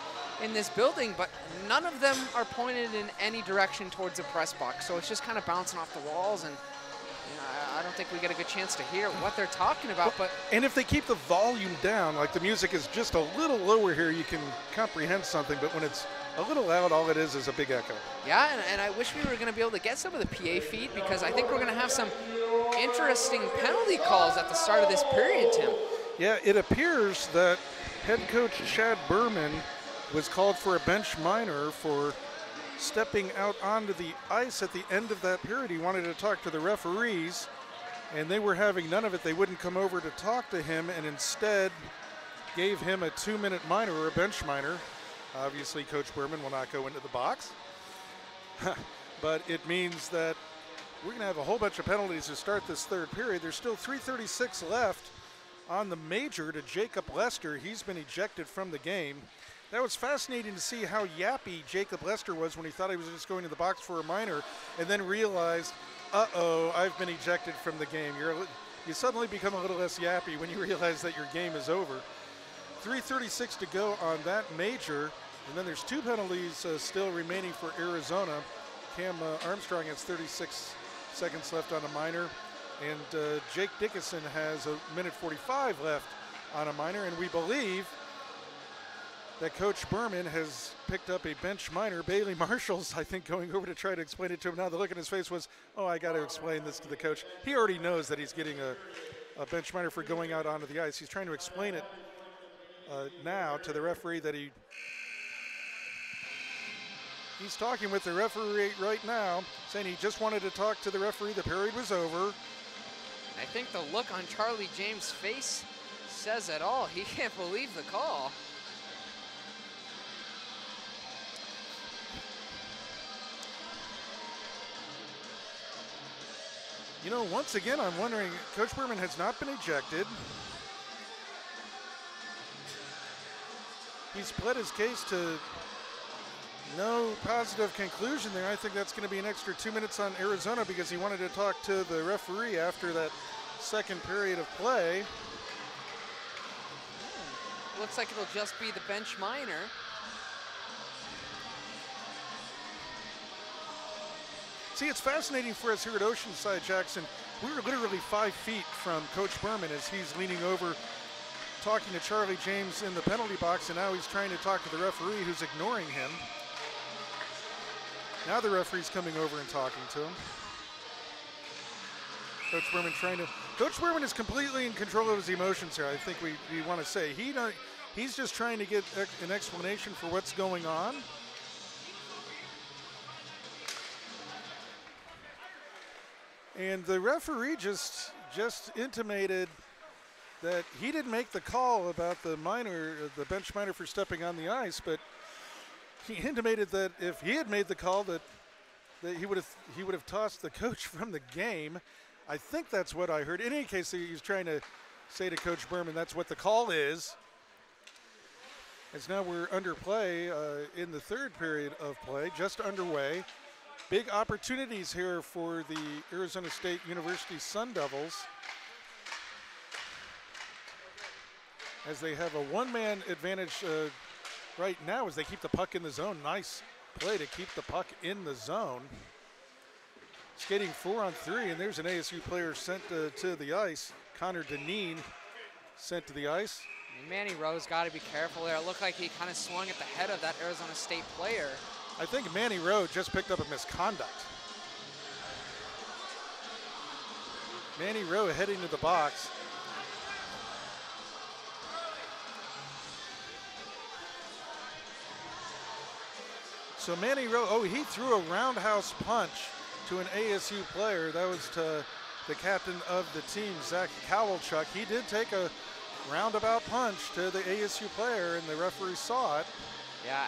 this building, but none of them are pointed in any direction towards the press box. So it's just kind of bouncing off the walls, and you know, I don't think we get a good chance to hear what they're talking about. But and if they keep the volume down, like the music is just a little lower here, you can comprehend something. But when it's a little loud, all it is a big echo. Yeah, and I wish we were going to be able to get some of the PA feed, because I think we're going to have some interesting penalty calls at the start of this period, Tim. Yeah, it appears that head coach Chad Berman was called for a bench minor for stepping out onto the ice at the end of that period. He wanted to talk to the referees, and they were having none of it. They wouldn't come over to talk to him, and instead gave him a 2-minute minor, or a bench minor. Obviously, Coach Berman will not go into the box. But it means that we're going to have a whole bunch of penalties to start this third period. There's still 3:36 left on the major to Jacob Lester. He's been ejected from the game. That was fascinating to see how yappy Jacob Lester was when he thought he was just going to the box for a minor, and then realized, uh-oh, I've been ejected from the game. You suddenly become a little less yappy when you realize that your game is over. 3:36 to go on that major, and then there's 2 penalties still remaining for Arizona. Cam Armstrong has 36 seconds left on a minor, and Jake Dickinson has 1:45 left on a minor, and we believe that Coach Berman has picked up a bench minor. Bailey Marshall's, I think, going over to try to explain it to him. Now the look on his face was, oh, I got to explain this to the coach. He already knows that he's getting a bench minor for going out onto the ice. He's trying to explain it now to the referee that he's talking with the referee right now, saying he just wanted to talk to the referee. The period was over. I think the look on Charlie James' face says it all. He can't believe the call. You know, once again, I'm wondering, Coach Berman has not been ejected. He's pled his case to no positive conclusion there. I think that's going to be an extra 2 minutes on Arizona, because he wanted to talk to the referee after that second period of play. Looks like it'll just be the bench minor. See, it's fascinating for us here at Oceanside, Jackson. We're literally 5 feet from Coach Berman as he's leaning over, talking to Charlie James in the penalty box, and now he's trying to talk to the referee, who's ignoring him. Now the referee's coming over and talking to him. Coach Berman is completely in control of his emotions here. I think we want to say he's just trying to get an explanation for what's going on. And the referee just intimated that he didn't make the call about the bench minor for stepping on the ice, but he intimated that if he had made the call, that he would have tossed the coach from the game. I think that's what I heard. In any case, he's trying to say to Coach Berman that's what the call is. As now we're under play in the third period of play, just underway. Big opportunities here for the Arizona State University Sun Devils, as they have a one-man advantage right now as they keep the puck in the zone. Nice play to keep the puck in the zone. Skating 4-on-3, and there's an ASU player sent to the ice. Connor Deneen sent to the ice. Manny Rowe's got to be careful there. It looked like he kind of swung at the head of that Arizona State player. I think Manny Rowe just picked up a misconduct. Manny Rowe heading to the box. So Manny Rowe, he threw a roundhouse punch to an ASU player. That was to the captain of the team, Zach Kowalchuk. He did take a roundabout punch to the ASU player, and the referee saw it. Yeah,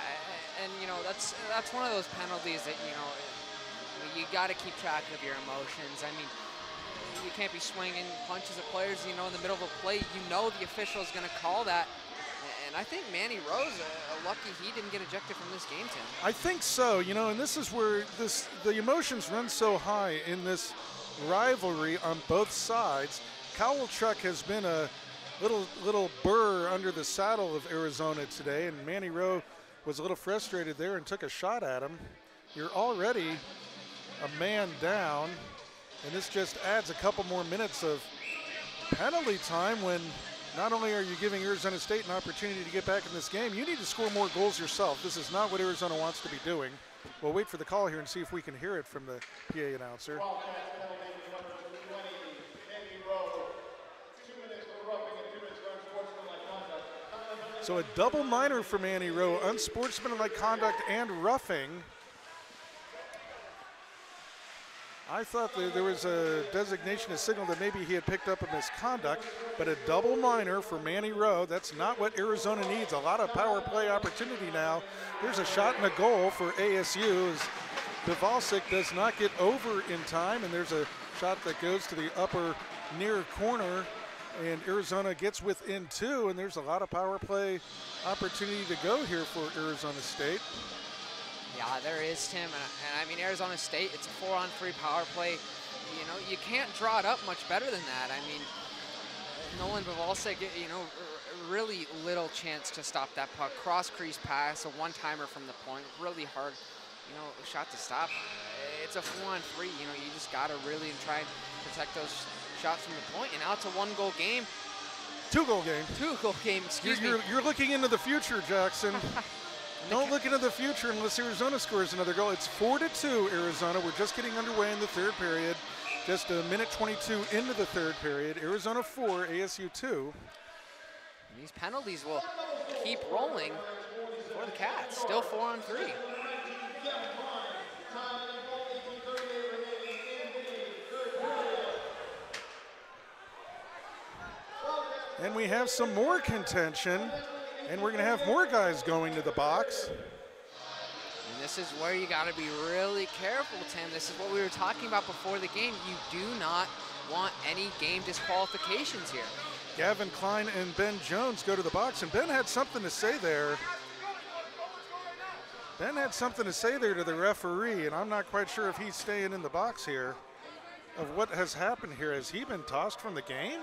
and you know, that's one of those penalties that, you know, you got to keep track of your emotions. I mean, you can't be swinging punches at players, you know, in the middle of a play. You know the official is going to call that. And I think Manny Rowe, lucky he didn't get ejected from this game, Tim. I think so, you know, and this is where the emotions run so high in this rivalry on both sides. Kowalchuk has been a little burr under the saddle of Arizona today, and Manny Rowe was a little frustrated there and took a shot at him. You're already a man down, and this just adds a couple more minutes of penalty time when not only are you giving Arizona State an opportunity to get back in this game, you need to score more goals yourself. This is not what Arizona wants to be doing. We'll wait for the call here and see if we can hear it from the PA announcer. So a double minor for Manny Rowe, unsportsmanlike conduct and roughing. I thought that there was a designation, a signal that maybe he had picked up a misconduct, but a double minor for Manny Rowe. That's not what Arizona needs. A lot of power play opportunity now. There's a shot and a goal for ASU as Bivalsic does not get over in time, and there's a shot that goes to the upper near corner, and Arizona gets within 2, and there's a lot of power play opportunity to go here for Arizona State. Yeah, there is, Tim, and I mean, Arizona State, it's a 4-on-3 power play. You know, you can't draw it up much better than that. I mean, Nolan Bivalsic, you know, really little chance to stop that puck. Cross-crease pass, a one-timer from the point, really hard, you know, shot to stop. It's a 4-on-3, you know, you just got to really try and protect those shots from the point, and now it's a 1-goal game. 2-goal game. 2-goal game, excuse me. You're looking into the future, Jackson. Don't look into the future unless Arizona scores another goal. It's 4-2 Arizona. We're just getting underway in the third period. Just a minute 22 into the third period. Arizona 4, ASU 2. These penalties will keep rolling for the Cats. Still 4-on-3. And we have some more contention. And we're going to have more guys going to the box. And this is where you got to be really careful, Tim. This is what we were talking about before the game. You do not want any game disqualifications here. Gavin Klein and Ben Jones go to the box, and Ben had something to say there. Ben had something to say there to the referee, and I'm not quite sure if he's staying in the box here of what has happened here. Has he been tossed from the game?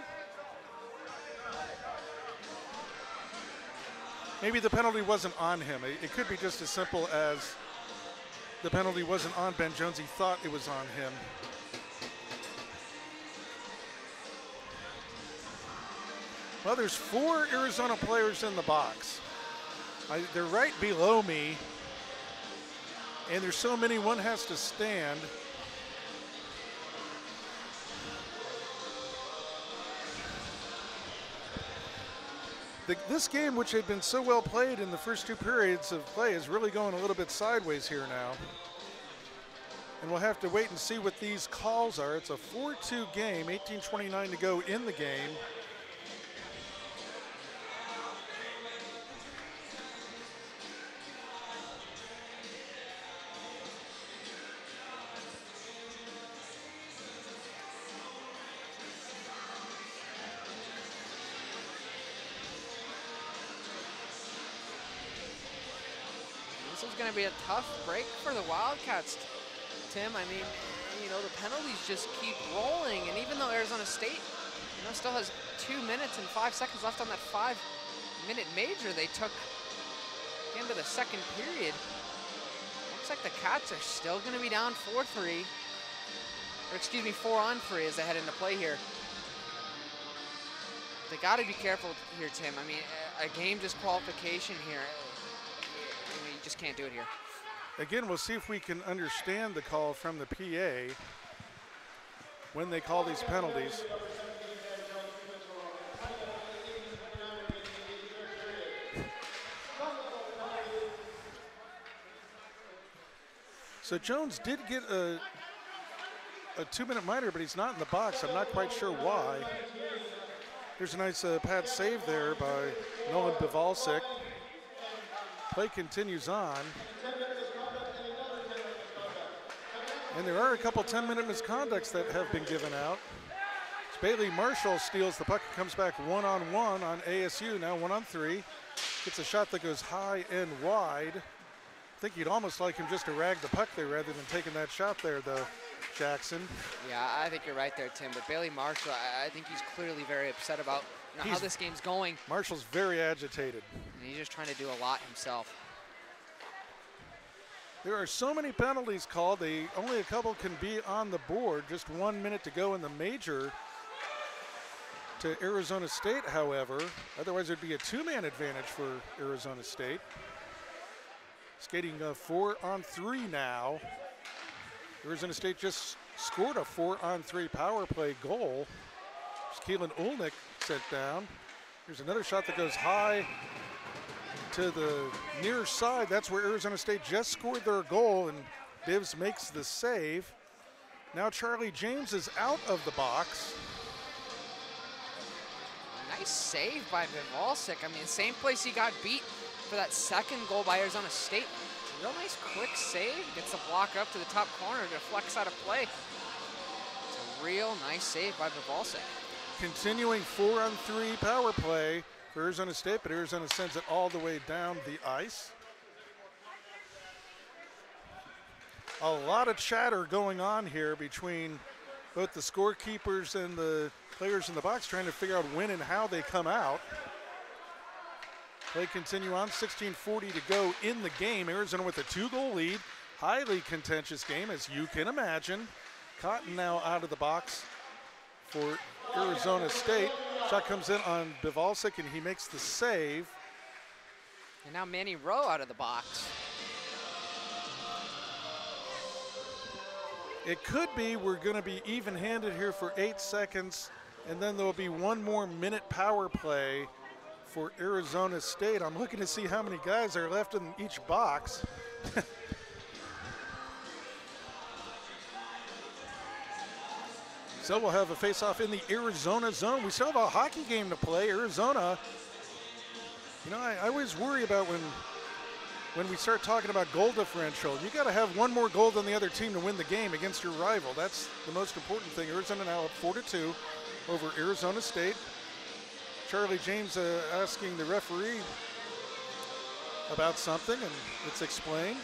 Maybe the penalty wasn't on him. It could be just as simple as the penalty wasn't on Ben Jones. He thought it was on him. Well, there's 4 Arizona players in the box. They're right below me, and there's so many, one has to stand. This game, which had been so well played in the first 2 periods of play, is really going a little bit sideways here now. And we'll have to wait and see what these calls are. It's a 4-2 game, 18:29 to go in the game. This is going to be a tough break for the Wildcats, Tim. I mean, you know, the penalties just keep rolling, and even though Arizona State, you know, still has 2 minutes and 5 seconds left on that 5-minute major they took into the second period, looks like the Cats are still going to be down 4-3, or excuse me, 4-on-3 as they head into play here. They got to be careful here, Tim. I mean, a game disqualification here. You just can't do it here. Again, we'll see if we can understand the call from the PA when they call these penalties. So Jones did get a 2-minute minor, but he's not in the box. I'm not quite sure why. There's a nice pad save there by Nolan Bivalczyk. Play continues on. And there are a couple 10-minute misconducts that have been given out. As Bailey Marshall steals the puck and comes back one-on-one on ASU, now 1-on-3. Gets a shot that goes high and wide. I think you'd almost like him just to rag the puck there rather than taking that shot there, though, Jackson. Yeah, I think you're right there, Tim. But Bailey Marshall, I think he's clearly very upset about how this game's going. Marshall's very agitated. And he's just trying to do a lot himself. There are so many penalties called. Only a couple can be on the board. Just 1 minute to go in the major to Arizona State, however. Otherwise, it would be a 2-man advantage for Arizona State. Skating 4-on-3 now. Arizona State just scored a 4-on-3 power play goal. Keelan Olnick sent down. Here's another shot that goes high to the near side. That's where Arizona State just scored their goal, and Bivs makes the save. Now Charlie James is out of the box. Nice save by Bivalczyk. I mean, same place he got beat for that second goal by Arizona State. Real nice quick save. Gets the block up to the top corner, deflects out of play. It's a real nice save by Bivalczyk. Continuing 4-on-3 power play for Arizona State, but Arizona sends it all the way down the ice. A lot of chatter going on here between both the scorekeepers and the players in the box trying to figure out when and how they come out. Play continue on, 16:40 to go in the game. Arizona with a 2-goal lead. Highly contentious game, as you can imagine. Cotton now out of the box for Arizona State. Shot comes in on Bivalczyk, and he makes the save. And now Manny Rowe out of the box. It could be we're going to be even-handed here for 8 seconds, and then there will be 1 more minute power play for Arizona State. I'm looking to see how many guys are left in each box. So we'll have a face-off in the Arizona zone. We still have a hockey game to play. Arizona, you know, I always worry about when we start talking about goal differential. You got to have 1 more goal than the other team to win the game against your rival. That's the most important thing. Arizona now up 4-2 over Arizona State. Charlie James asking the referee about something, and it's explained.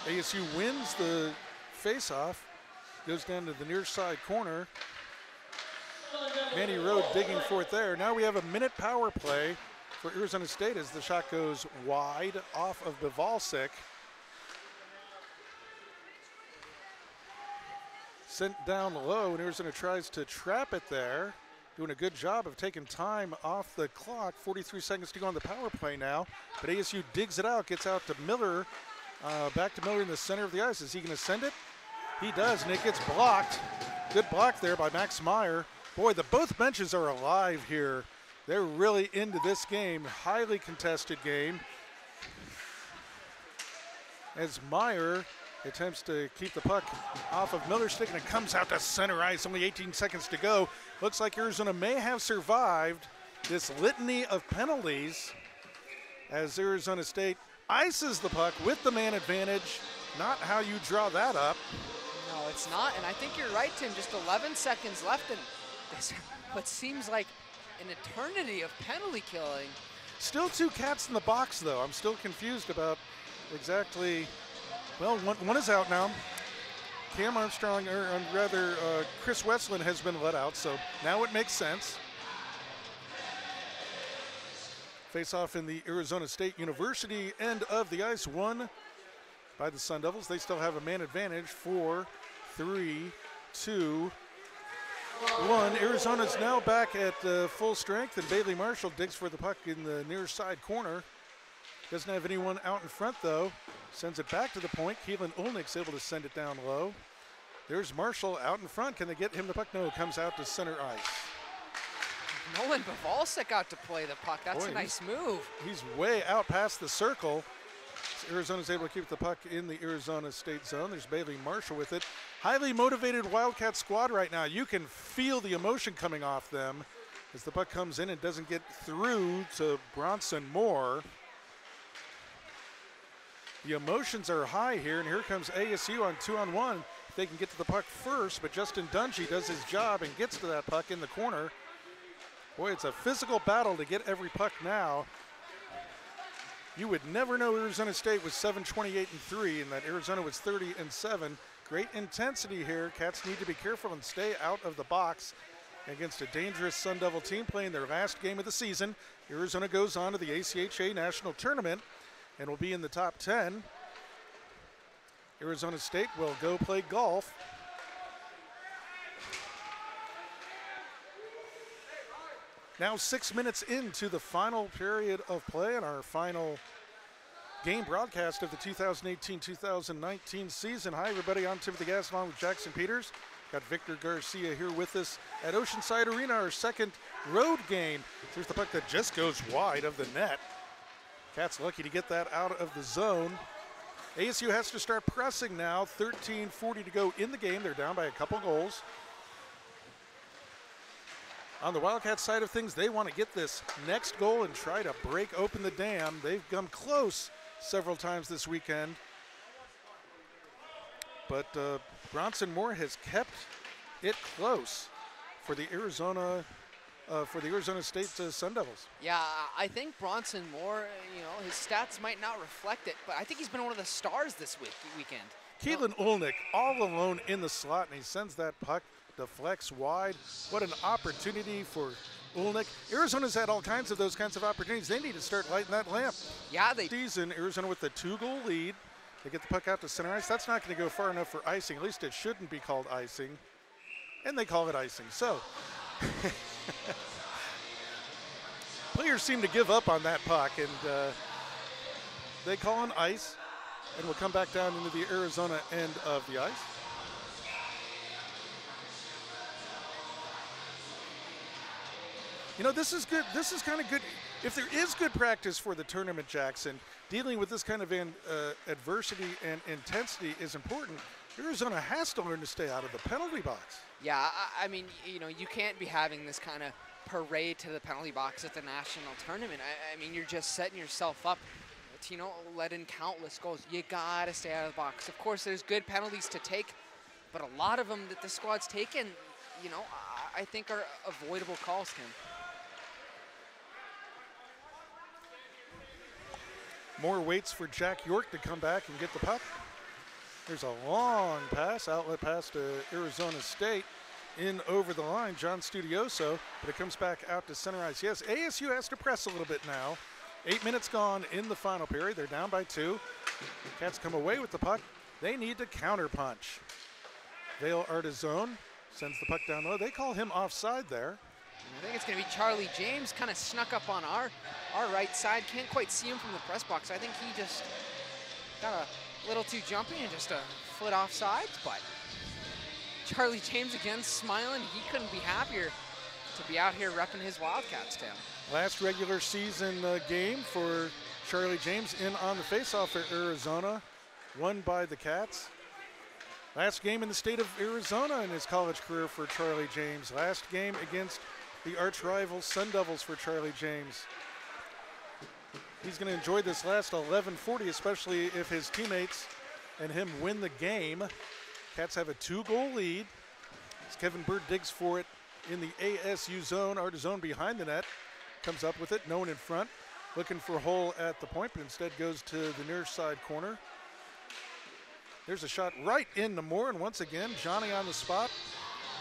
ASU wins the face-off, goes down to the near side corner. Manny Rowe digging for it there. Now we have a minute power play for Arizona State as the shot goes wide off of Bivalczyk. Sent down low, and Arizona tries to trap it there. Doing a good job of taking time off the clock. 43 seconds to go on the power play now. But ASU digs it out, gets out to Miller. Back to Miller in the center of the ice. Is he going to send it? He does, and it gets blocked. Good block there by Max Meyer. Boy, both benches are alive here. They're really into this game. Highly contested game. As Meyer attempts to keep the puck off of Miller's stick, and it comes out to center ice. Only 18 seconds to go. Looks like Arizona may have survived this litany of penalties as Arizona State ices the puck with the man advantage. Not how you draw that up. No, it's not, and I think you're right, Tim. Just 11 seconds left, and this what seems like an eternity of penalty killing. Still 2 cats in the box, though. I'm still confused about exactly. Well, one is out now. Cam Armstrong, or rather Chris Westland has been let out, so now it makes sense. Face-off in the Arizona State University end of the ice, won by the Sun Devils. They still have a man advantage. 4, 3, 2, 1. Arizona's now back at full strength, and Bailey Marshall digs for the puck in the near side corner. Doesn't have anyone out in front, though. Sends it back to the point. Keelan Olnick's able to send it down low. There's Marshall out in front. Can they get him the puck? No, comes out to center ice. Nolan Bavalsik out to play the puck. That's Boy, a nice move. He's way out past the circle. So Arizona's able to keep the puck in the Arizona State zone. There's Bailey Marshall with it. Highly motivated Wildcat squad right now. You can feel the emotion coming off them as the puck comes in and doesn't get through to Bronson Moore. The emotions are high here, and here comes ASU on 2-on-1. They can get to the puck first, but Justin Dungy does his job and gets to that puck in the corner. Boy, it's a physical battle to get every puck now. You would never know Arizona State was 7-28-3 and that Arizona was 30-7. Great intensity here. Cats need to be careful and stay out of the box against a dangerous Sun Devil team playing their last game of the season. Arizona goes on to the ACHA National Tournament and will be in the top 10. Arizona State will go play golf. Now 6 minutes into the final period of play and our final game broadcast of the 2018-2019 season. Hi everybody, I'm Timothy Gass along with Jackson Peters. Got Victor Garcia here with us at Oceanside Arena, our second road game. Here's the puck that just goes wide of the net. Cats lucky to get that out of the zone. ASU has to start pressing now. 13:40 to go in the game. They're down by a couple goals. On the Wildcats side of things, they want to get this next goal and try to break open the dam. They've come close several times this weekend. But Bronson Moore has kept it close for the Arizona State Sun Devils. Yeah, I think Bronson Moore, his stats might not reflect it, but I think he's been one of the stars this weekend. Keelan Ulnick all alone in the slot, and he sends that puck, deflects wide. What an opportunity for Ulnick. Arizona's had all kinds of those kinds of opportunities. They need to start lighting that lamp. Yeah, they season Arizona with the 2-goal lead. They get the puck out to center ice. That's not going to go far enough for icing. At least it shouldn't be called icing. And they call it icing. So players seem to give up on that puck, and they call an ice, and we'll come back down into the Arizona end of the ice. This is good. This is kind of good. If there is good practice for the tournament, Jackson, dealing with this kind of adversity and intensity is important. Arizona has to learn to stay out of the penalty box. Yeah, I mean, you can't be having this kind of parade to the penalty box at the national tournament. I mean, you're just setting yourself up to, let in countless goals. You got to stay out of the box. Of course, there's good penalties to take, but a lot of them that the squad's taken, I think are avoidable calls, Tim. Moore waits for Jack York to come back and get the puck. There's a long pass, outlet pass to Arizona State. In over the line, John Studioso, but it comes back out to center ice. Yes, ASU has to press a little bit now. 8 minutes gone in the final period. They're down by 2. Cats come away with the puck. They need to counterpunch. Vale Artizone sends the puck down low. They call him offside there. I think it's going to be Charlie James, kind of snuck up on our right side. Can't quite see him from the press box. I think he just got a little too jumpy and just a foot offside. But Charlie James again smiling. He couldn't be happier to be out here repping his Wildcats tail. Last regular season game for Charlie James in on the faceoff for Arizona, won by the Cats. Last game in the state of Arizona in his college career for Charlie James. Last game against the arch rival Sun Devils for Charlie James. He's going to enjoy this last 11:40, especially if his teammates and him win the game. Cats have a 2-goal lead. As Kevin Bird digs for it in the ASU zone. Artizone behind the net. Comes up with it, no one in front. Looking for a hole at the point, but instead goes to the near side corner. There's a shot right into Moore, and once again, Johnny on the spot.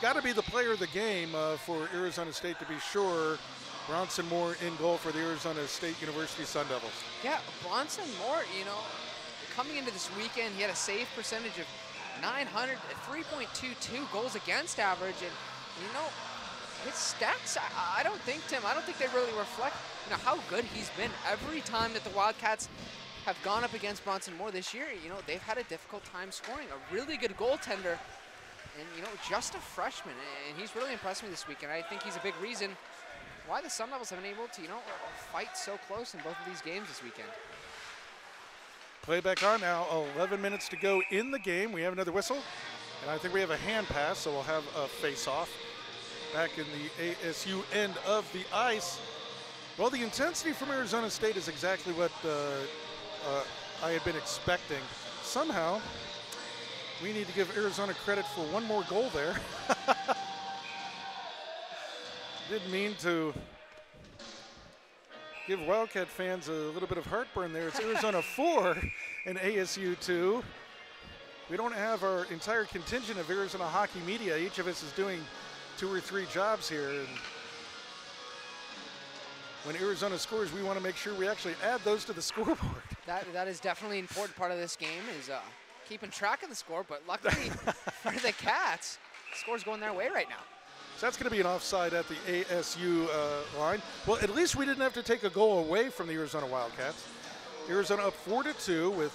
Got to be the player of the game for Arizona State to be sure. Bronson Moore in goal for the Arizona State University Sun Devils. Yeah, Bronson Moore, coming into this weekend, he had a save percentage of 900, 3.22 goals against average, and his stats, I don't think they really reflect how good he's been. Every time that the Wildcats have gone up against Bronson Moore this year, they've had a difficult time scoring. A really good goaltender, and just a freshman, and he's really impressed me this weekend. I think he's a big reason why the Sun Devils have been able to, fight so close in both of these games this weekend. Play back on now. 11 minutes to go in the game. We have another whistle, and I think we have a hand pass, so we'll have a face-off back in the ASU end of the ice. Well, the intensity from Arizona State is exactly what I had been expecting. Somehow, we need to give Arizona credit for one more goal there. Didn't mean to give Wildcat fans a little bit of heartburn there. It's Arizona 4 and ASU 2. We don't have our entire contingent of Arizona hockey media. Each of us is doing 2 or 3 jobs here. And when Arizona scores, we want to make sure we actually add those to the scoreboard. That is definitely an important part of this game, is keeping track of the score. But luckily for the Cats, the score's going their way right now. So that's going to be an offside at the ASU line. Well, at least we didn't have to take a goal away from the Arizona Wildcats. Arizona up 4-2 with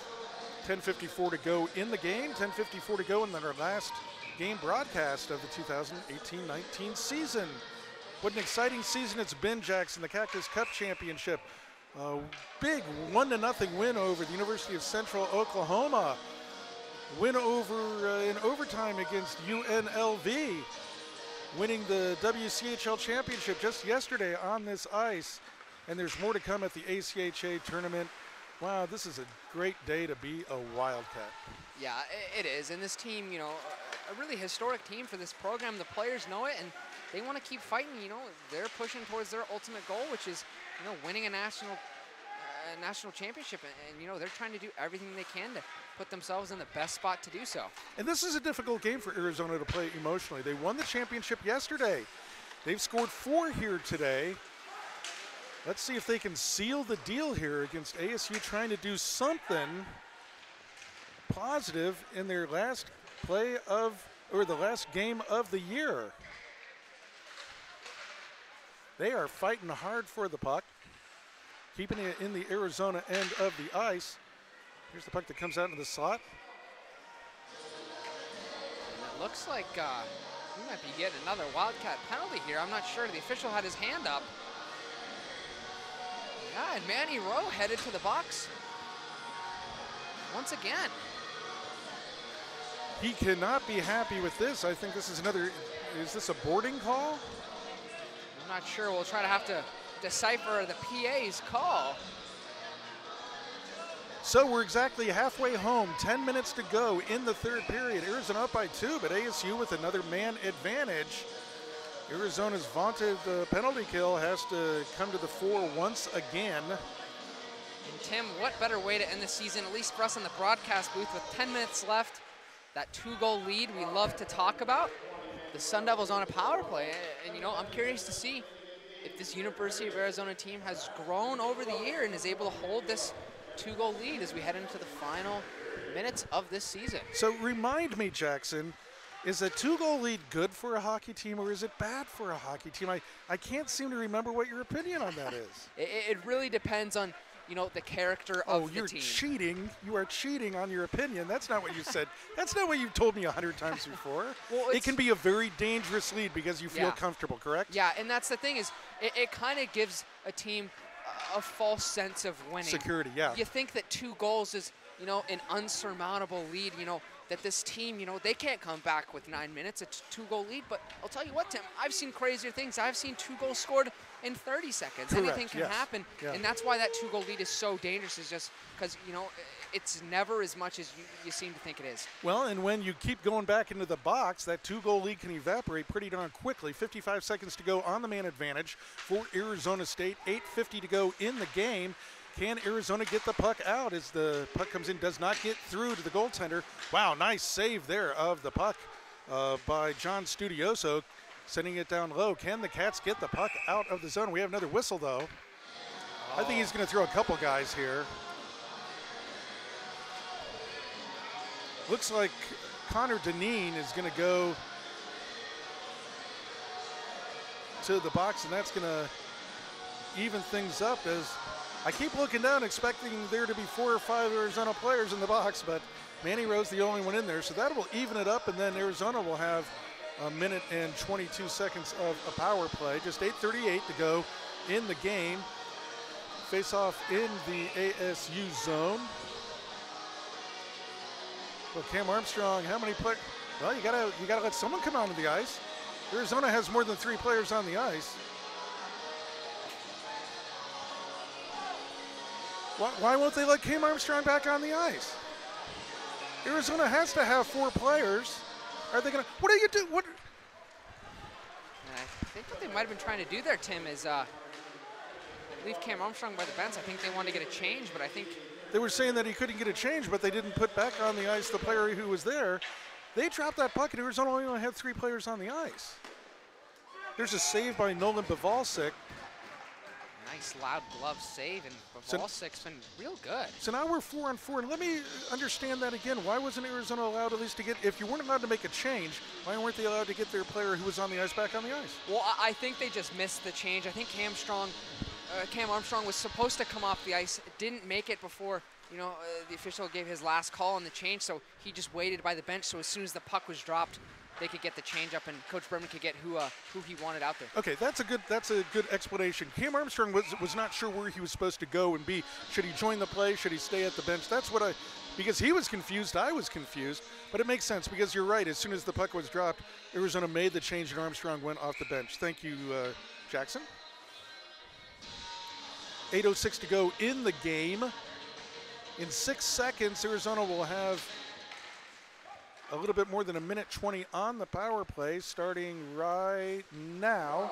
10:54 to go in the game, 10:54 to go in our last game broadcast of the 2018-19 season. What an exciting season it's been, Jackson. The Cactus Cup Championship. Big 1-0 win over the University of Central Oklahoma. Win over in overtime against UNLV. Winning the WCHL championship just yesterday on this ice. And there's more to come at the ACHA tournament. Wow, this is a great day to be a Wildcat. Yeah, it is. And this team, a really historic team for this program. The players know it, and they want to keep fighting. They're pushing towards their ultimate goal, which is, winning a national championship. And they're trying to do everything they can to put themselves in the best spot to do so. And this is a difficult game for Arizona to play emotionally. They won the championship yesterday. They've scored 4 here today. Let's see if they can seal the deal here against ASU, trying to do something positive in their last the last game of the year. They are fighting hard for the puck, keeping it in the Arizona end of the ice. Here's the puck that comes out into the slot. And it looks like we might be getting another Wildcat penalty here. I'm not sure. The official had his hand up. Yeah, and Manny Rowe headed to the box once again. He cannot be happy with this. I think this is is this a boarding call? I'm not sure. We'll try to have to decipher the PA's call. So we're exactly halfway home, 10 minutes to go in the third period. Arizona up by 2, but ASU with another man advantage. Arizona's vaunted penalty kill has to come to the fore once again. And Tim, what better way to end the season, at least for us in the broadcast booth, with 10 minutes left, that 2-goal lead we love to talk about. The Sun Devils on a power play, and I'm curious to see if this University of Arizona team has grown over the year and is able to hold this 2-goal lead as we head into the final minutes of this season. So remind me, Jackson, is a 2-goal lead good for a hockey team, or is it bad for a hockey team? I can't seem to remember what your opinion on that is. It really depends on, the character of the team. Oh, you're cheating. You are cheating on your opinion. That's not what you said. That's not what you've told me 100 times before. Well, it can be a very dangerous lead because you feel comfortable, correct? Yeah, and that's the thing is it kind of gives a team a false sense of winning. Security, yeah. You think that 2 goals is, an unsurmountable lead, that this team, they can't come back with 9 minutes, a 2-goal lead. But I'll tell you what, Tim, I've seen crazier things. I've seen 2 goals scored in 30 seconds. Correct, anything can happen. Yeah. And that's why that 2-goal lead is so dangerous, is just because, it's never as much as you seem to think it is. Well, and when you keep going back into the box, that 2-goal lead can evaporate pretty darn quickly. 55 seconds to go on the man advantage for Arizona State. 8:50 to go in the game. Can Arizona get the puck out as the puck comes in? Does not get through to the goaltender. Wow, nice save there of the puck by John Studioso, sending it down low. Can the Cats get the puck out of the zone? We have another whistle, though. I think he's going to throw a couple guys here. Looks like Connor Deneen is going to go to the box, and that's going to even things up as I keep looking down expecting there to be 4 or 5 Arizona players in the box, but Manny Rowe's the only one in there, so that will even it up, and then Arizona will have a minute and 22 seconds of a power play. Just 8:38 to go in the game. Face off in the ASU zone. Well, Cam Armstrong, how many players? Well, you gotta let someone come onto the ice. Arizona has more than 3 players on the ice. Why won't they let Cam Armstrong back on the ice? Arizona has to have 4 players. Are they gonna? What are you doing? What? And I think what they might have been trying to do there, Tim, is leave Cam Armstrong by the bench. I think they wanted to get a change, but I think They were saying that he couldn't get a change, but they didn't put back on the ice the player who was there. They dropped that puck, and Arizona only had 3 players on the ice. There's a save by Nolan Bavalsik. nice loud glove save, and Bavalsik's been real good. So now we're 4-on-4, and let me understand that again. Why wasn't Arizona allowed at least to get, if you weren't allowed to make a change, why weren't they allowed to get their player who was on the ice back on the ice? Well, I think they just missed the change. I think Cam Armstrong was supposed to come off the ice, didn't make it before, the official gave his last call on the change, so he just waited by the bench, so as soon as the puck was dropped, they could get the change up, and Coach Berman could get who he wanted out there. Okay, that's a good explanation. Cam Armstrong was not sure where he was supposed to go and be. Should he join the play? Should he stay at the bench? That's what because he was confused, I was confused, but it makes sense because you're right. As soon as the puck was dropped, Arizona made the change and Armstrong went off the bench. Thank you, Jackson. 8:06 to go in the game. In 6 seconds, Arizona will have a little bit more than a minute 20 on the power play, starting right now.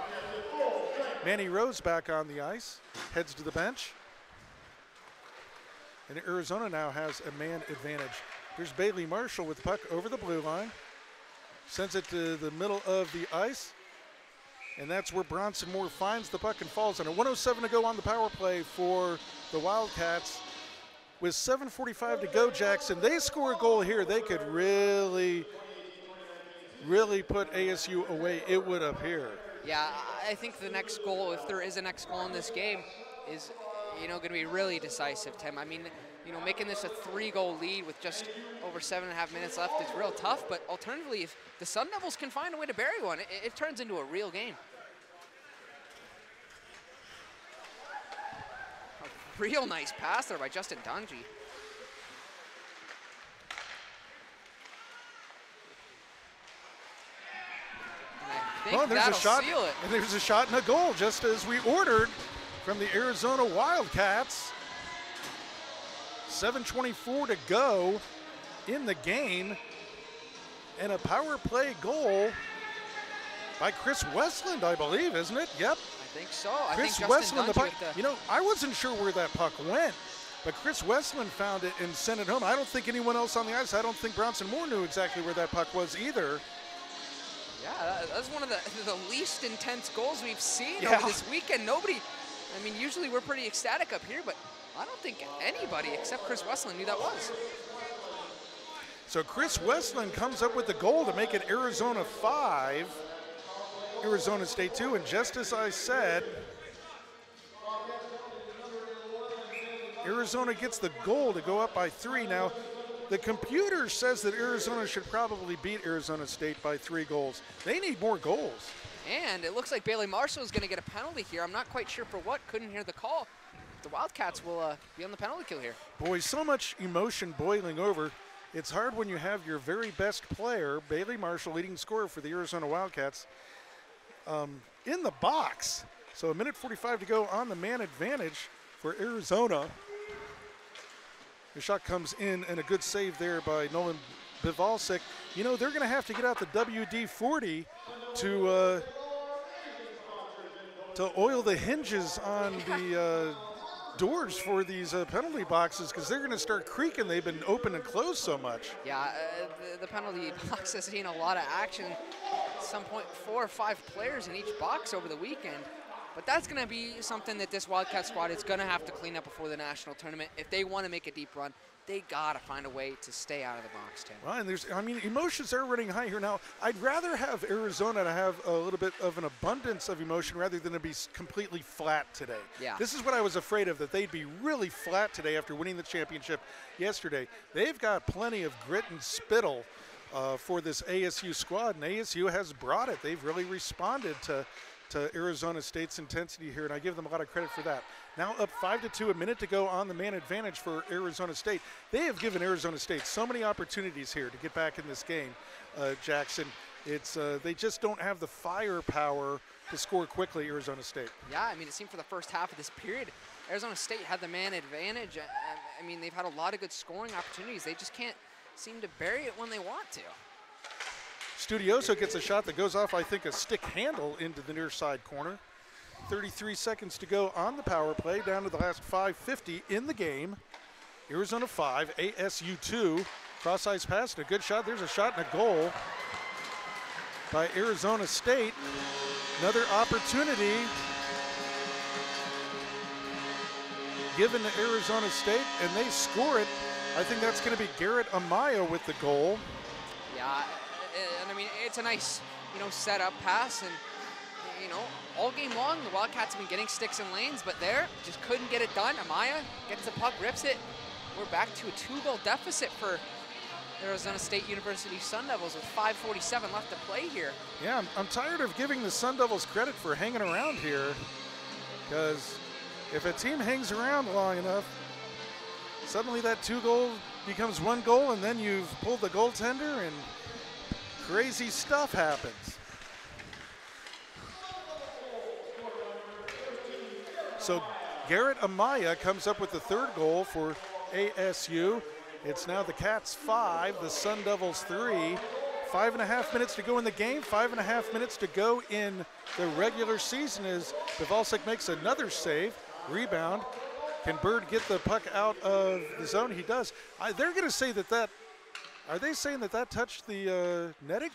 Manny Rose back on the ice, heads to the bench. And Arizona now has a man advantage. There's Bailey Marshall with the puck over the blue line. Sends it to the middle of the ice. And that's where Bronson Moore finds the puck and falls on it. 1:07 to go on the power play for the Wildcats. With 7:45 to go, Jackson, they score a goal here. They could really put ASU away, it would appear. Yeah, I think the next goal, if there is a next goal in this game, is going to be really decisive, Tim. I mean, making this a 3-goal lead with just over 7.5 minutes left is real tough, but alternatively, if the Sun Devils can find a way to bury one, it turns into a real game. Real nice pass there by Justin Dungy. Well, there's a shot, and there's a shot and a goal, just as we ordered from the Arizona Wildcats. 7:24 to go in the game, and a power play goal by Chris Westland, I believe, isn't it? Yep. I think so. Chris Westland, the puck. I wasn't sure where that puck went, but Chris Westland found it and sent it home. I don't think anyone else on the ice, I don't think Bronson Moore knew exactly where that puck was either. Yeah, that's one of the least intense goals we've seen over this weekend. Usually we're pretty ecstatic up here, but I don't think anybody except Chris Westland knew that was. So Chris Westland comes up with the goal to make it Arizona 5. Arizona State 2, and just as I said, Arizona gets the goal to go up by 3. Now, the computer says that Arizona should probably beat Arizona State by 3 goals. They need more goals. And it looks like Bailey Marshall is going to get a penalty here. I'm not quite sure for what. Couldn't hear the call. The Wildcats will be on the penalty kill here. Boy, so much emotion boiling over. It's hard when you have your very best player, Bailey Marshall, leading scorer for the Arizona Wildcats, in the box. So 1:45 to go on the man advantage for Arizona. The shot comes in, and a good save there by Nolan Bivalsik. They're going to have to get out the WD-40 to oil the hinges on the doors for these penalty boxes, because they're going to start creaking. They've been open and closed so much. Yeah, the penalty box has seen a lot of action. At some point, 4 or 5 players in each box over the weekend. But that's going to be something that this Wildcat squad is going to have to clean up before the national tournament. If they want to make a deep run, they got to find a way to stay out of the box, Tim. Well, and emotions are running high here. Now, I'd rather have Arizona to have a little bit of an abundance of emotion rather than to be completely flat today. Yeah. This is what I was afraid of, that they'd be really flat today after winning the championship yesterday. They've got plenty of grit and spittle for this ASU squad, and ASU has brought it. They've really responded to Arizona State's intensity here, and I give them a lot of credit for that. Now up 5-2, a minute to go on the man advantage for Arizona State. They have given Arizona State so many opportunities here to get back in this game, Jackson. It's they just don't have the firepower to score quickly, Arizona State. Yeah, I mean, it seemed for the first half of this period, Arizona State had the man advantage. I mean, they've had a lot of good scoring opportunities. They just can't seem to bury it when they want to. Studioso gets a shot that goes off, I think, a stick handle into the near side corner. 33 seconds to go on the power play, down to the last 5:50 in the game. Arizona 5, ASU 2. Cross ice pass and a good shot. There's a shot and a goal by Arizona State. Another opportunity given to Arizona State, and they score it. I think that's going to be Garrett Amaya with the goal. Yeah, and I mean, it's a nice, setup pass, and, all game long, the Wildcats have been getting sticks and lanes, but there, just couldn't get it done. Amaya gets the puck, rips it. We're back to a 2-goal deficit for Arizona State University Sun Devils with 5:47 left to play here. Yeah, I'm tired of giving the Sun Devils credit for hanging around here, because if a team hangs around long enough, suddenly that 2-goal becomes 1 goal, and then you've pulled the goaltender and crazy stuff happens. So Garrett Amaya comes up with the 3rd goal for ASU. It's now the Cats 5, the Sun Devils 3. 5.5 minutes to go in the game, 5.5 minutes to go in the regular season as Bivalsik makes another save. Rebound. Can Bird get the puck out of the zone? He does. They're going to say that are they saying that touched the netting?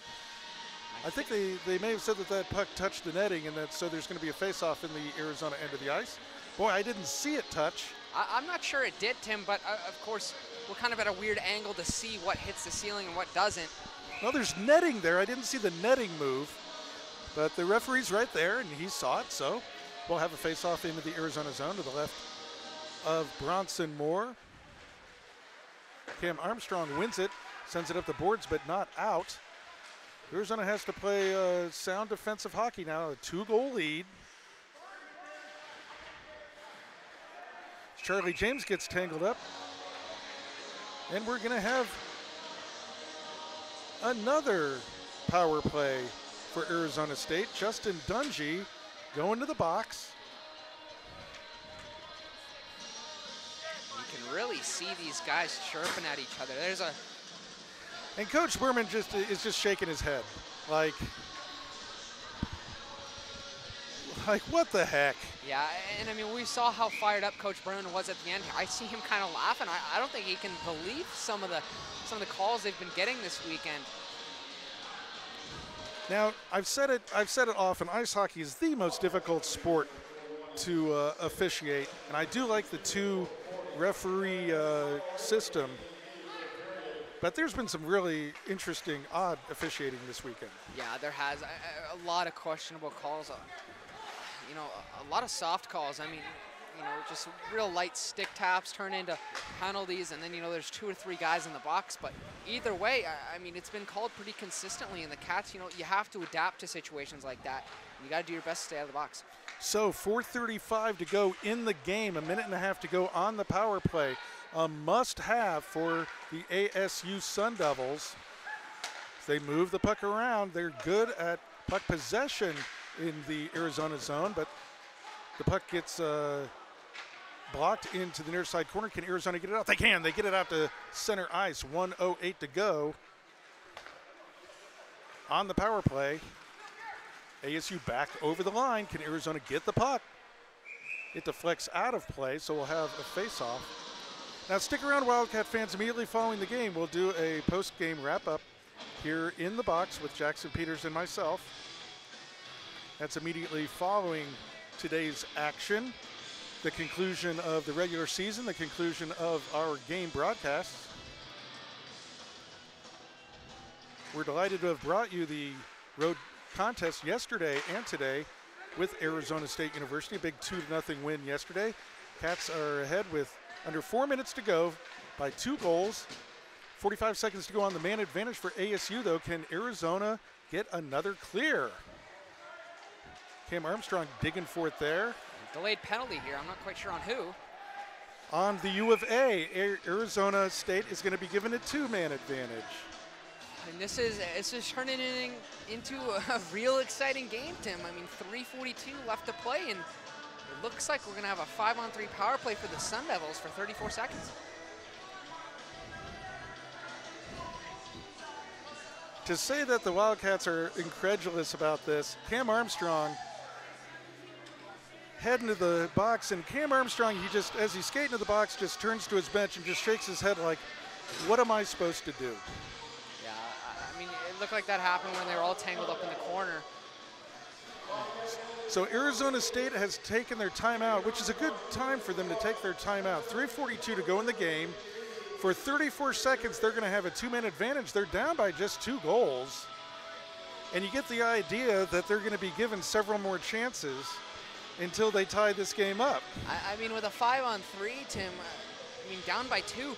I think they may have said that puck touched the netting, and so there's going to be a face-off in the Arizona end of the ice. Boy, I didn't see it touch. I'm not sure it did, Tim, but of course, we're kind of at a weird angle to see what hits the ceiling and what doesn't. Well, there's netting there. I didn't see the netting move, but the referee's right there, and he saw it, so we'll have a face-off into the Arizona zone to the left of Bronson Moore. Cam Armstrong wins it, sends it up the boards, but not out. Arizona has to play sound defensive hockey now, a 2-goal lead. Charlie James gets tangled up. And we're going to have another power play for Arizona State. Justin Dungy going to the box. You can really see these guys chirping at each other. And Coach Berman is just shaking his head. Like what the heck? Yeah, and I mean, we saw how fired up Coach Berman was at the end. I see him kind of laughing. I don't think he can believe some of the calls they've been getting this weekend. Now, I've said it often. Ice hockey is the most difficult sport to officiate, and I do like the 2-referee system. But there's been some really interesting, odd officiating this weekend. Yeah, there has a lot of questionable calls. A lot of soft calls. I mean, just real light stick taps turn into penalties, and then, there's 2 or 3 guys in the box. But either way, I mean, it's been called pretty consistently, and the Cats, you have to adapt to situations like that. You got to do your best to stay out of the box. So 4:35 to go in the game, 1.5 minutes to go on the power play. A must-have for the ASU Sun Devils. They move the puck around. They're good at puck possession in the Arizona zone, but the puck gets blocked into the near side corner. Can Arizona get it out? They can. They get it out to center ice. 1:08 to go on the power play. ASU back over the line. Can Arizona get the puck? It deflects out of play, so we'll have a face-off. Now stick around, Wildcat fans. Immediately following the game, we'll do a post-game wrap-up here in the box with Jackson Peters and myself. That's immediately following today's action, the conclusion of the regular season, the conclusion of our game broadcasts. We're delighted to have brought you the road contest yesterday and today with Arizona State University. A big 2-0 win yesterday. Cats are ahead with under 4 minutes to go by 2 goals. 45 seconds to go on the man advantage for ASU, though. Can Arizona get another clear? Cam Armstrong digging for it there. Delayed penalty here. I'm not quite sure on who. On the U of A, Arizona State is going to be given a 2-man advantage. And this is turning into a real exciting game, Tim. I mean, 3:42 left to play, and it looks like we're going to have a 5-on-3 power play for the Sun Devils for 34 seconds. To say that the Wildcats are incredulous about this, Cam Armstrong heading to the box, and Cam Armstrong, he just, as he's skating to the box, just turns to his bench and just shakes his head like, what am I supposed to do? Yeah, I mean, it looked like that happened when they were all tangled up in the corner. So Arizona State has taken their timeout, which is a good time for them to take their timeout. 3:42 to go in the game. For 34 seconds, they're going to have a 2-man advantage. They're down by just 2 goals. And you get the idea that they're going to be given several more chances until they tie this game up. I mean, with a 5-on-3, Tim, I mean, down by 2,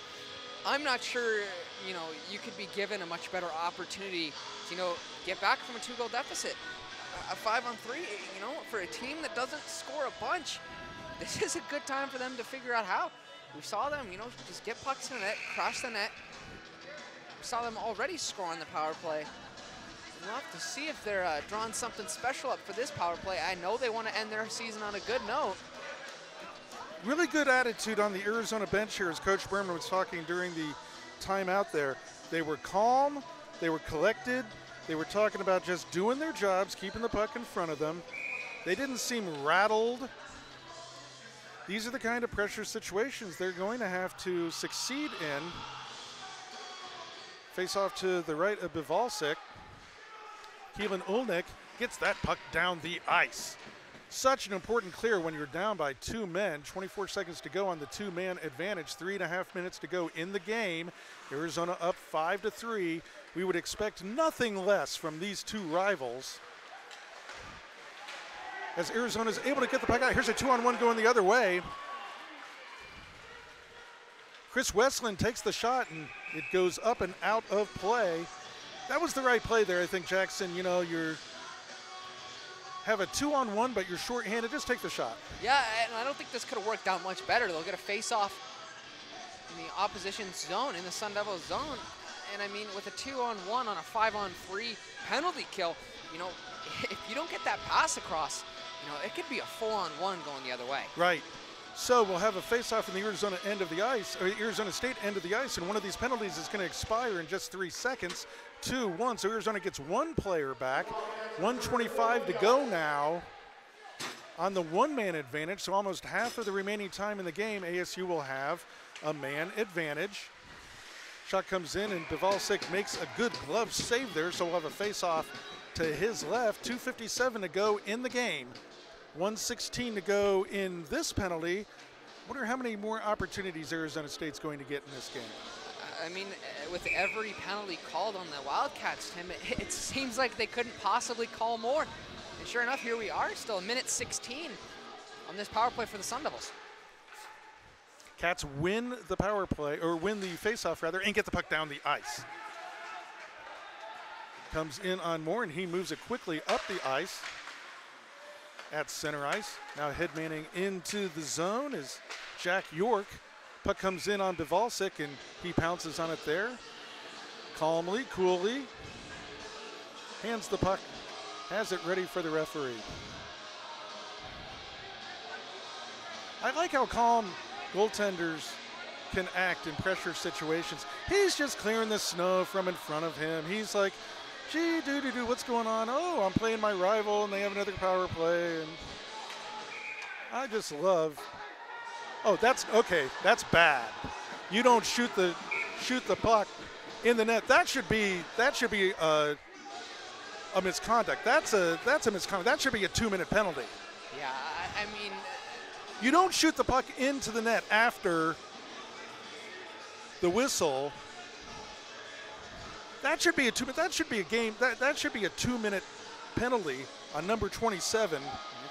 I'm not sure, you know, you could be given a much better opportunity to, you know, get back from a 2-goal deficit. A 5-on-3, you know, for a team that doesn't score a bunch, this is a good time for them to figure out how. We saw them, you know, just get pucks in the net, cross the net. We saw them already score on the power play. We'll have to see if they're drawing something special up for this power play. I know they want to end their season on a good note. Really good attitude on the Arizona bench here as Coach Berman was talking during the timeout there. They were calm, they were collected, they were talking about just doing their jobs, keeping the puck in front of them. They didn't seem rattled. These are the kind of pressure situations they're going to have to succeed in. Face off to the right of Bivalczyk. Keelan Ulnick gets that puck down the ice. Such an important clear when you're down by 2 men. 24 seconds to go on the 2-man advantage. 3.5 minutes to go in the game. Arizona up 5-3. We would expect nothing less from these 2 rivals. As Arizona's able to get the puck out. Here's a 2-on-1 going the other way. Chris Westland takes the shot and it goes up and out of play. That was the right play there, I think, Jackson. You know, you have a 2-on-1, but you're shorthanded. Just take the shot. Yeah, and I don't think this could have worked out much better. They'll get a face-off in the opposition zone, in the Sun Devils zone. And I mean, with a 2-on-1 on a 5-on-3 penalty kill, you know, if you don't get that pass across, you know, it could be a 4-on-1 going the other way. Right. So we'll have a face-off in the Arizona end of the ice, or Arizona State end of the ice, and one of these penalties is going to expire in just 3 seconds. 2-1, so Arizona gets 1 player back. 1:25 to go now on the 1-man advantage, so almost half of the remaining time in the game, ASU will have a man advantage. Shot comes in, and Bivalczyk makes a good glove save there, so we'll have a face-off to his left. 2:57 to go in the game. 1:16 to go in this penalty. Wonder how many more opportunities Arizona State's going to get in this game. I mean, with every penalty called on the Wildcats, Tim, it seems like they couldn't possibly call more. And sure enough, here we are, still 1:16 on this power play for the Sun Devils. Cats win the power play, or win the face-off rather, and get the puck down the ice. Comes in on Moore, and he moves it quickly up the ice at center ice. Now headmanning into the zone is Jack York. Puck comes in on Bivalczyk, and he pounces on it there. Calmly, coolly, hands the puck, has it ready for the referee. I like how calm goaltenders can act in pressure situations. He's just clearing the snow from in front of him. He's like, gee, what's going on? Oh, I'm playing my rival, and they have another power play, and I just love. Oh, that's okay. That's bad. You don't shoot the puck in the net. That should be a misconduct. That's a misconduct. That should be a 2-minute penalty. Yeah, I mean, you don't shoot the puck into the net after the whistle. That should be a 2-minute. That should be a game. That should be a 2-minute penalty on number 27.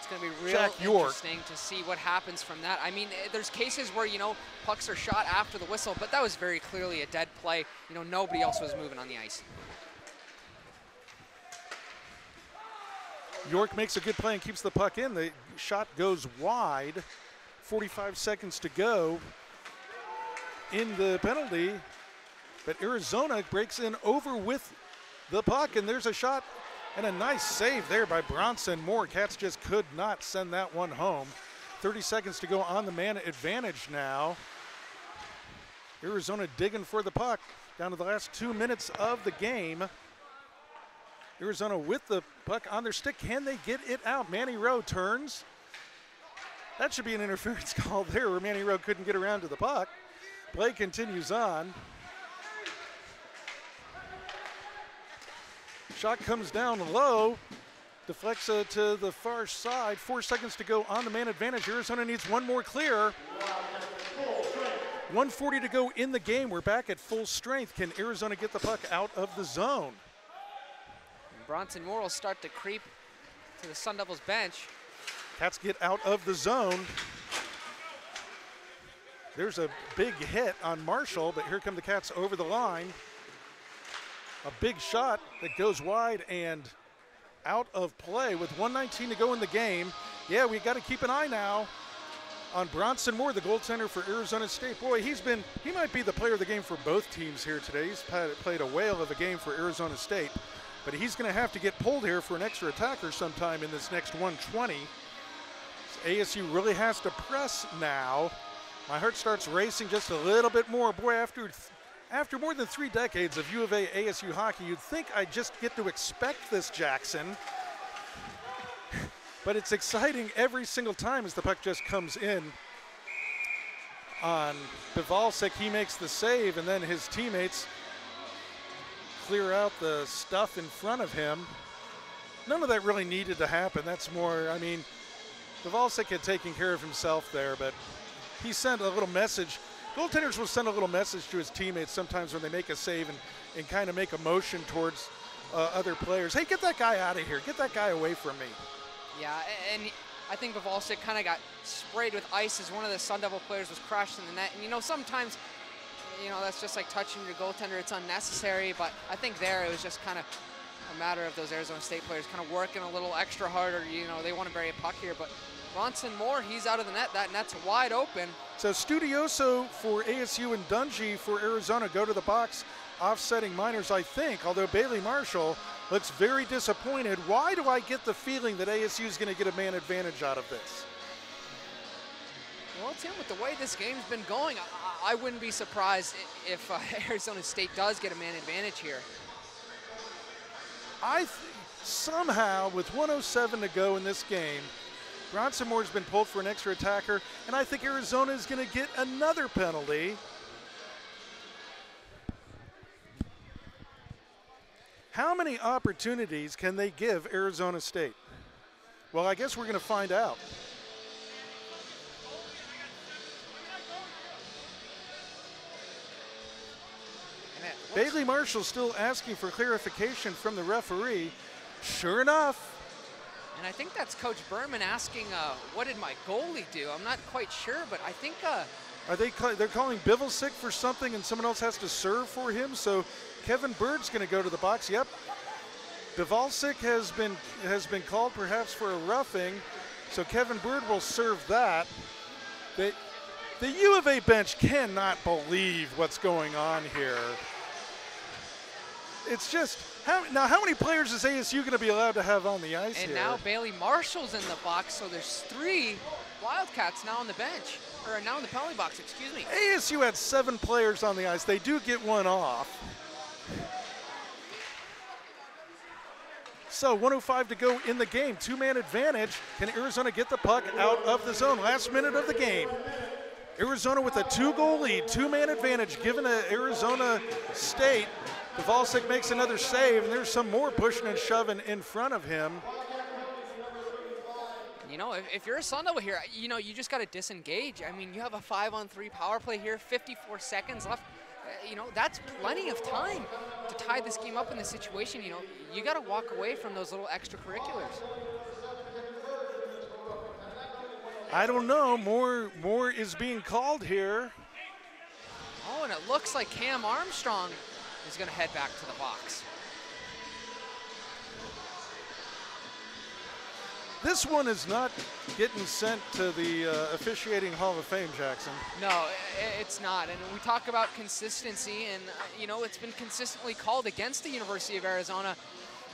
It's going to be real Jack York. interesting to see what happens from that. I mean, there's cases where, you know, pucks are shot after the whistle, but that was very clearly a dead play. You know, nobody else was moving on the ice. York makes a good play and keeps the puck in. The shot goes wide. 45 seconds to go in the penalty, but Arizona breaks in over with the puck, and there's a shot and a nice save there by Bronson Moore. Cats just could not send that one home. 30 seconds to go on the man advantage now. Arizona digging for the puck down to the last 2 minutes of the game. Arizona with the puck on their stick. Can they get it out? Manny Rowe turns. That should be an interference call there where Manny Rowe couldn't get around to the puck. Play continues on. Shot comes down low. Deflects to the far side. 4 seconds to go on the man advantage. Arizona needs one more clear. 1:40 to go in the game. We're back at full strength. Can Arizona get the puck out of the zone? Bronson Moore will start to creep to the Sun Devils bench. Cats get out of the zone. There's a big hit on Marshall, but here come the Cats over the line. A big shot that goes wide and out of play with 1:19 to go in the game. Yeah, we got to keep an eye now on Bronson Moore, the goaltender for Arizona State. Boy, he might be the player of the game for both teams here today. He's played a whale of a game for Arizona State, but he's going to have to get pulled here for an extra attacker sometime in this next 120. ASU really has to press now. My heart starts racing just a little bit more. Boy, after more than 3 decades of UofA ASU hockey, you'd think I just get to expect this, Jackson. But it's exciting every single time as the puck just comes in on Bivalsik. He makes the save, and then his teammates clear out the stuff in front of him. None of that really needed to happen. That's more, I mean, Bivalsik had taken care of himself there, but he sent a little message. Goaltenders will send a little message to his teammates sometimes when they make a save and kind of make a motion towards other players. Hey, get that guy out of here. Get that guy away from me. Yeah, and I think Bivalsik kind of got sprayed with ice as one of the Sun Devil players was crashed in the net. And, you know, sometimes, you know, that's just like touching your goaltender. It's unnecessary, but I think there it was just kind of a matter of those Arizona State players kind of working a little extra harder. You know, they want to bury a puck here, but Bronson Moore, he's out of the net. That net's wide open. So Studioso for ASU and Dungy for Arizona go to the box, offsetting Miners, I think, although Bailey Marshall looks very disappointed. Why do I get the feeling that ASU is going to get a man advantage out of this? Well, Tim, with the way this game's been going, I wouldn't be surprised if Arizona State does get a man advantage here. Somehow, with 1:07 to go in this game, Bronson Moore's been pulled for an extra attacker, and I think Arizona is going to get another penalty. How many opportunities can they give Arizona State? Well, I guess we're going to find out. Bailey Marshall still asking for clarification from the referee. Sure enough. And I think that's Coach Berman asking, what did my goalie do? I'm not quite sure, but I think... They're calling Bivalsik for something and someone else has to serve for him, so Kevin Bird's going to go to the box. Yep. Bivalsik has been called perhaps for a roughing, so Kevin Bird will serve that. The U of A bench cannot believe what's going on here. It's just, how many players is ASU going to be allowed to have on the ice here? And now Bailey Marshall's in the box, so there's 3 Wildcats now on the bench, or now in the penalty box, excuse me. ASU had 7 players on the ice. They do get one off. So 1:05 to go in the game. 2-man advantage. Can Arizona get the puck out of the zone? Last minute of the game. Arizona with a 2-goal lead, 2-man advantage given to Arizona State. Bivalsik makes another save, and there's some more pushing and shoving in front of him. You know, if you're a Sun Devil here, you know, you just got to disengage. I mean, you have a 5-on-3 power play here, 54 seconds left. You know, that's plenty of time to tie this game up in this situation. You know, you got to walk away from those little extracurriculars. I don't know. More is being called here. Oh, and it looks like Cam Armstrong is going to head back to the box. This one is not getting sent to the officiating Hall of Fame, Jackson. No, it's not. And we talk about consistency, and, you know, it's been consistently called against the University of Arizona.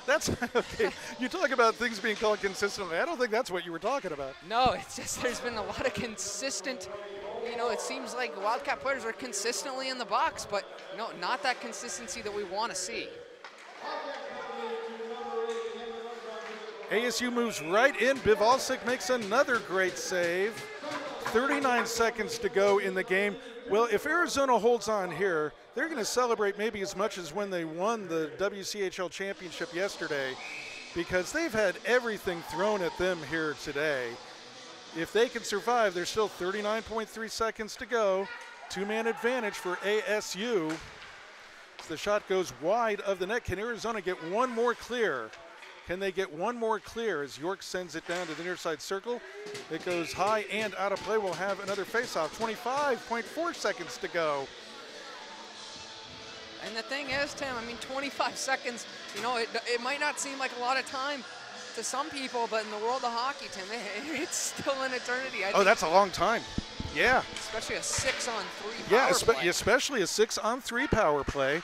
That's okay. You talk about things being called consistently. I don't think that's what you were talking about. No, it's just there's been a lot of consistent, you know, it seems like Wildcat players are consistently in the box, but, you know, not that consistency that we want to see. ASU moves right in. Bivalsic makes another great save. 39 seconds to go in the game. Well, if Arizona holds on here, they're going to celebrate maybe as much as when they won the WCHL championship yesterday, because they've had everything thrown at them here today. If they can survive, there's still 39.3 seconds to go. Two-man advantage for ASU. The shot goes wide of the net. Can Arizona get one more clear? Can they get one more clear as York sends it down to the near side circle? It goes high and out of play. We'll have another faceoff. 25.4 seconds to go. And the thing is, Tim, I mean, 25 seconds, you know, it might not seem like a lot of time to some people, but in the world of hockey, Tim, it's still an eternity. Oh, that's a long time. Yeah. Especially a 6-on-3 power play. Yeah, especially a 6-on-3 power play.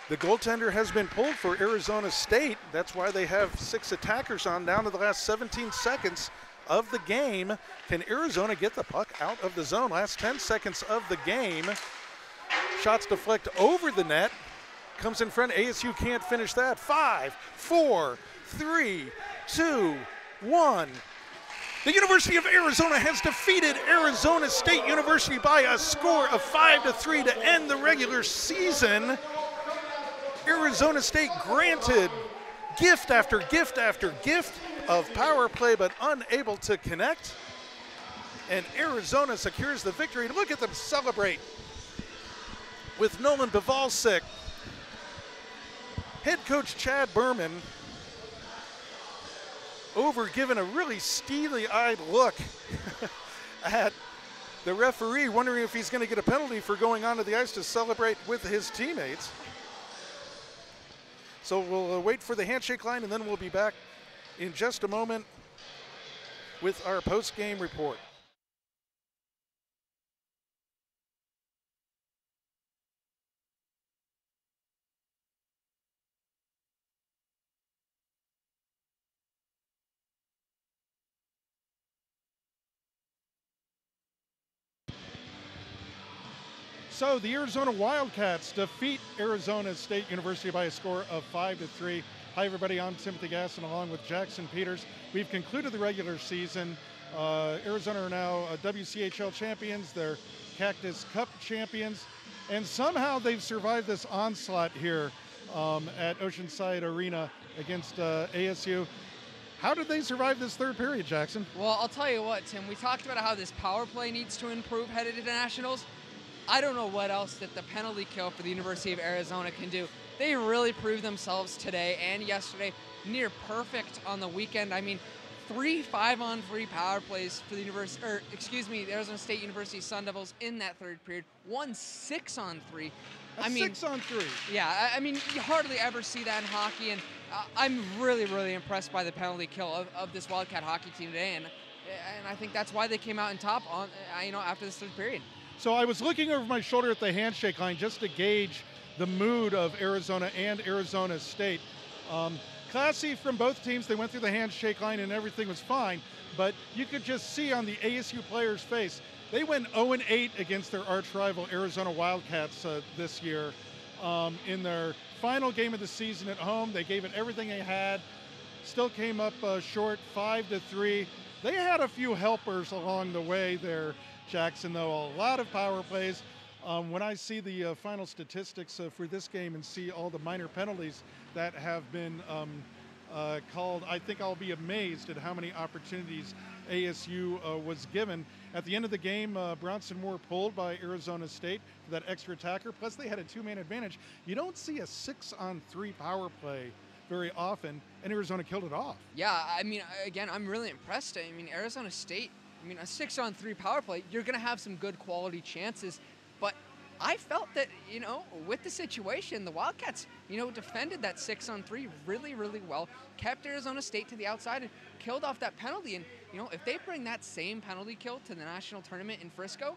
The goaltender has been pulled for Arizona State. That's why they have 6 attackers on down to the last 17 seconds of the game. Can Arizona get the puck out of the zone? Last 10 seconds of the game. Shots deflect over the net. Comes in front. ASU can't finish that. 5, 4, 3, 2, 1. The University of Arizona has defeated Arizona State University by a score of 5-3 to end the regular season. Arizona State granted gift after gift after gift of power play, but unable to connect. And Arizona secures the victory. Look at them celebrate with Nolan Bivalsic. Head coach Chad Berman giving a really steely-eyed look at the referee, wondering if he's going to get a penalty for going onto the ice to celebrate with his teammates. So we'll wait for the handshake line, and then we'll be back in just a moment with our post-game report. So the Arizona Wildcats defeat Arizona State University by a score of 5-3. Hi everybody, I'm Timothy Gasson along with Jackson Peters. We've concluded the regular season. Arizona are now WCHL champions. They're Cactus Cup champions. And somehow they've survived this onslaught here at Oceanside Arena against ASU. How did they survive this third period, Jackson? Well, I'll tell you what, Tim. We talked about how this power play needs to improve headed to nationals. I don't know what else that the penalty kill for the University of Arizona can do. They really proved themselves today and yesterday, near perfect on the weekend. I mean, 3 5-on-3 power plays for the the Arizona State University Sun Devils in that third period. 1 6-on-3. I mean, 6-on-3. Yeah, I mean, you hardly ever see that in hockey, and I'm really, really impressed by the penalty kill of this Wildcat hockey team today, and I think that's why they came out on top on after this third period. So I was looking over my shoulder at the handshake line just to gauge the mood of Arizona and Arizona State. Classy from both teams. They went through the handshake line and everything was fine, but you could just see on the ASU players' face, they went 0-8 against their arch rival Arizona Wildcats this year. In their final game of the season at home, they gave it everything they had, still came up short, 5-3. They had a few helpers along the way there, Jackson, though. A lot of power plays. When I see the final statistics for this game and see all the minor penalties that have been called, I think I'll be amazed at how many opportunities ASU was given. At the end of the game, Bronson Moore pulled by Arizona State for that extra attacker. Plus, they had a 2-man advantage. You don't see a 6-on-3 power play very often, and Arizona killed it off. Yeah, I mean, again, I'm really impressed. I mean, Arizona State I mean, a 6-on-3 power play, you're going to have some good quality chances. But I felt that, with the situation, the Wildcats, defended that 6-on-3 really, really well, kept Arizona State to the outside and killed off that penalty. And, if they bring that same penalty kill to the national tournament in Frisco,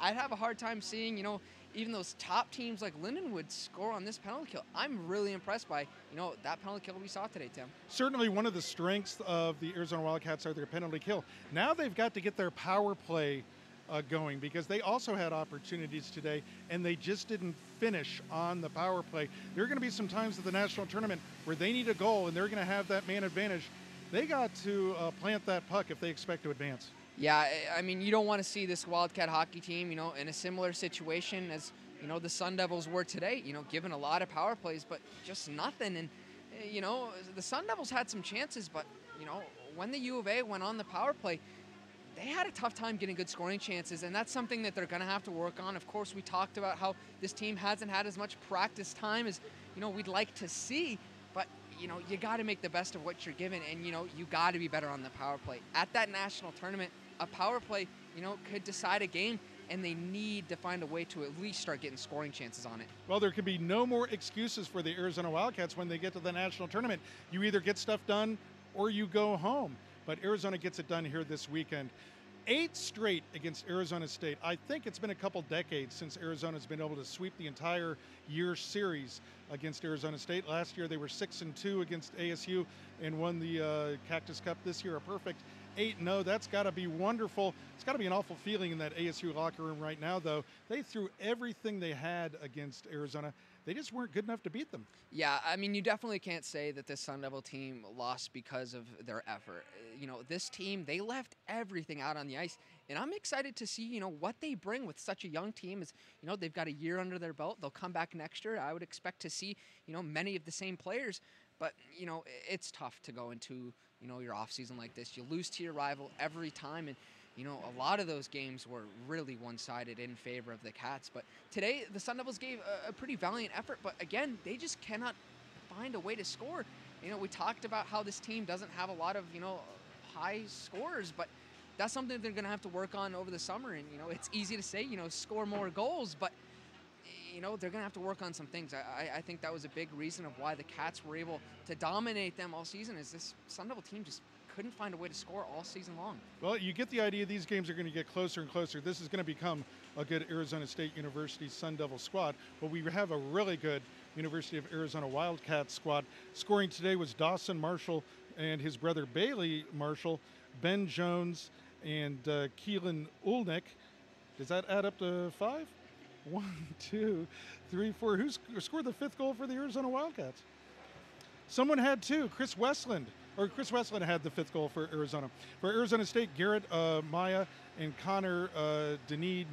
I'd have a hard time seeing, even those top teams like Lindenwood score on this penalty kill. I'm really impressed by, that penalty kill we saw today, Tim. Certainly one of the strengths of the Arizona Wildcats are their penalty kill. Now they've got to get their power play going, because they also had opportunities today and they just didn't finish on the power play. There are going to be some times at the national tournament where they need a goal and they're going to have that man advantage. They got to plant that puck if they expect to advance. Yeah, I mean, you don't want to see this Wildcat hockey team, in a similar situation as, the Sun Devils were today, given a lot of power plays, but just nothing. And, the Sun Devils had some chances, but, when the U of A went on the power play, they had a tough time getting good scoring chances, and that's something that they're going to have to work on. Of course, we talked about how this team hasn't had as much practice time as, we'd like to see, but, you got to make the best of what you're given, and, you got to be better on the power play. At that national tournament, a power play, could decide a game, and they need to find a way to at least start getting scoring chances on it. Well, there can be no more excuses for the Arizona Wildcats when they get to the national tournament. You either get stuff done or you go home. But Arizona gets it done here this weekend. 8 straight against Arizona State. I think it's been a couple decades since Arizona's been able to sweep the entire year series against Arizona State. Last year they were 6-2 against ASU and won the Cactus Cup. This year a perfect 8-0. That's got to be wonderful. It's got to be an awful feeling in that ASU locker room right now, though. They threw everything they had against Arizona. They just weren't good enough to beat them. Yeah, I mean, you definitely can't say that this Sun Devil team lost because of their effort. This team, they left everything out on the ice, and I'm excited to see, what they bring with such a young team. Is, they've got a year under their belt. They'll come back next year. I would expect to see, many of the same players, but, it's tough to go into, your offseason like this. You lose to your rival every time, and, a lot of those games were really one-sided in favor of the Cats. But today, the Sun Devils gave a pretty valiant effort, but again, they just cannot find a way to score. We talked about how this team doesn't have a lot of, high scores, but that's something they're going to have to work on over the summer. And, it's easy to say, score more goals, but, they're going to have to work on some things. I think that was a big reason of why the Cats were able to dominate them all season, is this Sun Devil team just couldn't find a way to score all season long. Well, you get the idea. These games are going to get closer and closer. This is going to become a good Arizona State University Sun Devil squad. But we have a really good University of Arizona Wildcats squad. Scoring today was Dawson Marshall and his brother Bailey Marshall, Ben Jones, and Keelan Ulnick. Does that add up to 5? 1, 2, 3, 4. Who scored the 5th goal for the Arizona Wildcats? Someone had 2. Chris Westland had the 5th goal for Arizona. For Arizona State, Garrett Maya and Connor Deneen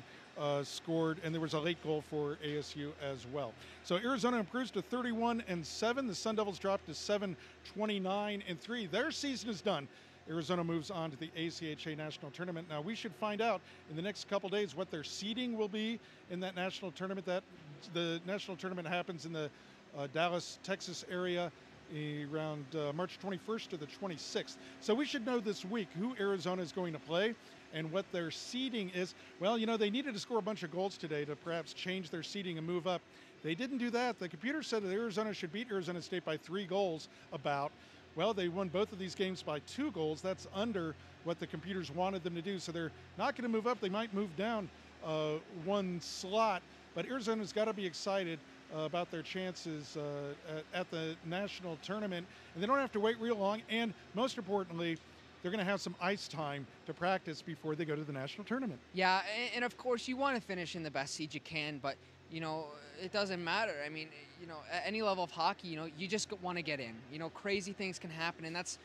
scored, and there was a late goal for ASU as well. So Arizona improves to 31-7. The Sun Devils dropped to 7-29-3. Their season is done. Arizona moves on to the ACHA National Tournament. Now, we should find out in the next couple days what their seeding will be in that national tournament. The national tournament happens in the Dallas, Texas area around March 21st to the 26th. So we should know this week who Arizona is going to play and what their seeding is. Well, they needed to score a bunch of goals today to perhaps change their seeding and move up. They didn't do that. The computer said that Arizona should beat Arizona State by 3 goals about. Well, they won both of these games by 2 goals. That's under what the computers wanted them to do. So they're not going to move up. They might move down 1 slot. But Arizona's got to be excited about their chances at the national tournament. And they don't have to wait real long. And most importantly, they're going to have some ice time to practice before they go to the national tournament. Yeah, and of course you want to finish in the best seed you can, but it doesn't matter. I mean, at any level of hockey, you just want to get in. Crazy things can happen, and that's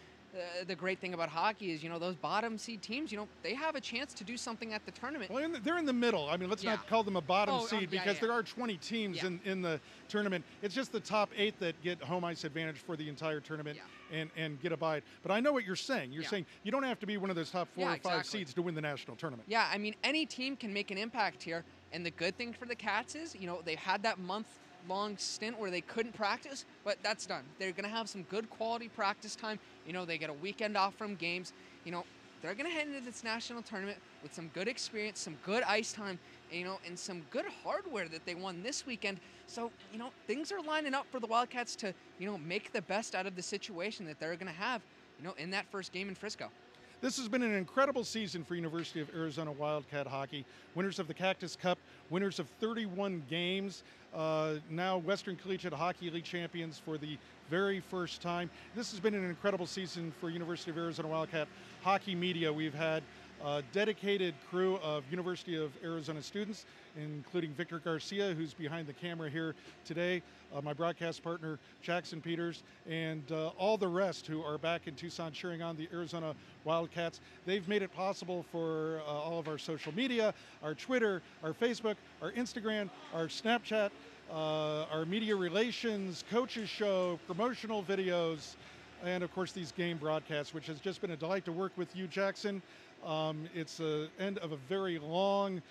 the great thing about hockey is, those bottom seed teams, they have a chance to do something at the tournament. Well, they're in the middle. I mean, let's not call them a bottom seed because there are 20 teams in the tournament. It's just the top 8 that get home ice advantage for the entire tournament and get a bye. But I know what you're saying. You're saying you don't have to be one of those top 4 or 5 seeds to win the national tournament. Yeah, I mean, any team can make an impact here. And the good thing for the Cats is, they've had that month-long stint where they couldn't practice, but that's done. They're going to have some good quality practice time. They get a weekend off from games. they're going to head into this national tournament with some good experience, some good ice time, and some good hardware that they won this weekend. So, things are lining up for the Wildcats to, make the best out of the situation that they're going to have, in that first game in Frisco. This has been an incredible season for University of Arizona Wildcat hockey. Winners of the Cactus Cup, winners of 31 games, now Western Collegiate Hockey League champions for the very first time. This has been an incredible season for University of Arizona Wildcat hockey media. We've had a dedicated crew of University of Arizona students, including Victor Garcia, who's behind the camera here today, my broadcast partner, Jackson Peters, and all the rest who are back in Tucson cheering on the Arizona Wildcats. They've made it possible for all of our social media, our Twitter, our Facebook, our Instagram, our Snapchat, our media relations, coaches show, promotional videos, and of course these game broadcasts, which has just been a delight to work with you, Jackson. It's the end of a very long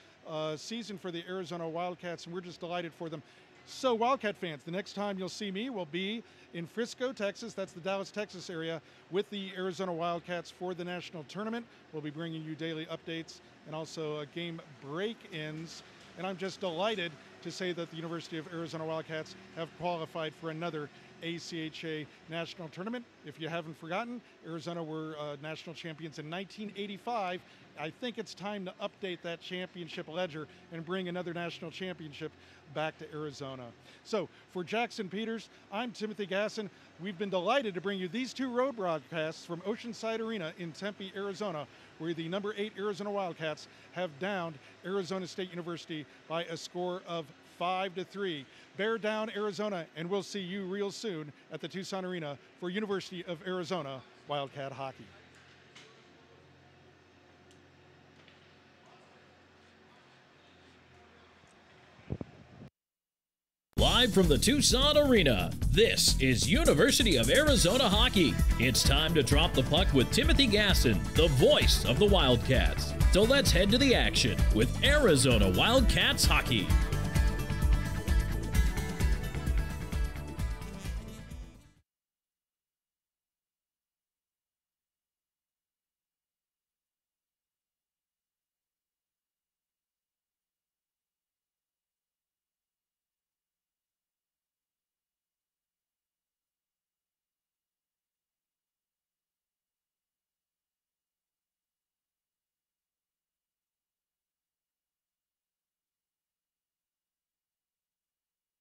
season for the Arizona Wildcats, and we're just delighted for them. So, Wildcat fans, the next time you'll see me will be in Frisco, Texas. That's the Dallas, Texas area with the Arizona Wildcats for the national tournament. We'll be bringing you daily updates and also game break-ins. And I'm just delighted to say that the University of Arizona Wildcats have qualified for another ACHA national tournament. If you haven't forgotten, Arizona were national champions in 1985. I think it's time to update that championship ledger and bring another national championship back to Arizona. So for Jackson Peters, I'm Timothy Gasson. We've been delighted to bring you these two road broadcasts from Oceanside Arena in Tempe, Arizona, where the number 8 Arizona Wildcats have downed Arizona State University by a score of 5-3. Bear down, Arizona, and we'll see you real soon at the Tucson Arena for University of Arizona Wildcat hockey. Live from the Tucson Arena, this is University of Arizona Hockey. It's time to drop the puck with Timothy Gasson, the voice of the Wildcats. So let's head to the action with Arizona Wildcats Hockey.